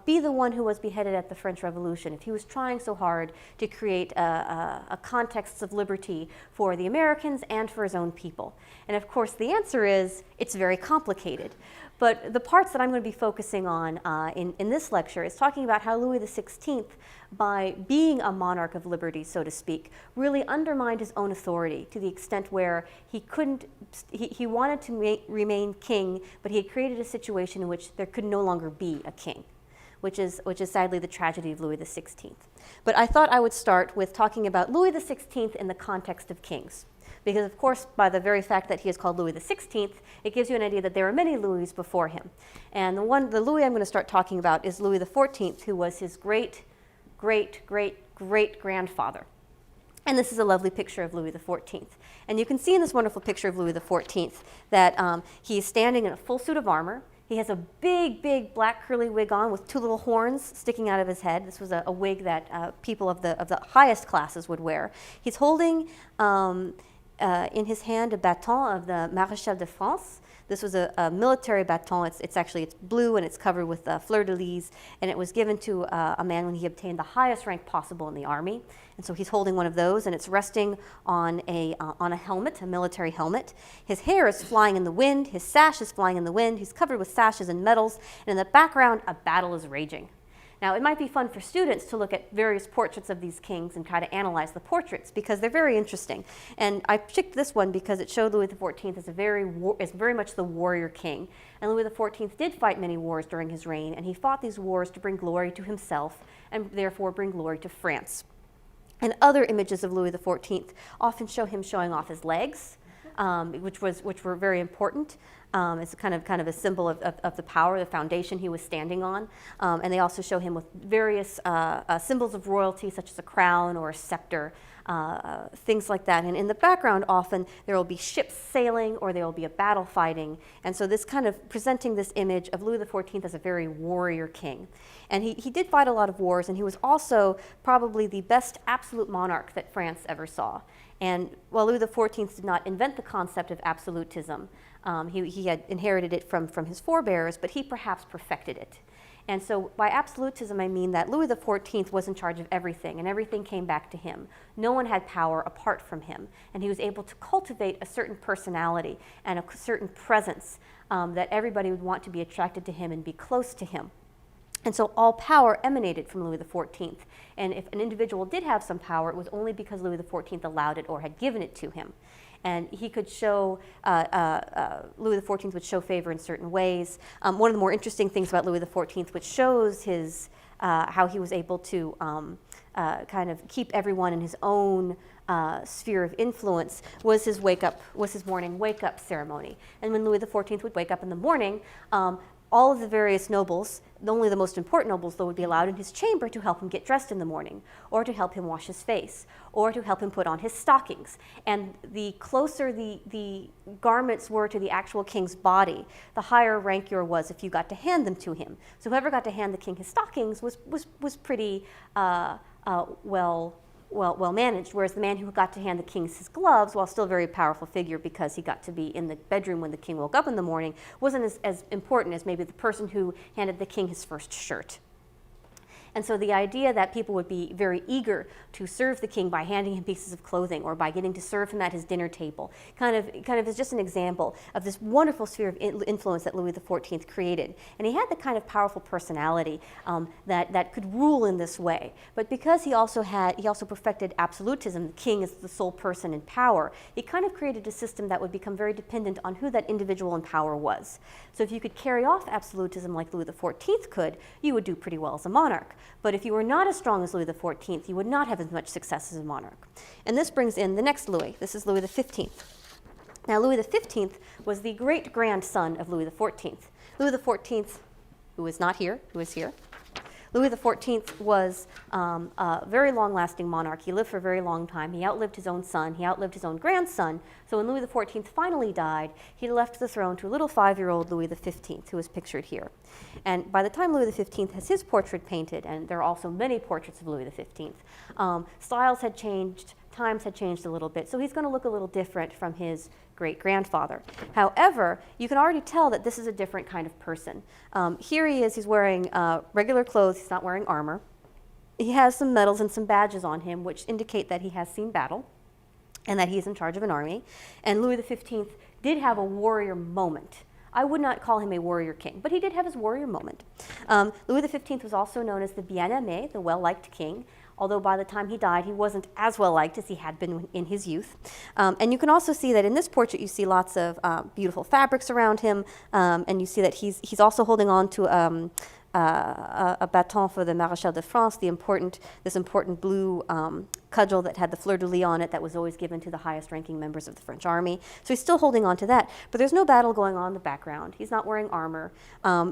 be the one who was beheaded at the French Revolution if he was trying so hard to create a context of liberty for the Americans and for his own people? And of course, the answer is it's very complicated. But the parts that I'm going to be focusing on in this lecture is talking about how Louis XVI, by being a monarch of liberty, so to speak, really undermined his own authority to the extent where he wanted to remain king, but he had created a situation in which there could no longer be a king, which is sadly the tragedy of Louis XVI. But I thought I would start with talking about Louis XVI in the context of kings. Because, of course, by the very fact that he is called Louis XVI, it gives you an idea that there were many Louis before him. And the Louis I'm going to start talking about is Louis XIV, who was his great-great-great-great-grandfather. And this is a lovely picture of Louis XIV. And you can see in this wonderful picture of Louis XIV that he is standing in a full suit of armor. He has a big, big black curly wig on with 2 little horns sticking out of his head. This was a wig that people of the highest classes would wear. He's holding in his hand a baton of the Maréchal de France. This was a military baton. It's blue and it's covered with fleur-de-lis, and it was given to a man when he obtained the highest rank possible in the army. And so he's holding one of those, and it's resting on a helmet, a military helmet. His hair is flying in the wind. His sash is flying in the wind. He's covered with sashes and medals, and in the background, a battle is raging. Now, it might be fun for students to look at various portraits of these kings and try to analyze the portraits because they're very interesting. And I picked this one because it showed Louis XIV as very much the warrior king. And Louis XIV did fight many wars during his reign, and he fought these wars to bring glory to himself and therefore bring glory to France. And other images of Louis XIV often show him showing off his legs, which were very important. It's kind of a symbol of the power, the foundation he was standing on. And they also show him with various symbols of royalty, such as a crown or a scepter, things like that. And in the background, often there will be ships sailing or there will be a battle fighting. And so this kind of presenting this image of Louis XIV as a very warrior king. And he did fight a lot of wars, and he was also probably the best absolute monarch that France ever saw. And while Louis XIV did not invent the concept of absolutism, He had inherited it from his forebears, but he perhaps perfected it. And so by absolutism, I mean that Louis XIV was in charge of everything, and everything came back to him. No one had power apart from him, and he was able to cultivate a certain personality and a certain presence that everybody would want to be attracted to him and be close to him. And so all power emanated from Louis XIV. And if an individual did have some power, it was only because Louis XIV allowed it or had given it to him. And he could show, Louis XIV would show favor in certain ways. One of the more interesting things about Louis XIV, which shows his, how he was able to kind of keep everyone in his own sphere of influence, was his morning wake-up ceremony. And when Louis XIV would wake up in the morning, all of the various nobles, only the most important nobles though, would be allowed in his chamber to help him get dressed in the morning, or to help him wash his face, or to help him put on his stockings. And the closer the garments were to the actual king's body, the higher rank your was if you got to hand them to him. So whoever got to hand the king his stockings was pretty well managed, whereas the man who got to hand the king his gloves, while still a very powerful figure because he got to be in the bedroom when the king woke up in the morning, wasn't as important as maybe the person who handed the king his first shirt. And so the idea that people would be very eager to serve the king by handing him pieces of clothing or by getting to serve him at his dinner table kind of is just an example of this wonderful sphere of influence that Louis XIV created. And he had the kind of powerful personality that could rule in this way. But because he also perfected absolutism, the king is the sole person in power, he kind of created a system that would become very dependent on who that individual in power was. So if you could carry off absolutism like Louis XIV could, you would do pretty well as a monarch. But if you were not as strong as Louis XIV, you would not have as much success as a monarch. And this brings in the next Louis. This is Louis XV. Now, Louis XV was the great-grandson of Louis XIV. Louis XIV, who is not here, who is here. Louis XIV was a very long-lasting monarch. He lived for a very long time. He outlived his own son. He outlived his own grandson. So when Louis XIV finally died, he left the throne to a little 5-year-old Louis XV, who is pictured here. And by the time Louis XV has his portrait painted, and there are also many portraits of Louis XV, styles had changed, times had changed a little bit, so he's going to look a little different from his great-grandfather. However, you can already tell that this is a different kind of person. Here he is, he's wearing regular clothes, he's not wearing armor. He has some medals and some badges on him, which indicate that he has seen battle and that he's in charge of an army. And Louis XV did have a warrior moment. I would not call him a warrior king, but he did have his warrior moment. Louis XV was also known as the bien-aimé, the well-liked king, although by the time he died, he wasn't as well-liked as he had been in his youth. And you can also see that in this portrait, you see lots of beautiful fabrics around him, and you see that he's also holding on to a baton for the Maréchal de France, this important blue cudgel that had the fleur-de-lis on it that was always given to the highest-ranking members of the French army. So he's still holding on to that, but there's no battle going on in the background. He's not wearing armor.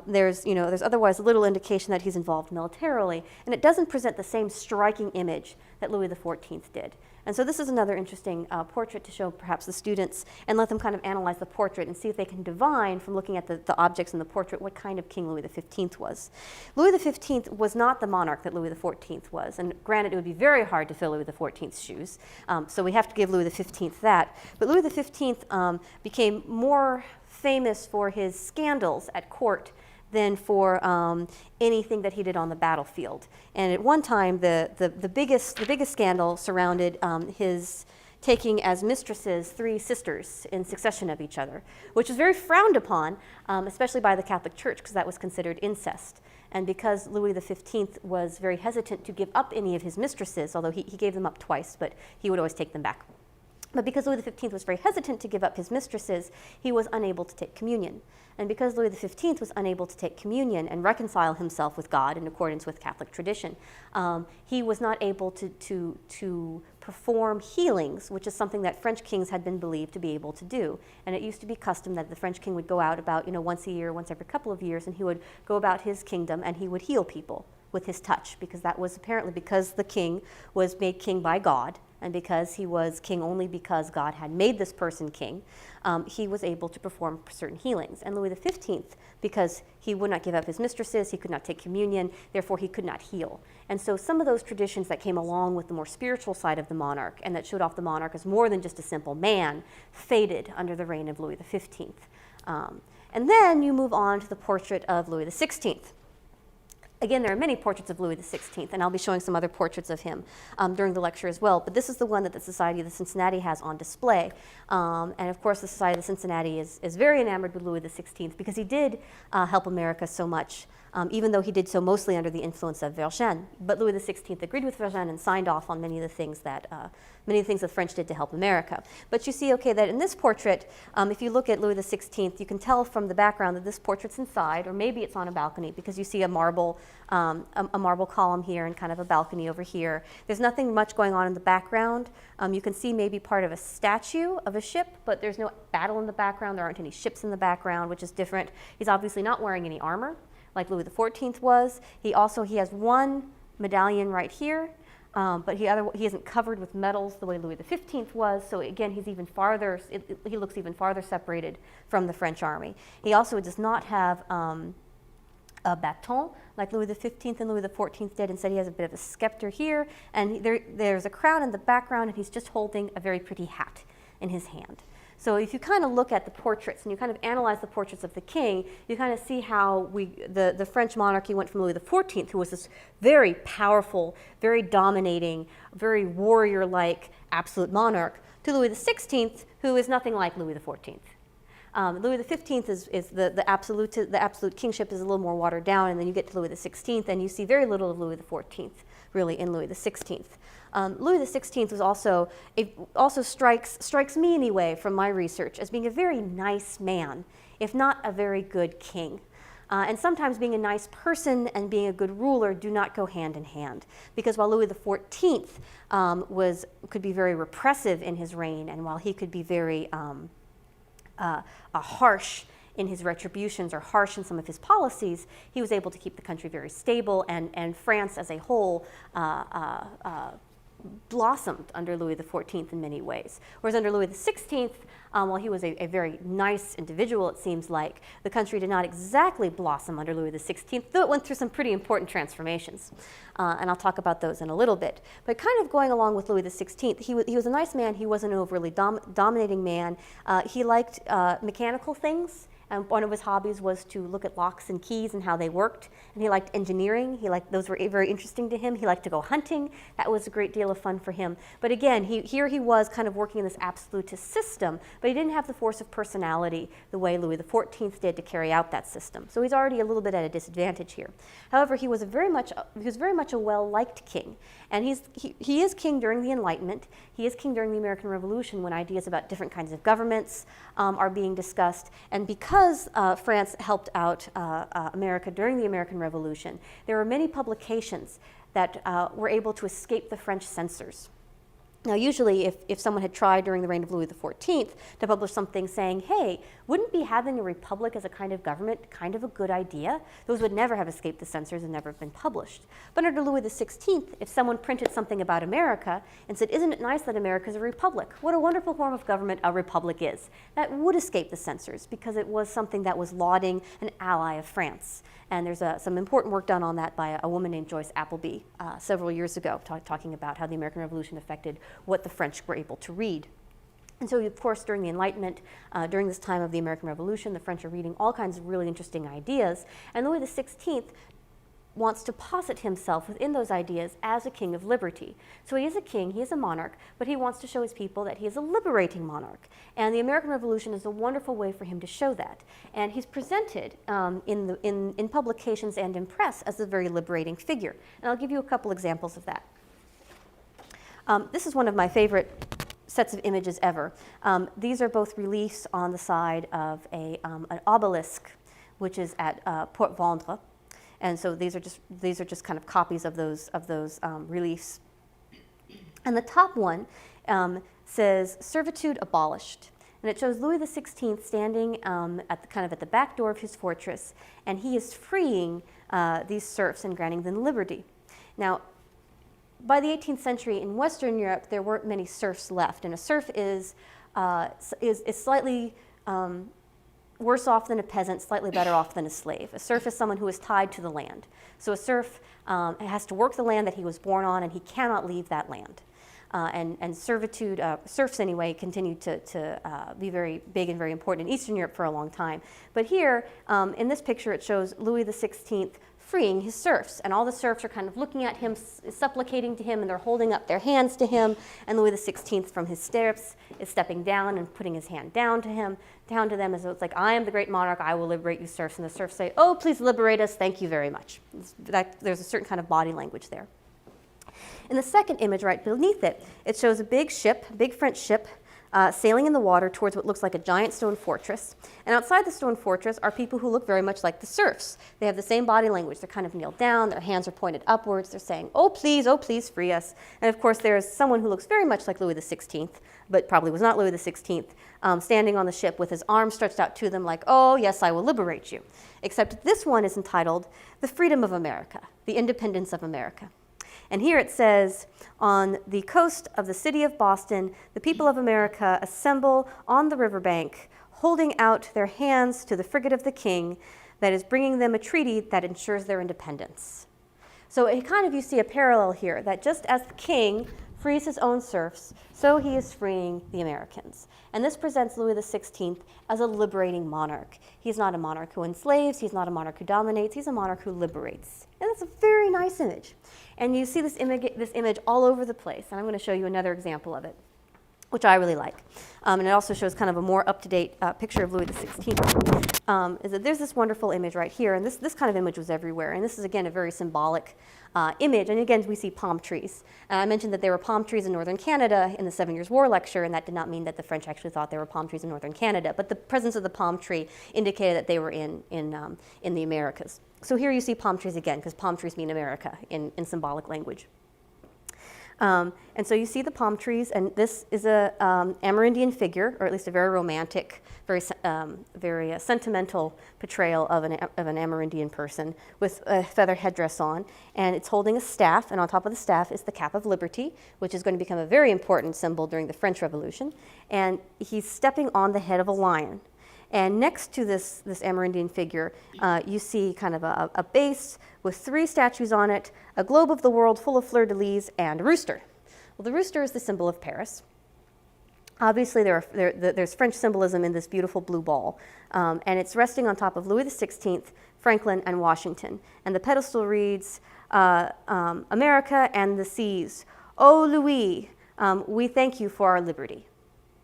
There's otherwise little indication that he's involved militarily, and it doesn't present the same striking image that Louis XIV did. And so this is another interesting portrait to show perhaps the students and let them kind of analyze the portrait and see if they can divine from looking at the objects in the portrait what kind of king Louis XV was. Louis XV was not the monarch that Louis XIV was, and granted it would be very hard to fill Louis XIV's shoes, so we have to give Louis XV that. But Louis XV became more famous for his scandals at court than for anything that he did on the battlefield. And at one time, the biggest scandal surrounded his taking as mistresses 3 sisters in succession of each other, which was very frowned upon, especially by the Catholic Church, because that was considered incest. And because Louis XV was very hesitant to give up any of his mistresses, although he gave them up twice, but he would always take them back. But because Louis XV was very hesitant to give up his mistresses, he was unable to take communion. And because Louis XV was unable to take communion and reconcile himself with God in accordance with Catholic tradition, he was not able to perform healings, which is something that French kings had been believed to be able to do. And it used to be custom that the French king would go out about once a year, once every couple of years, and he would go about his kingdom and he would heal people with his touch, because that was apparently because the king was made king by God, and because he was king only because God had made this person king, he was able to perform certain healings. And Louis XV, because he would not give up his mistresses, he could not take communion, therefore he could not heal. And so some of those traditions that came along with the more spiritual side of the monarch and that showed off the monarch as more than just a simple man faded under the reign of Louis XV. And then you move on to the portrait of Louis XVI. Again, there are many portraits of Louis XVI, and I'll be showing some other portraits of him during the lecture as well, but this is the one that the Society of the Cincinnati has on display. And of course, the Society of the Cincinnati is very enamored with Louis XVI because he did help America so much, even though he did so mostly under the influence of Vergennes. But Louis XVI agreed with Vergennes and signed off on many of the things that the French did to help America. But you see, okay, that in this portrait, if you look at Louis XVI, you can tell from the background that this portrait's inside, or maybe it's on a balcony, because you see a marble column here and kind of a balcony over here. There's nothing much going on in the background. You can see maybe part of a statue of a ship, but there's no battle in the background. There aren't any ships in the background, which is different. He's obviously not wearing any armor, like Louis XIV was. He has one medallion right here, but he isn't covered with medals the way Louis XV was. So again, he looks even farther separated from the French army. He also does not have a baton like Louis XV and Louis XIV did. Instead, he has a bit of a scepter here, and there's a crown in the background, and he's just holding a very pretty hat in his hand. So if you kind of look at the portraits and you kind of analyze the portraits of the king, you kind of see how the French monarchy went from Louis XIV, who was this very powerful, very dominating, very warrior-like absolute monarch, to Louis XVI, who is nothing like Louis XIV. Louis XV is the absolute kingship is a little more watered down, and then you get to Louis XVI, and you see very little of Louis XIV, really, in Louis XVI. Louis XVI was also strikes me anyway from my research as being a very nice man, if not a very good king. And sometimes being a nice person and being a good ruler do not go hand in hand, because while Louis XIV could be very repressive in his reign, and while he could be very harsh in his retributions or harsh in some of his policies, he was able to keep the country very stable, and France as a whole blossomed under Louis XIV in many ways. Whereas under Louis XVI, while he was a very nice individual, it seems like, the country did not exactly blossom under Louis XVI, though it went through some pretty important transformations. And I'll talk about those in a little bit. But kind of going along with Louis XVI, he was a nice man. He wasn't an overly dominating man. He liked mechanical things. And one of his hobbies was to look at locks and keys and how they worked. And he liked engineering. Those were very interesting to him. He liked to go hunting. That was a great deal of fun for him. But again, here he was kind of working in this absolutist system, but he didn't have the force of personality the way Louis XIV did to carry out that system. So he's already a little bit at a disadvantage here. However, he was very much a well-liked king. And he is king during the Enlightenment. He is king during the American Revolution, when ideas about different kinds of governments are being discussed. And because France helped out America during the American Revolution, there were many publications that were able to escape the French censors. Now, usually, if someone had tried during the reign of Louis XIV to publish something saying, hey, wouldn't be having a republic as a kind of government kind of a good idea? Those would never have escaped the censors and never have been published. But under Louis XVI, if someone printed something about America and said, isn't it nice that America is a republic? What a wonderful form of government a republic is. That would escape the censors because it was something that was lauding an ally of France. And there's some important work done on that by a woman named Joyce Appleby several years ago, talking about how the American Revolution affected what the French were able to read. And so, of course, during the Enlightenment, during this time of the American Revolution, the French are reading all kinds of really interesting ideas. And Louis XVI wants to posit himself within those ideas as a king of liberty. So he is a king, he is a monarch, but he wants to show his people that he is a liberating monarch. And the American Revolution is a wonderful way for him to show that. And he's presented in publications and in press as a very liberating figure. And I'll give you a couple examples of that. This is one of my favorite sets of images ever. These are both reliefs on the side of an obelisk, which is at Port Vendre. And so these are just kind of copies of those reliefs. And the top one says "Servitude abolished," and it shows Louis XVI standing at the back door of his fortress, and he is freeing these serfs and granting them liberty. Now, by the 18th century in Western Europe, there weren't many serfs left, and a serf is slightly worse off than a peasant, slightly better off than a slave. A serf is someone who is tied to the land. So a serf has to work the land that he was born on, and he cannot leave that land. and servitude, serfs anyway, continued to be very big and very important in Eastern Europe for a long time. But here, in this picture, it shows Louis XVI freeing his serfs, and all the serfs are kind of looking at him, supplicating to him, and they're holding up their hands to him, and Louis XVI from his stirrups is stepping down and putting his hand down to them, as though it's like, I am the great monarch, I will liberate you serfs, and the serfs say, oh, please liberate us, thank you very much. There's a certain kind of body language there. In the second image right beneath it, it shows a big ship, a big French ship, sailing in the water towards what looks like a giant stone fortress. And outside the stone fortress are people who look very much like the serfs. They have the same body language. They're kind of kneeled down, their hands are pointed upwards, they're saying, oh please, free us. And of course there's someone who looks very much like Louis XVI, but probably was not Louis XVI, standing on the ship with his arms stretched out to them like, oh yes, I will liberate you. Except this one is entitled, The Freedom of America, the Independence of America. And here it says, on the coast of the city of Boston, the people of America assemble on the riverbank, holding out their hands to the frigate of the king that is bringing them a treaty that ensures their independence. So you see a parallel here, that just as the king frees his own serfs, so he is freeing the Americans. And this presents Louis XVI as a liberating monarch. He's not a monarch who enslaves, he's not a monarch who dominates, he's a monarch who liberates. And that's a very nice image. And you see this image all over the place, and I'm going to show you another example of it, which I really like. And it also shows kind of a more up-to-date picture of Louis XVI. Is that there's this wonderful image right here, and this kind of image was everywhere. And this is, again, a very symbolic image. And again, we see palm trees. I mentioned that there were palm trees in northern Canada in the 7 Years' War lecture, and that did not mean that the French actually thought there were palm trees in northern Canada. But the presence of the palm tree indicated that they were in the Americas. So here you see palm trees again, because palm trees mean America in symbolic language. And so you see the palm trees, and this is a Amerindian figure, or at least a very romantic, very sentimental portrayal of an Amerindian person with a feather headdress on, and it's holding a staff, and on top of the staff is the cap of liberty, which is going to become a very important symbol during the French Revolution, and he's stepping on the head of a lion. And next to this Amerindian figure, you see kind of a base with 3 statues on it, a globe of the world full of fleur-de-lis, and a rooster. Well, the rooster is the symbol of Paris. Obviously, there's French symbolism in this beautiful blue ball, and it's resting on top of Louis XVI, Franklin, and Washington. And the pedestal reads, America and the seas, oh Louis, we thank you for our liberty,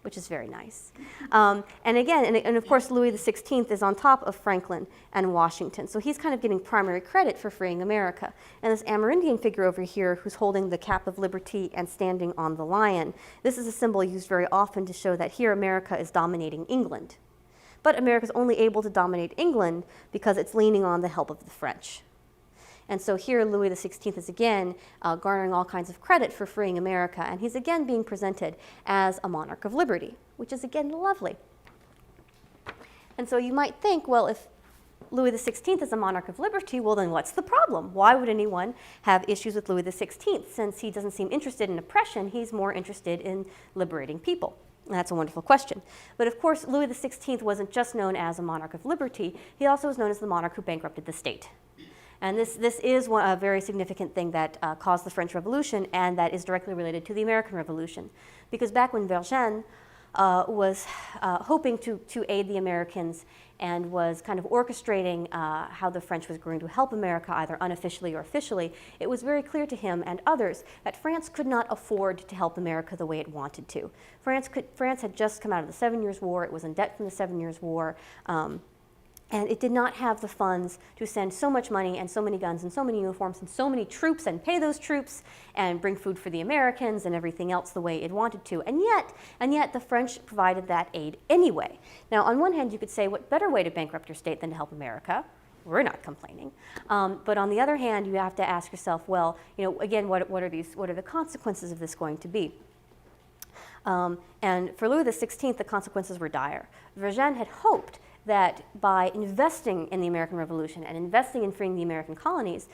which is very nice. And again, and of course, Louis XVI is on top of Franklin and Washington. So he's kind of getting primary credit for freeing America. And this Amerindian figure over here who's holding the cap of liberty and standing on the lion, this is a symbol used very often to show that here America is dominating England. But America's only able to dominate England because it's leaning on the help of the French. And so here Louis XVI is again garnering all kinds of credit for freeing America, and he's again being presented as a monarch of liberty, which is again lovely. And so you might think, well, if Louis XVI is a monarch of liberty, well then what's the problem? Why would anyone have issues with Louis XVI? Since he doesn't seem interested in oppression, he's more interested in liberating people. And that's a wonderful question. But of course, Louis XVI wasn't just known as a monarch of liberty, he also was known as the monarch who bankrupted the state. And this is a very significant thing that caused the French Revolution, and that is directly related to the American Revolution. Because back when Vergennes was hoping to aid the Americans and was kind of orchestrating how the French was going to help America, either unofficially or officially, it was very clear to him and others that France could not afford to help America the way it wanted to. France had just come out of the 7 Years' War, it was in debt from the 7 Years' War, and it did not have the funds to send so much money and so many guns and so many uniforms and so many troops and pay those troops and bring food for the Americans and everything else the way it wanted to. And yet the French provided that aid anyway. Now, on one hand, you could say, what better way to bankrupt your state than to help America? We're not complaining. But on the other hand, you have to ask yourself, well, again, what are the consequences of this going to be? And for Louis XVI, the consequences were dire. Vergennes had hoped that by investing in the American Revolution and investing in freeing the American colonies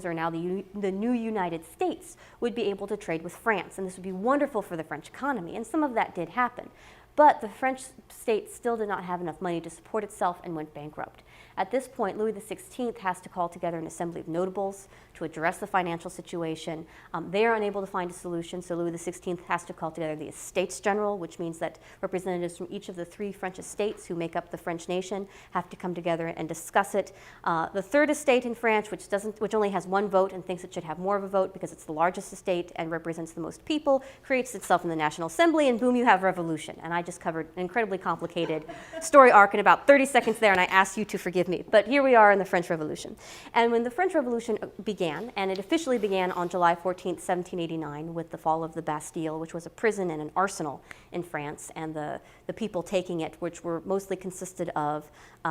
are now the new United States, would be able to trade with France, and this would be wonderful for the French economy, and some of that did happen. But the French state still did not have enough money to support itself and went bankrupt. At this point, Louis XVI has to call together an assembly of notables to address the financial situation. They are unable to find a solution, so Louis XVI has to call together the Estates General, which means that representatives from each of the 3 French estates who make up the French nation have to come together and discuss it. The third estate in France, which only has 1 vote and thinks it should have more of a vote because it's the largest estate and represents the most people, creates itself in the National Assembly, and boom, you have revolution. And I just covered an incredibly complicated story arc in about 30 seconds there, and I asked you to forgive me. But here we are in the French Revolution. And when the French Revolution began, and it officially began on July 14th, 1789, with the fall of the Bastille, which was a prison and an arsenal in France, and the people taking it, which were mostly consisted of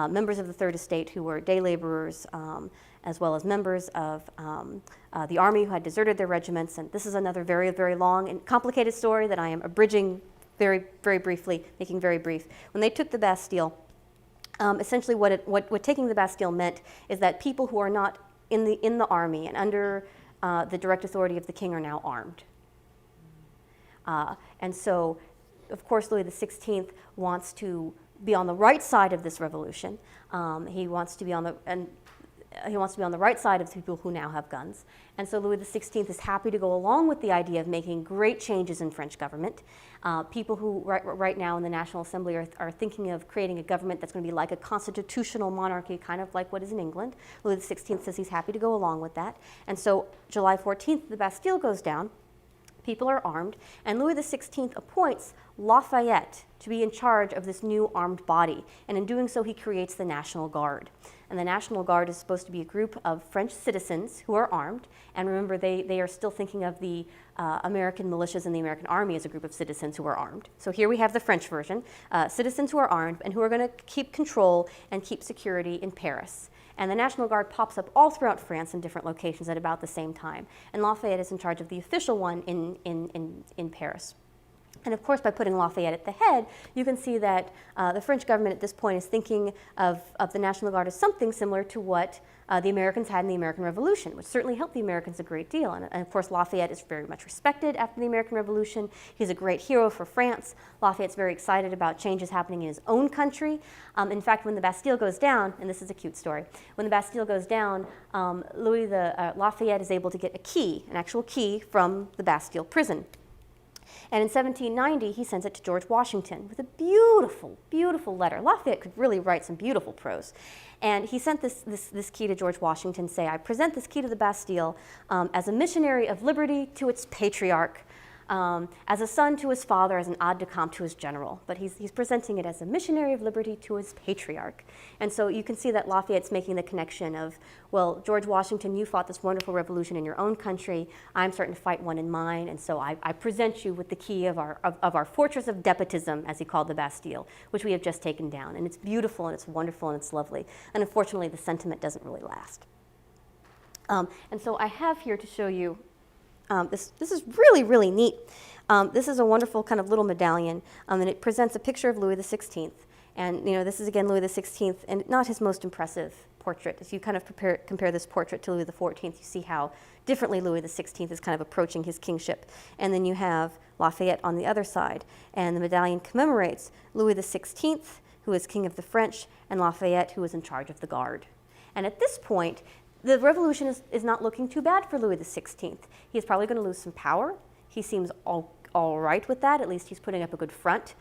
members of the Third Estate who were day laborers, as well as members of the army who had deserted their regiments. And this is another very, very long and complicated story that I am abridging very, very briefly, making very brief. When they took the Bastille, essentially what taking the Bastille meant is that people who are not in the army and under the direct authority of the king are now armed. And so, of course, Louis XVI wants to be on the right side of this revolution. He wants to be on the right side of the people who now have guns. And so Louis XVI is happy to go along with the idea of making great changes in French government. People who right now in the National Assembly are thinking of creating a government that's going to be like a constitutional monarchy, kind of like what is in England. Louis XVI says he's happy to go along with that. And so July 14th, the Bastille goes down. People are armed, and Louis XVI appoints Lafayette to be in charge of this new armed body. And in doing so, he creates the National Guard. And the National Guard is supposed to be a group of French citizens who are armed. And remember, they are still thinking of the American militias and the American army as a group of citizens who are armed. So here we have the French version, citizens who are armed and who are going to keep control and keep security in Paris. And the National Guard pops up all throughout France in different locations at about the same time. And Lafayette is in charge of the official one in Paris. And of course, by putting Lafayette at the head, you can see that the French government at this point is thinking of the National Guard as something similar to what the Americans had in the American Revolution, which certainly helped the Americans a great deal. And of course, Lafayette is very much respected after the American Revolution. He's a great hero for France. Lafayette's very excited about changes happening in his own country. In fact, when the Bastille goes down, and this is a cute story, when the Bastille goes down, Lafayette is able to get a key, an actual key from the Bastille prison. And in 1790, he sends it to George Washington with a beautiful, beautiful letter. Lafayette could really write some beautiful prose. And he sent this key to George Washington, say, I present this key to the Bastille as a missionary of liberty to its patriarch, as a son to his father, as an aide-de-camp to his general. But he's presenting it as a missionary of liberty to his patriarch. And so you can see that Lafayette's making the connection of, well, George Washington, you fought this wonderful revolution in your own country. I'm starting to fight one in mine. And so I present you with the key of our fortress of despotism, as he called the Bastille, which we have just taken down. And it's beautiful, and it's wonderful, and it's lovely. And unfortunately, the sentiment doesn't really last. And so I have here to show you this is really, really neat. This is a wonderful kind of little medallion, and it presents a picture of Louis XVI. And this is again Louis XVI, and not his most impressive portrait. If you kind of compare this portrait to Louis XIV, you see how differently Louis XVI is kind of approaching his kingship. And then you have Lafayette on the other side, and the medallion commemorates Louis XVI, who is king of the French, and Lafayette, who is in charge of the guard. And at this point, the revolution is not looking too bad for Louis XVI. He's probably going to lose some power. He seems all right with that. At least he's putting up a good front.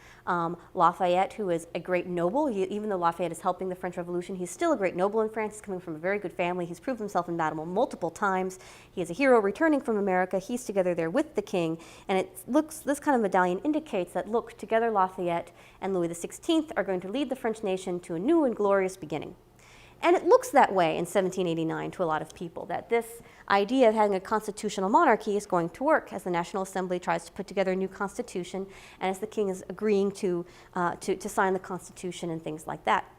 Lafayette, who is a great noble, even though Lafayette is helping the French Revolution, he's still a great noble in France. He's coming from a very good family. He's proved himself in battle multiple times. He is a hero returning from America. He's together there with the king. And this kind of medallion indicates that, look, together Lafayette and Louis XVI are going to lead the French nation to a new and glorious beginning. And it looks that way in 1789 to a lot of people, that this idea of having a constitutional monarchy is going to work as the National Assembly tries to put together a new constitution and as the king is agreeing to sign the constitution and things like that.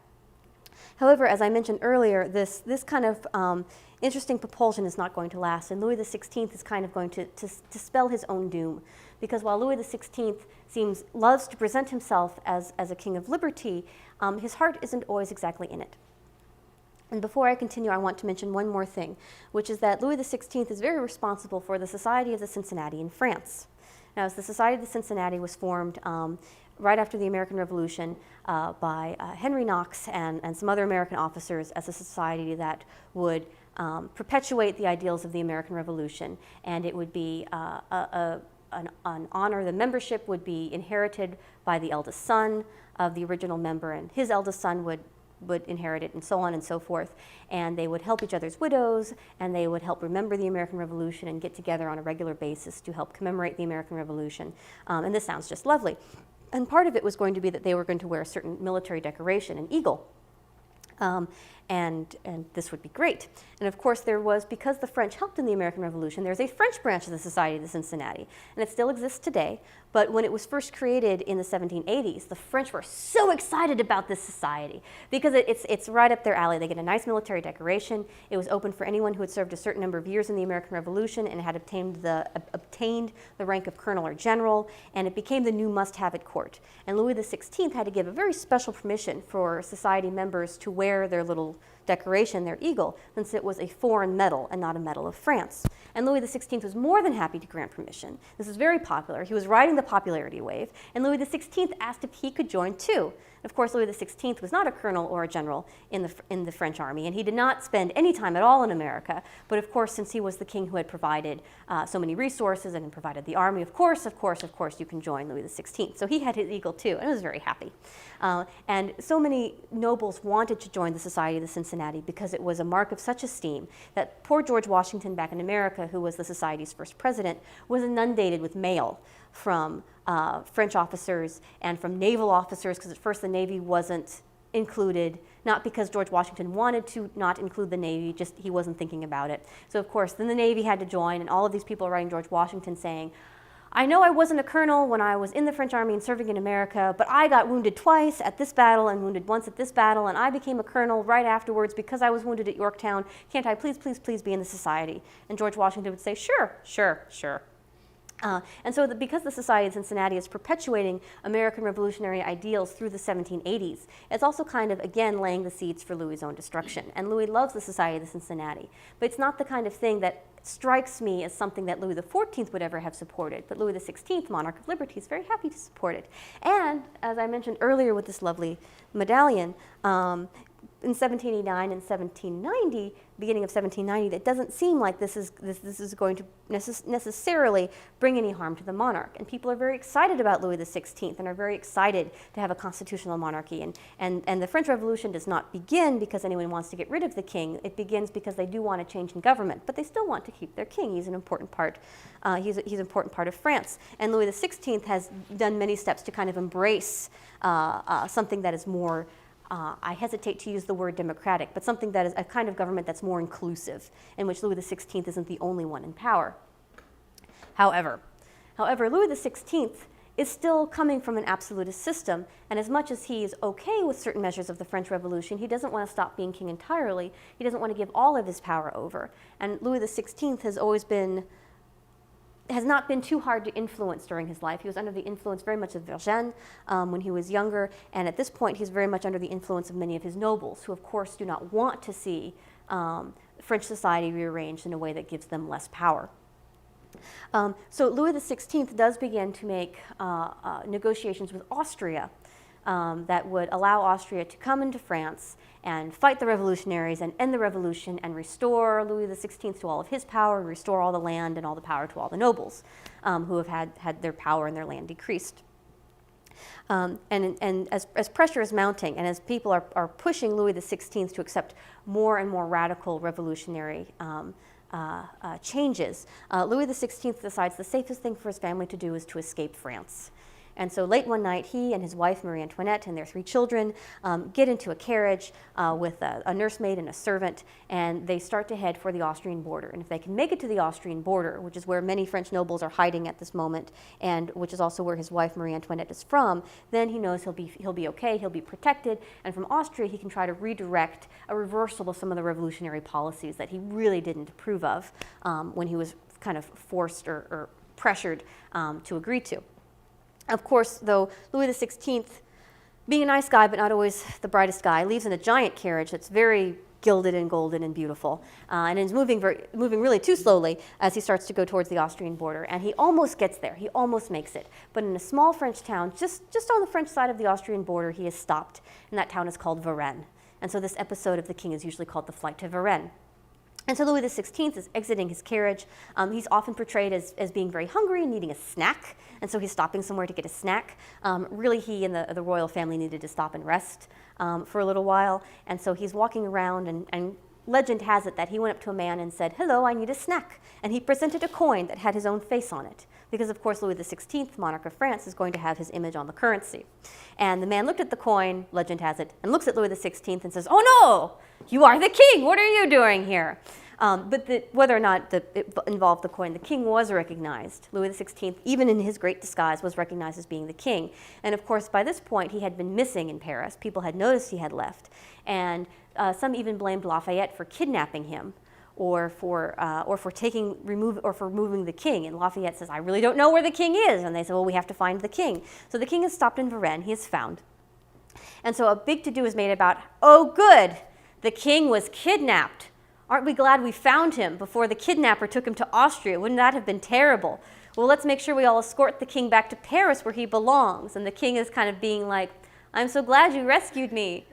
However, as I mentioned earlier, this kind of interesting propulsion is not going to last, and Louis XVI is kind of going to spell his own doom. Because while Louis XVI loves to present himself as a king of liberty, his heart isn't always exactly in it. And before I continue, I want to mention one more thing, which is that Louis XVI is very responsible for the Society of the Cincinnati in France. Now, the Society of Cincinnati was formed right after the American Revolution by Henry Knox and some other American officers as a society that would perpetuate the ideals of the American Revolution, and it would be an honor. The membership would be inherited by the eldest son of the original member, and his eldest son would inherit it, and so on and so forth. And they would help each other's widows, and they would help remember the American Revolution and get together on a regular basis to help commemorate the American Revolution. And this sounds just lovely. And part of it was going to be that they were going to wear a certain military decoration, an eagle. And this would be great. And of course there was, because the French helped in the American Revolution, there's a French branch of the Society of Cincinnati, and it still exists today. But when it was first created in the 1780s, the French were so excited about this society because it's right up their alley. They get a nice military decoration. It was open for anyone who had served a certain number of years in the American Revolution and had obtained the rank of colonel or general, and it became the new must-have at court. And Louis XVI had to give a very special permission for society members to wear their little decoration, their eagle, since it was a foreign medal and not a medal of France. And Louis XVI was more than happy to grant permission. This was very popular. He was riding the popularity wave, and Louis XVI asked if he could join too. Of course, Louis XVI was not a colonel or a general in the French army, and he did not spend any time at all in America. But of course, since he was the king who had provided so many resources and provided the army, of course, you can join Louis XVI. So he had his eagle too, and was very happy. And so many nobles wanted to join the Society of Cincinnati because it was a mark of such esteem that poor George Washington back in America, who was the Society's first president, was inundated with mail from French officers and from naval officers, because at first the Navy wasn't included, not because George Washington wanted to not include the Navy, just he wasn't thinking about it. So of course then the Navy had to join, and all of these people are writing George Washington saying, I know I wasn't a colonel when I was in the French army and serving in America, but I got wounded twice at this battle and wounded once at this battle, and I became a colonel right afterwards because I was wounded at Yorktown. Can't I please, please, please be in the society? And George Washington would say, sure, sure, sure. And so because the Society of Cincinnati is perpetuating American revolutionary ideals through the 1780s, it's also kind of, again, laying the seeds for Louis's own destruction. And Louis loves the Society of Cincinnati, but it's not the kind of thing that strikes me as something that Louis XIV would ever have supported. But Louis XVI, monarch of liberty, is very happy to support it. And as I mentioned earlier with this lovely medallion, in 1789 and 1790, beginning of 1790, it doesn't seem like this is going to necessarily bring any harm to the monarch. And people are very excited about Louis XVI and are very excited to have a constitutional monarchy. And the French Revolution does not begin because anyone wants to get rid of the king. It begins because they do want a change in government, but they still want to keep their king. He's an important part. He's an important part of France. And Louis XVI has done many steps to kind of embrace something that is more, I hesitate to use the word democratic, but something that is a kind of government that's more inclusive, in which Louis XVI isn't the only one in power. However, Louis XVI is still coming from an absolutist system, and as much as he is okay with certain measures of the French Revolution, he doesn't want to stop being king entirely. He doesn't want to give all of his power over. And Louis XVI has not been too hard to influence during his life. He was under the influence very much of Vergennes when he was younger, and at this point he's very much under the influence of many of his nobles, who of course do not want to see French society rearranged in a way that gives them less power. So Louis XVI does begin to make negotiations with Austria that would allow Austria to come into France and fight the revolutionaries and end the revolution and restore Louis XVI to all of his power, restore all the land and all the power to all the nobles who have had their power and their land decreased. And as pressure is mounting and as people are pushing Louis XVI to accept more and more radical revolutionary changes, Louis XVI decides the safest thing for his family to do is to escape France. And so late one night, he and his wife, Marie Antoinette, and their 3 children get into a carriage with a nursemaid and a servant, and they start to head for the Austrian border. And if they can make it to the Austrian border, which is where many French nobles are hiding at this moment, and which is also where his wife, Marie Antoinette, is from, then he knows he'll be okay, he'll be protected, and from Austria he can try to redirect a reversal of some of the revolutionary policies that he really didn't approve of when he was kind of forced or pressured to agree to. Of course, though, Louis XVI, being a nice guy but not always the brightest guy, leaves in a giant carriage that's very gilded and golden and beautiful, and is moving really too slowly as he starts to go towards the Austrian border. And he almost gets there. He almost makes it. But in a small French town, just on the French side of the Austrian border, he is stopped, and that town is called Varennes. And so this episode of The King is usually called The Flight to Varennes. And so Louis XVI is exiting his carriage. He's often portrayed as being very hungry and needing a snack, and so he's stopping somewhere to get a snack. Really, he and the royal family needed to stop and rest for a little while, and so he's walking around, and legend has it that he went up to a man and said, "Hello, I need a snack," and he presented a coin that had his own face on it, because of course Louis XVI, monarch of France, is going to have his image on the currency. And the man looked at the coin, legend has it, and looks at Louis XVI and says, "Oh no! You are the king! What are you doing here?" But whether or not it involved the coin, the king was recognized. Louis XVI, even in his great disguise, was recognized as being the king. And of course, by this point, he had been missing in Paris. People had noticed he had left. And some even blamed Lafayette for kidnapping him or for removing the king. And Lafayette says, "I really don't know where the king is." And they said, "Well, we have to find the king." So the king is stopped in Varennes. He is found. And so a big to-do is made about, "Oh, good, the king was kidnapped. Aren't we glad we found him before the kidnapper took him to Austria? Wouldn't that have been terrible? Well, let's make sure we all escort the king back to Paris where he belongs." And the king is kind of being like, "I'm so glad you rescued me,"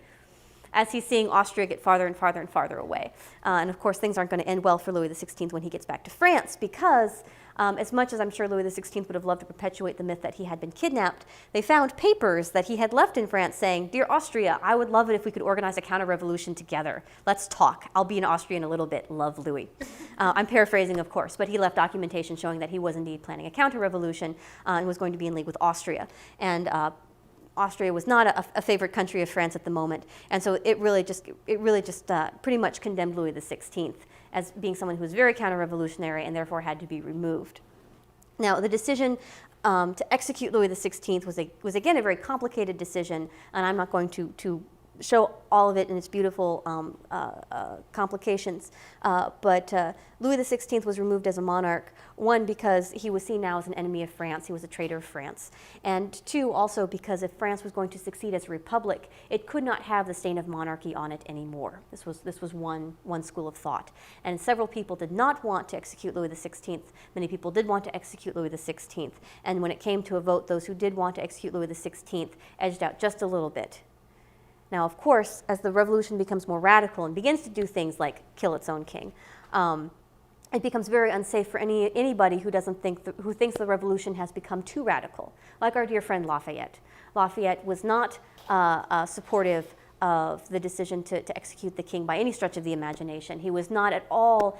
as he's seeing Austria get farther and farther and farther away. And of course, things aren't going to end well for Louis XVI when he gets back to France, because as much as I'm sure Louis XVI would have loved to perpetuate the myth that he had been kidnapped, they found papers that he had left in France saying, "Dear Austria, I would love it if we could organize a counter-revolution together. Let's talk. I'll be in Austria in a little bit. Love, Louis." I'm paraphrasing, of course, but he left documentation showing that he was indeed planning a counter-revolution and was going to be in league with Austria. And Austria was not a favorite country of France at the moment, and so it really just pretty much condemned Louis XVI as being someone who was very counter-revolutionary and therefore had to be removed. Now, the decision to execute Louis XVI was again a very complicated decision, and I'm not going to show all of it in its beautiful complications. But Louis XVI was removed as a monarch, one, because he was seen now as an enemy of France. He was a traitor of France. And two, also because if France was going to succeed as a republic, it could not have the stain of monarchy on it anymore. This was one school of thought. And several people did not want to execute Louis XVI. Many people did want to execute Louis XVI. And when it came to a vote, those who did want to execute Louis XVI edged out just a little bit. Now, of course, as the revolution becomes more radical and begins to do things like kill its own king, it becomes very unsafe for anybody who who thinks the revolution has become too radical, like our dear friend Lafayette. Lafayette was not supportive of the decision to execute the king by any stretch of the imagination. He was not at all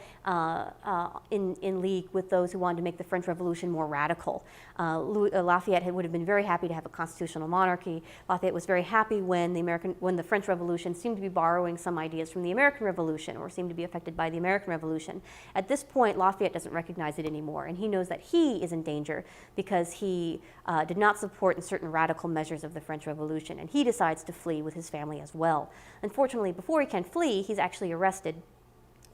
in league with those who wanted to make the French Revolution more radical. Lafayette would have been very happy to have a constitutional monarchy. Lafayette was very happy when the French Revolution seemed to be borrowing some ideas from the American Revolution, or seemed to be affected by the American Revolution. At this point, Lafayette doesn't recognize it anymore, and he knows that he is in danger because he did not support certain radical measures of the French Revolution, and he decides to flee with his family as well. Unfortunately, before he can flee, he's actually arrested,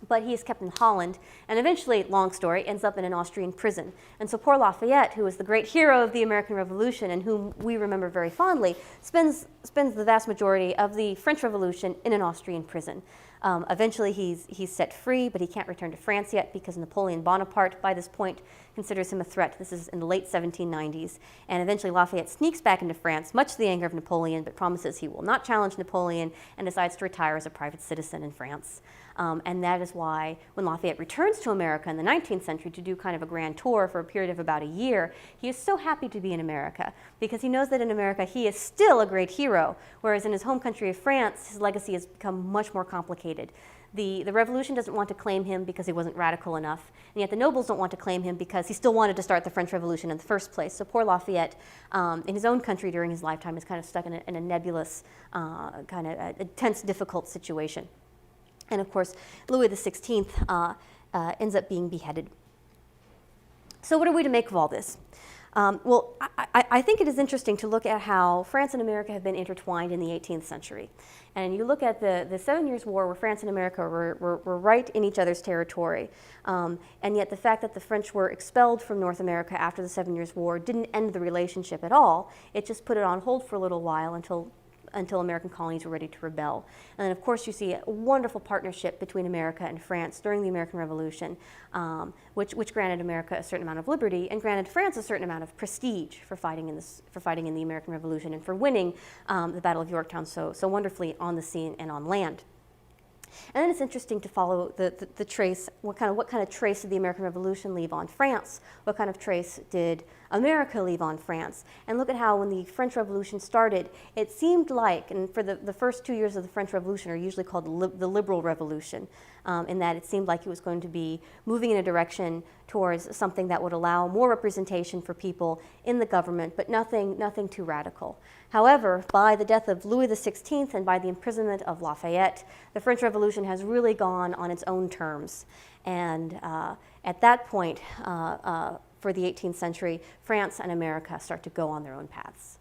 but he is kept in Holland, and eventually, long story, ends up in an Austrian prison. And so poor Lafayette, who was the great hero of the American Revolution and whom we remember very fondly, spends the vast majority of the French Revolution in an Austrian prison. Eventually, he's set free, but he can't return to France yet because Napoleon Bonaparte, by this point, considers him a threat. This is in the late 1790s. And eventually, Lafayette sneaks back into France, much to the anger of Napoleon, but promises he will not challenge Napoleon and decides to retire as a private citizen in France. And that is why when Lafayette returns to America in the 19th century to do kind of a grand tour for a period of about a year, he is so happy to be in America because he knows that in America he is still a great hero, whereas in his home country of France, his legacy has become much more complicated. The revolution doesn't want to claim him because he wasn't radical enough, and yet the nobles don't want to claim him because he still wanted to start the French Revolution in the first place. So poor Lafayette, in his own country during his lifetime, is kind of stuck in a nebulous, kind of a tense, difficult situation. And of course, Louis XVI ends up being beheaded. So what are we to make of all this? Well, I think it is interesting to look at how France and America have been intertwined in the 18th century. And you look at the 7 Years' War, where France and America were right in each other's territory. And yet the fact that the French were expelled from North America after the 7 Years' War didn't end the relationship at all. It just put it on hold for a little while until until American colonies were ready to rebel. And then, of course, you see a wonderful partnership between America and France during the American Revolution, which granted America a certain amount of liberty and granted France a certain amount of prestige for fighting in the American Revolution and for winning the Battle of Yorktown so wonderfully on the sea and on land. And then it's interesting to follow the trace. What kind of trace did the American Revolution leave on France? What kind of trace did America leave on France? And look at how when the French Revolution started, it seemed like, and for the first 2 years of the French Revolution are usually called the Liberal Revolution, in that it seemed like it was going to be moving in a direction towards something that would allow more representation for people in the government, but nothing too radical. However, by the death of Louis XVI and by the imprisonment of Lafayette, the French Revolution has really gone on its own terms. And at that point, for the 18th century, France and America start to go on their own paths.